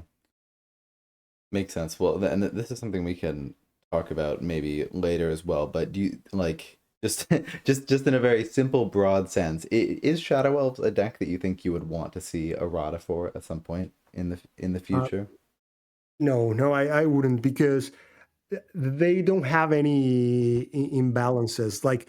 Makes sense. Well, and this is something we can talk about maybe later as well. But do you like just just in a very simple, broad sense, is Shadow Elves a deck that you think you would want to see errata for at some point in the Uh, future? no, I wouldn't, because they don't have any imbalances. Like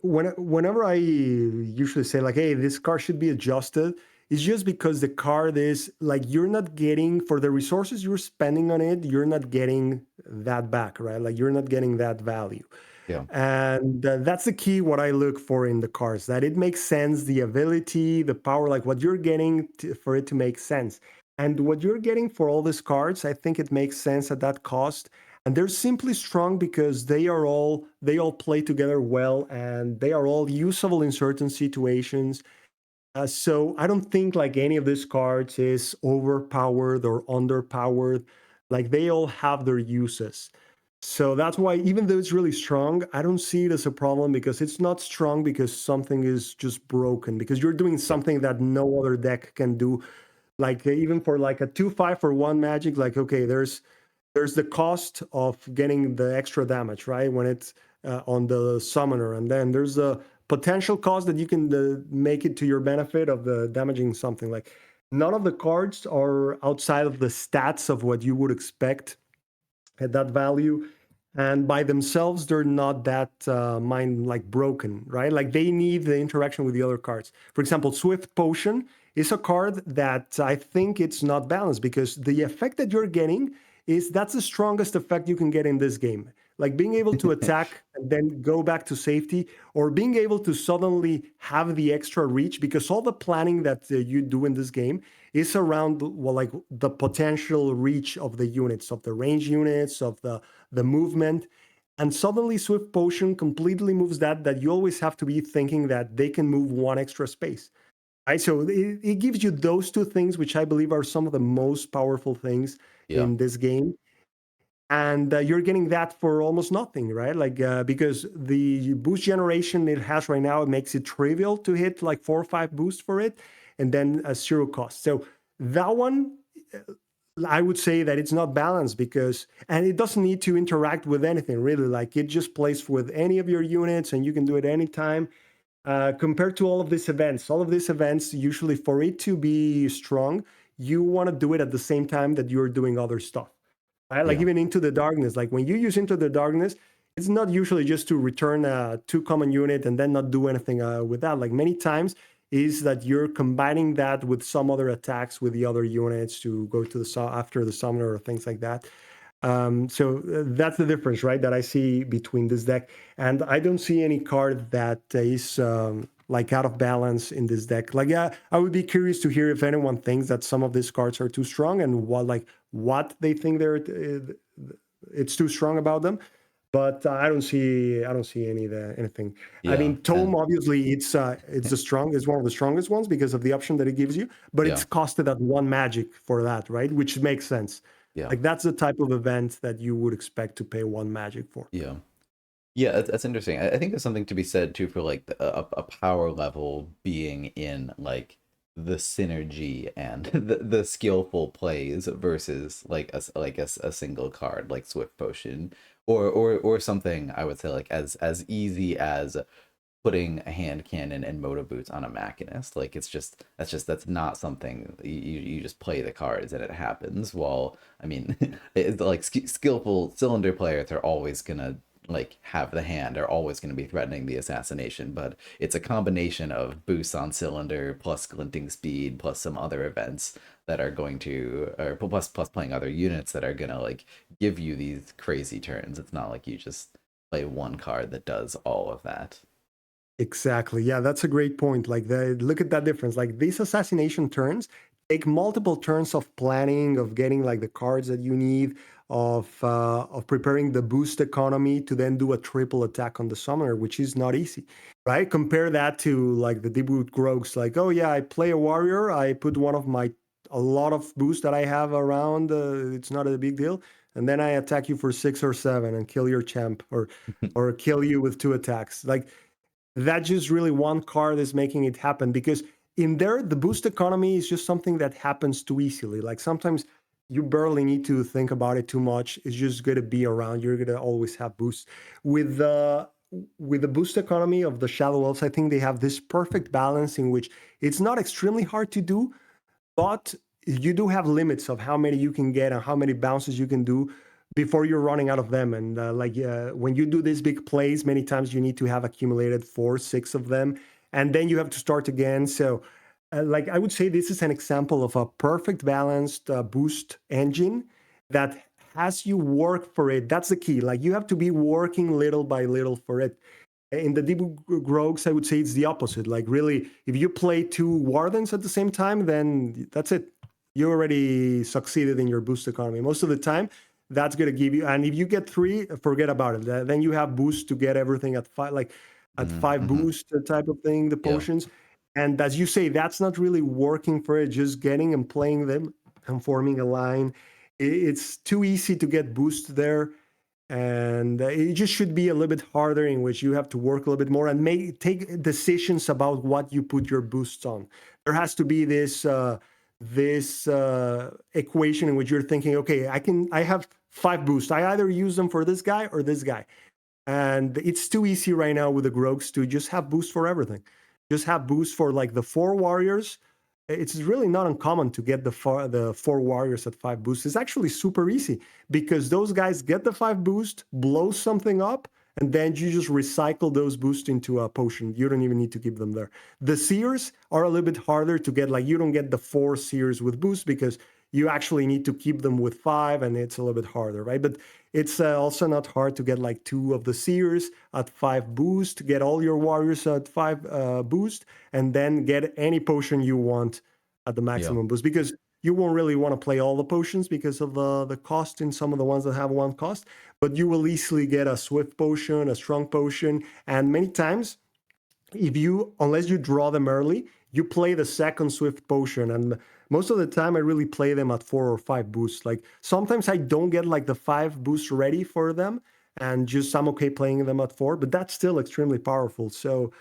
whenever I usually say like, hey, this card should be adjusted, it's just because the card is like, you're not getting, for the resources you're spending on it, you're not getting that back, right? Like you're not getting that value. Yeah. And that's the key, what I look for in the cards, that it makes sense, the ability, the power, like what you're getting for it to make sense. And what you're getting for all these cards, I think it makes sense at that cost. And they're simply strong because they all play together well, and they are all usable in certain situations. So I don't think like any of these cards is overpowered or underpowered. Like they all have their uses. So that's why, even though it's really strong, I don't see it as a problem, because it's not strong because something is just broken, because you're doing Yeah. something that no other deck can do. Like even for like a 2/5 for one magic, like okay, there's the cost of getting the extra damage, right? When it's on the summoner. And then there's the potential cost that you can make it to your benefit of the damaging something. Like none of the cards are outside of the stats of what you would expect at that value. And by themselves, they're not that mind like broken, right? Like they need the interaction with the other cards. For example, Swift Potion is a card that I think it's not balanced, because the effect that you're getting that's the strongest effect you can get in this game. Like being able to attack and then go back to safety, or being able to suddenly have the extra reach, because all the planning that you do in this game is around, well, like the potential reach of the units, of the range units, of the movement. And suddenly Swift Potion completely moves that you always have to be thinking that they can move one extra space. Right? So it gives you those two things, which I believe are some of the most powerful things Yeah. in this game. And you're getting that for almost nothing, right? Like because the boost generation it has right now, it makes it trivial to hit like 4 or 5 boosts for it, and then a 0 cost. So that one, I would say that it's not balanced, because, and it doesn't need to interact with anything really. Like it just plays with any of your units, and you can do it anytime. Compared to all of these events, usually for it to be strong, you want to do it at the same time that you're doing other stuff. Right? Like Yeah. even Into the Darkness, like when you use Into the Darkness, it's not usually just to return a 2 common unit and then not do anything with that. Like many times is that you're combining that with some other attacks with the other units to go to the after the summoner or things like that. So that's the difference, right? That I see between this deck, and I don't see any card that is like out of balance in this deck. Like, yeah, I would be curious to hear if anyone thinks that some of these cards are too strong, and what they think it's too strong about them. but I don't see anything. I Yeah, mean, Tome and obviously it's one of the strongest ones because of the option that it gives you, but yeah, it's costed at one magic for that, right? Which makes sense. yeah, Like that's the type of event that you would expect to pay one magic for. yeah. Yeah, that's interesting. I think there's something to be said too for like a power level being in like the synergy and the skillful plays versus like a single card like Swift Potion or something I would say like as easy as putting a hand cannon and moto boots on a machinist. Like that's not something you just play the cards and it happens. While I mean, it's like skillful cylinder players are always gonna like have the hand, are always gonna be threatening the assassination. But it's a combination of boosts on cylinder plus glinting speed plus some other events that are going to or plus playing other units that are gonna like give you these crazy turns. It's not like you just play one card that does all of that. Exactly. Yeah, that's a great point. Like look at that difference. Like these assassination turns take multiple turns of planning, of getting like the cards that you need, of preparing the boost economy to then do a triple attack on the summoner, which is not easy, right? Compare that to like the debut Grogs. Like, oh yeah, I play a warrior, I put one of my a lot of boost that I have around. It's not a big deal, and then I attack you for 6 or 7 and kill your champ, or kill you with 2 attacks. Like that just really one card is making it happen because in there the boost economy is just something that happens too easily. Like sometimes you barely need to think about it too much. It's just going to be around. You're going to always have boosts with the boost economy of the Shadow Elves. I think they have this perfect balance in which it's not extremely hard to do, but you do have limits of how many you can get and how many bounces you can do before you're running out of them. And when you do these big plays, many times you need to have accumulated 4, 6 of them, and then you have to start again. So, like I would say, this is an example of a perfect balanced boost engine that has you work for it. That's the key. Like you have to be working little by little for it. In the deep grogs, I would say it's the opposite. Like really, if you play 2 wardens at the same time, then that's it. You already succeeded in your boost economy. Most of the time, that's gonna give you. And if you get 3, forget about it. Then you have boost to get everything at 5, like at 5 Mm-hmm. boost type of thing. The Yeah. potions, and as you say, that's not really working for it. Just getting and playing them and forming a line. It's too easy to get boost there, and it just should be a little bit harder in which you have to work a little bit more and take decisions about what you put your boosts on. There has to be this equation in which you're thinking, okay, I have 5 boosts, I either use them for this guy or this guy. And it's too easy right now with the Grogs to just have boost for everything. Just have boost for like the 4 warriors. It's really not uncommon to get the 4 warriors at 5 boost. It's actually super easy because those guys get the 5 boost, blow something up, and then you just recycle those boosts into a potion. You don't even need to keep them there. The seers are a little bit harder to get. Like you don't get the 4 seers with boost because you actually need to keep them with 5, and it's a little bit harder, right? But it's also not hard to get like 2 of the seers at 5 boost, get all your warriors at 5 boost, and then get any potion you want at the Yeah. maximum boost because you won't really want to play all the potions because of the cost in some of the ones that have 1 cost, but you will easily get a swift potion, a strong potion, and many times if you unless you draw them early, you play the second swift potion, and most of the time I really play them at 4 or 5 boosts. Like sometimes I don't get like the 5 boosts ready for them, and just I'm okay playing them at 4, but that's still extremely powerful. So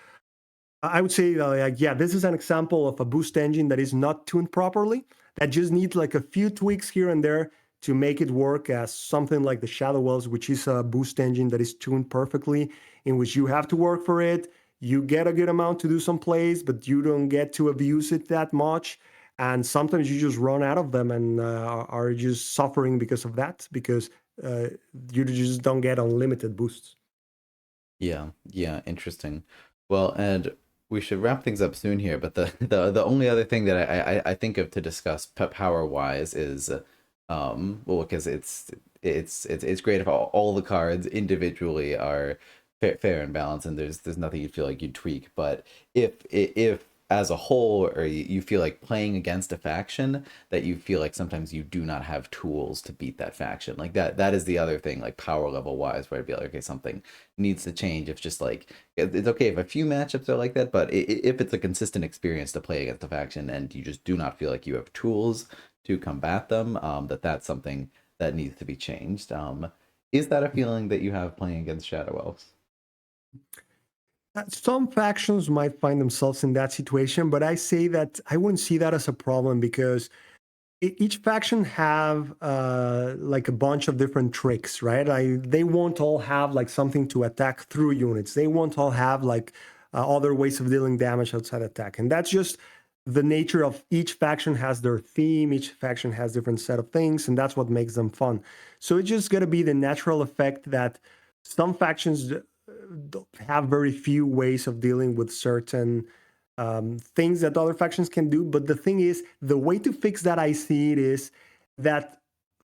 I would say like yeah, this is an example of a boost engine that is not tuned properly, that just needs like a few tweaks here and there to make it work as something like the Shadow Elves, which is a boost engine that is tuned perfectly, in which you have to work for it. You get a good amount to do some plays, but you don't get to abuse it that much. And sometimes you just run out of them and are just suffering because of that, because uh, you just don't get unlimited boosts. Yeah, yeah, interesting. Well, and we should wrap things up soon here, but the only other thing that I think of to discuss power wise is well, because it's great if all the cards individually are fair and balanced and there's nothing you feel like you'd tweak, but if as a whole, or you feel like playing against a faction that you feel like sometimes you do not have tools to beat that faction. Like that is the other thing, like power level wise, where I'd be like, okay, something needs to change. If just like it's okay if a few matchups are like that, but if it's a consistent experience to play against a faction and you just do not feel like you have tools to combat them, that's something that needs to be changed. Is that a feeling that you have playing against Shadow Elves? Some factions might find themselves in that situation, but I say that I wouldn't see that as a problem because each faction have like a bunch of different tricks, right? They won't all have like something to attack through units. They won't all have like other ways of dealing damage outside attack, and that's just the nature of each faction has their theme. Each faction has different set of things, and that's what makes them fun. So it's just gonna be the natural effect that some factions have very few ways of dealing with certain things that other factions can do. But the thing is, the way to fix that, I see it, is that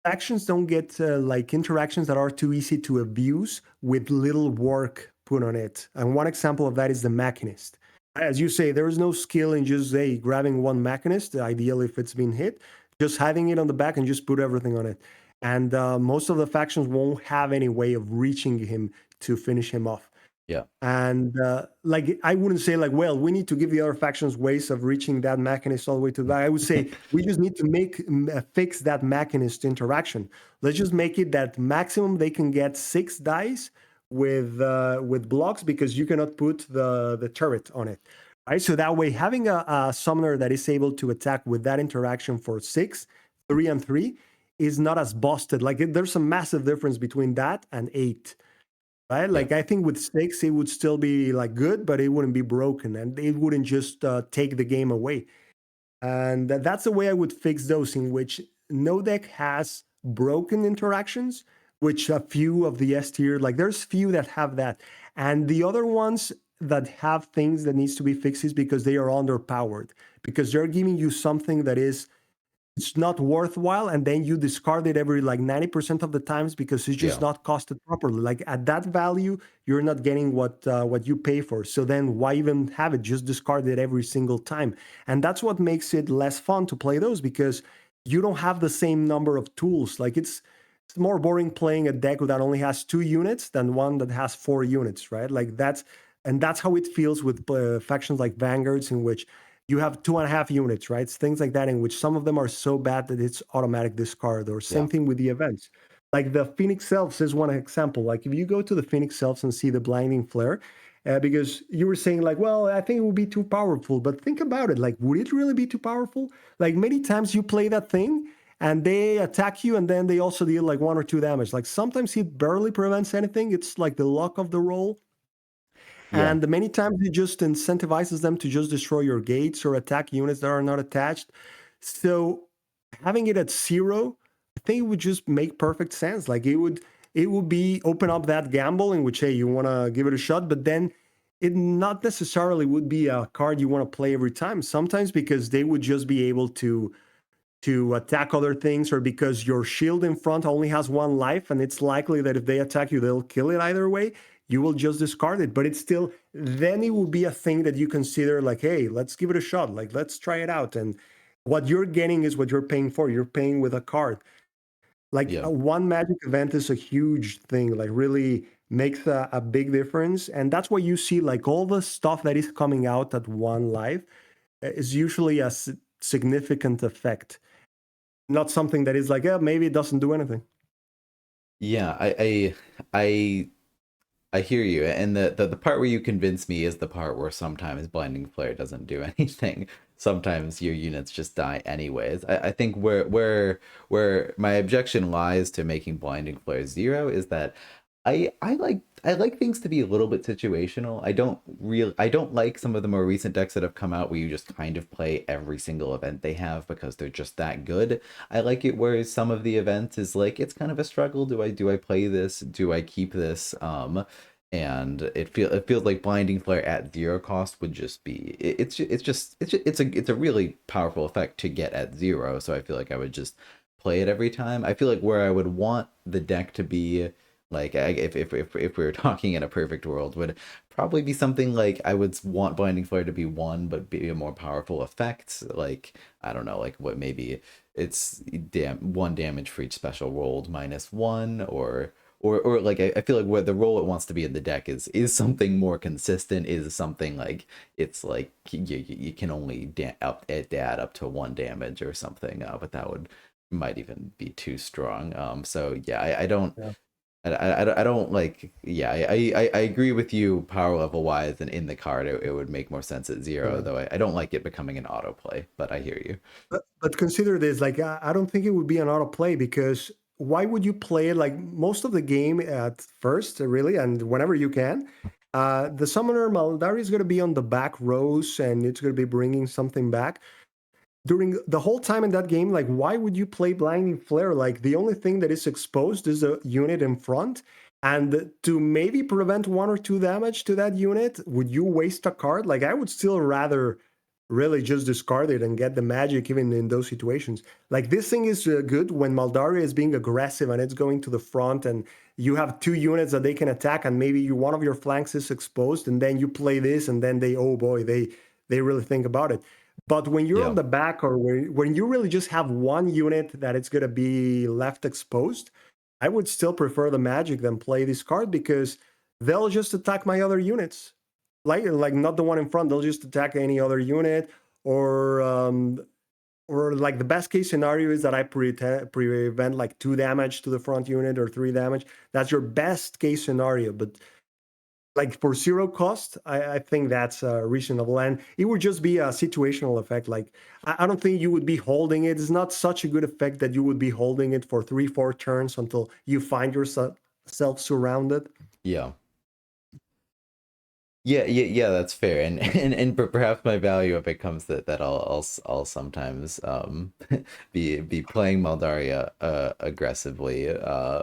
factions don't get like interactions that are too easy to abuse with little work put on it. And one example of that is the Machinist. As you say, there is no skill in just grabbing one Machinist, ideally if it's been hit, just having it on the back and just put everything on it. And most of the factions won't have any way of reaching him to finish him off. Yeah. And like I wouldn't say like, well, we need to give the other factions ways of reaching that Machinist all the way to the back. I would say we just need to fix that Machinist interaction. Let's just make it that maximum they can get 6 dice with blocks because you cannot put the turret on it. Right. So that way, having a summoner that is able to attack with that interaction for 6, 3, and 3 is not as busted. Like there's a massive difference between that and 8. Right? Yeah. Like I think with 6, it would still be like good, but it wouldn't be broken, and it wouldn't just take the game away. And that's the way I would fix those, in which no deck has broken interactions, which a few of the S tier, like there's few that have that, and the other ones that have things that needs to be fixed is because they are underpowered, because they're giving you something that is it's not worthwhile, and then you discard it every like 90% of the times because it's just Yeah. not costed properly. Like at that value you're not getting what you pay for, so then why even have it? Just discard it every single time. And that's what makes it less fun to play those, because you don't have the same number of tools. Like it's more boring playing a deck that only has 2 units than one that has 4 units, right? Like that's how it feels with factions like Vanguards, in which you have 2.5 units, right? Things like that, in which some of them are so bad that it's automatic discard, or same Yeah. thing with the events. Like the Phoenix Elves is one example. Like if you go to the Phoenix Elves and see the Blinding Flare, because you were saying like, well, I think it would be too powerful, but think about it. Like, would it really be too powerful? Like many times you play that thing and they attack you and then they also deal like 1 or 2 damage. Like sometimes it barely prevents anything. It's like the luck of the roll, Yeah. and many times it just incentivizes them to just destroy your gates or attack units that are not attached. So having it at 0, I think it would just make perfect sense. Like it would be open up that gamble in which, hey, you want to give it a shot, but then it not necessarily would be a card you want to play every time. Sometimes because they would just be able to attack other things, or because your shield in front only has 1 life and it's likely that if they attack you they'll kill it either way, you will just discard it. But it's still, then it will be a thing that you consider like, hey, let's give it a shot, like let's try it out. And what you're getting is what you're paying for. You're paying with a card. Like Yeah. one magic event is a huge thing, like really makes a big difference. And that's why you see like all the stuff that is coming out at one live is usually a significant effect, not something that is like, yeah, maybe it doesn't do anything. Yeah. I hear you, and the part where you convince me is the part where sometimes blinding flare doesn't do anything. Sometimes your units just die anyways. I think where my objection lies to making blinding flare 0 is that I like things to be a little bit situational. I don't like some of the more recent decks that have come out where you just kind of play every single event they have because they're just that good. I like it where some of the events is like it's kind of a struggle. Do I play this? Do I keep this? And it feels like blinding flare at 0 cost would just be it's a really powerful effect to get at 0. So I feel like I would just play it every time. I feel like where I would want the deck to be Like if we were talking in a perfect world, would probably be something like I would want Blinding Flare to be one, but be a more powerful effect. Like I don't know, like what maybe it's one damage for each special rolled minus one, or like I feel like what the role it wants to be in the deck is something more consistent. Is something like it's like you can only add up to one damage or something, but that would might even be too strong. So yeah, I don't. Yeah. I don't like yeah I agree with you power level wise, and in the card it would make more sense at zero, Yeah. though I don't like it becoming an autoplay, but I hear you. But consider this, like I don't think it would be an auto play because why would you play it like most of the game at first, really, and whenever you can? The summoner Maldari is going to be on the back rows and it's going to be bringing something back during the whole time in that game. Like, why would you play Blinding Flare? Like, the only thing that is exposed is a unit in front. And to maybe prevent 1 or 2 damage to that unit, would you waste a card? Like, I would still rather really just discard it and get the magic even in those situations. Like, this thing is good when Maldaria is being aggressive and it's going to the front and you have 2 units that they can attack and maybe one of your flanks is exposed and then you play this and then oh boy, they really think about it. But when you're on Yeah, the back or when you really just have one unit that it's going to be left exposed, I would still prefer the magic than play this card because they'll just attack my other units. Like not the one in front, they'll just attack any other unit or or like the best case scenario is that I prevent like 2 damage to the front unit or 3 damage. That's your best case scenario. But like for zero cost, I think that's reasonable, and it would just be a situational effect. Like I don't think you would be holding it. It's not such a good effect that you would be holding it for 3 4 turns until you find yourself surrounded. yeah, yeah, that's fair, and perhaps my value of it comes that I'll sometimes be playing Maldaria aggressively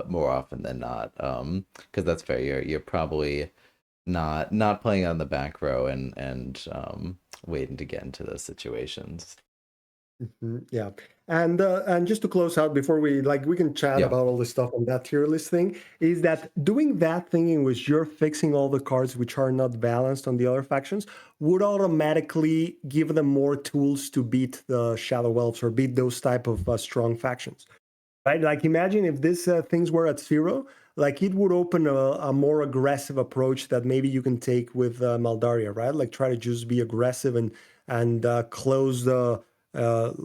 more often than not, because that's fair. You're probably not playing on the back row and waiting to get into those situations. Yeah, and just to close out before we can chat Yeah, about all this stuff on that tier list thing, is that doing that thing in which you're fixing all the cards which are not balanced on the other factions would automatically give them more tools to beat the Shadow Elves or beat those type of strong factions. Right? Like imagine if these things were at zero, like it would open a more aggressive approach that maybe you can take with Maldaria, right? Like try to just be aggressive and close the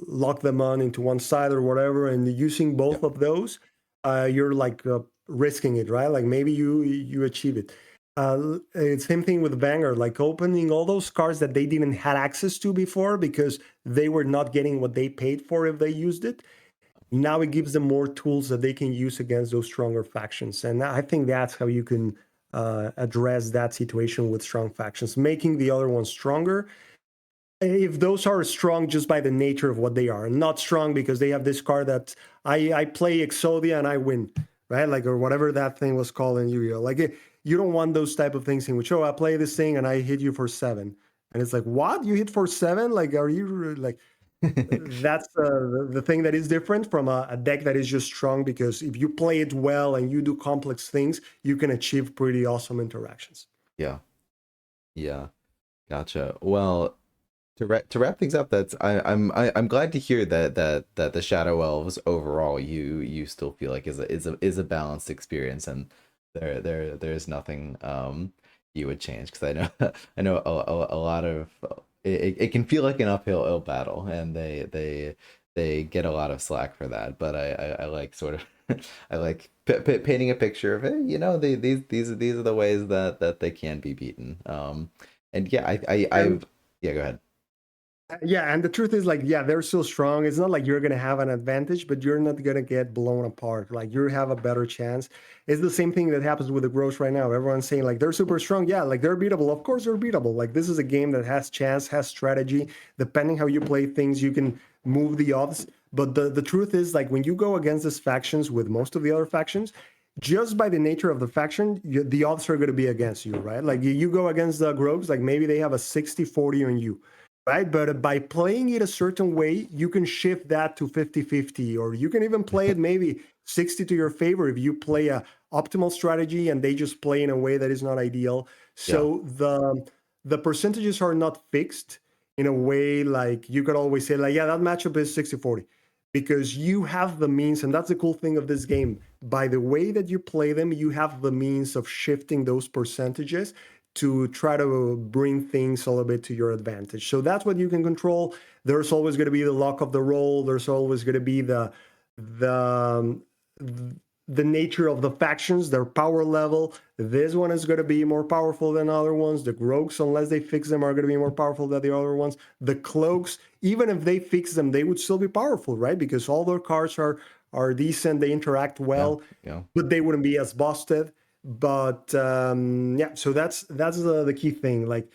lock them on into one side or whatever. And using yeah, both of those, you're like risking it, right? Like maybe you achieve it. Same thing with Banger, like opening all those cards that they didn't had access to before because they were not getting what they paid for if they used it. Now it gives them more tools that they can use against those stronger factions, and I think that's how you can address that situation with strong factions, making the other ones stronger if those are strong just by the nature of what they are, not strong because they have this card that I play Exodia and I win, right? Like, or whatever that thing was called in Yu-Gi-Oh. Like you don't want those type of things in which, oh, I play this thing and I hit you for 7, and it's like, what, you hit for 7? Like, are you like, that's the thing that is different from a deck that is just strong, because if you play it well and you do complex things, you can achieve pretty awesome interactions. yeah, yeah. Gotcha. Well, to wrap things up, I'm glad to hear that the Shadow Elves overall you still feel like is a balanced experience, and there's nothing you would change, because I know I know a lot of it can feel like an uphill battle, and they get a lot of slack for that, but I like sort of I like painting a picture of it. These are the ways that they can be beaten. And yeah, And yeah, go ahead. yeah, and the truth is, like, yeah, they're still strong. It's not like you're gonna have an advantage, but you're not gonna get blown apart. Like, you have a better chance. It's the same thing that happens with the Gross right now. Everyone's saying like they're super strong. Yeah, like they're beatable. Of course they're beatable. Like, this is a game that has chance, has strategy. Depending how you play things, you can move the odds. But the truth is, like, when you go against these factions with most of the other factions, just by the nature of the faction, the odds are going to be against you, right? Like, you go against the Grogs, like maybe they have a 60-40 on you, right? But by playing it a certain way, you can shift that to 50-50, or you can even play it maybe 60 to your favor if you play optimal strategy and they just play in a way that is not ideal. Yeah. So the percentages are not fixed in a way like you could always say like, yeah, that matchup is 60-40 because you have the means, and that's the cool thing of this game. By the way that you play them, you have the means of shifting those percentages to try to bring things a little bit to your advantage. So that's what you can control. There's always going to be the luck of the roll. There's always going to be the um, the nature of the factions, their power level. This one is going to be more powerful than other ones. The rogues, unless they fix them, are going to be more powerful than the other ones. The cloaks, even if they fix them, they would still be powerful, right? Because all their cards are decent, they interact Yeah. well, Yeah. but they wouldn't be as busted. But yeah, so that's the key thing. Like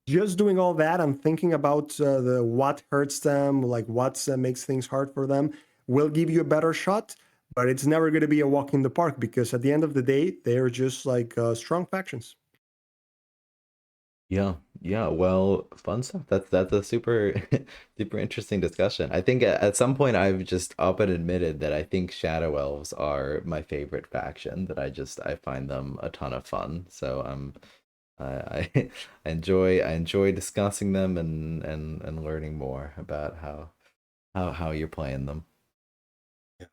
just doing all that and thinking about the what hurts them, like what makes things hard for them, will give you a better shot. But it's never going to be a walk in the park because at the end of the day, they're just like strong factions. Yeah, yeah. Well, fun stuff. That's a super super interesting discussion. I think at some point I've just up and admitted that I think Shadow Elves are my favorite faction. That I find them a ton of fun. So I I enjoy discussing them and learning more about how you're playing them. Yeah.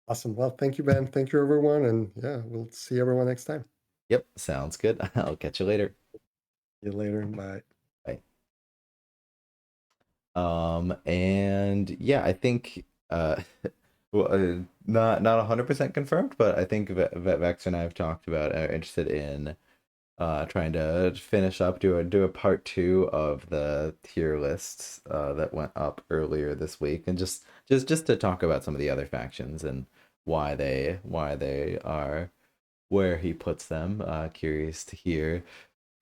Awesome. Well, thank you, Ben. Thank you, everyone. And yeah, we'll see everyone next time. Yep, sounds good. I'll catch you later. See you later. Bye. Bye. And yeah, I think well, not 100% confirmed, but I think Vex and I have talked about are interested in trying to finish up do a part two of the tier lists that went up earlier this week, and just to talk about some of the other factions and why they are where he puts them. Curious to hear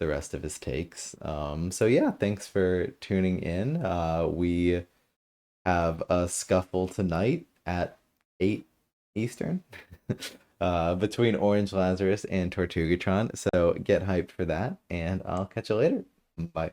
the rest of his takes. So yeah, thanks for tuning in. We have a scuffle tonight at 8 Eastern between Orange Lazarus and Tortugatron. So get hyped for that, and I'll catch you later. Bye.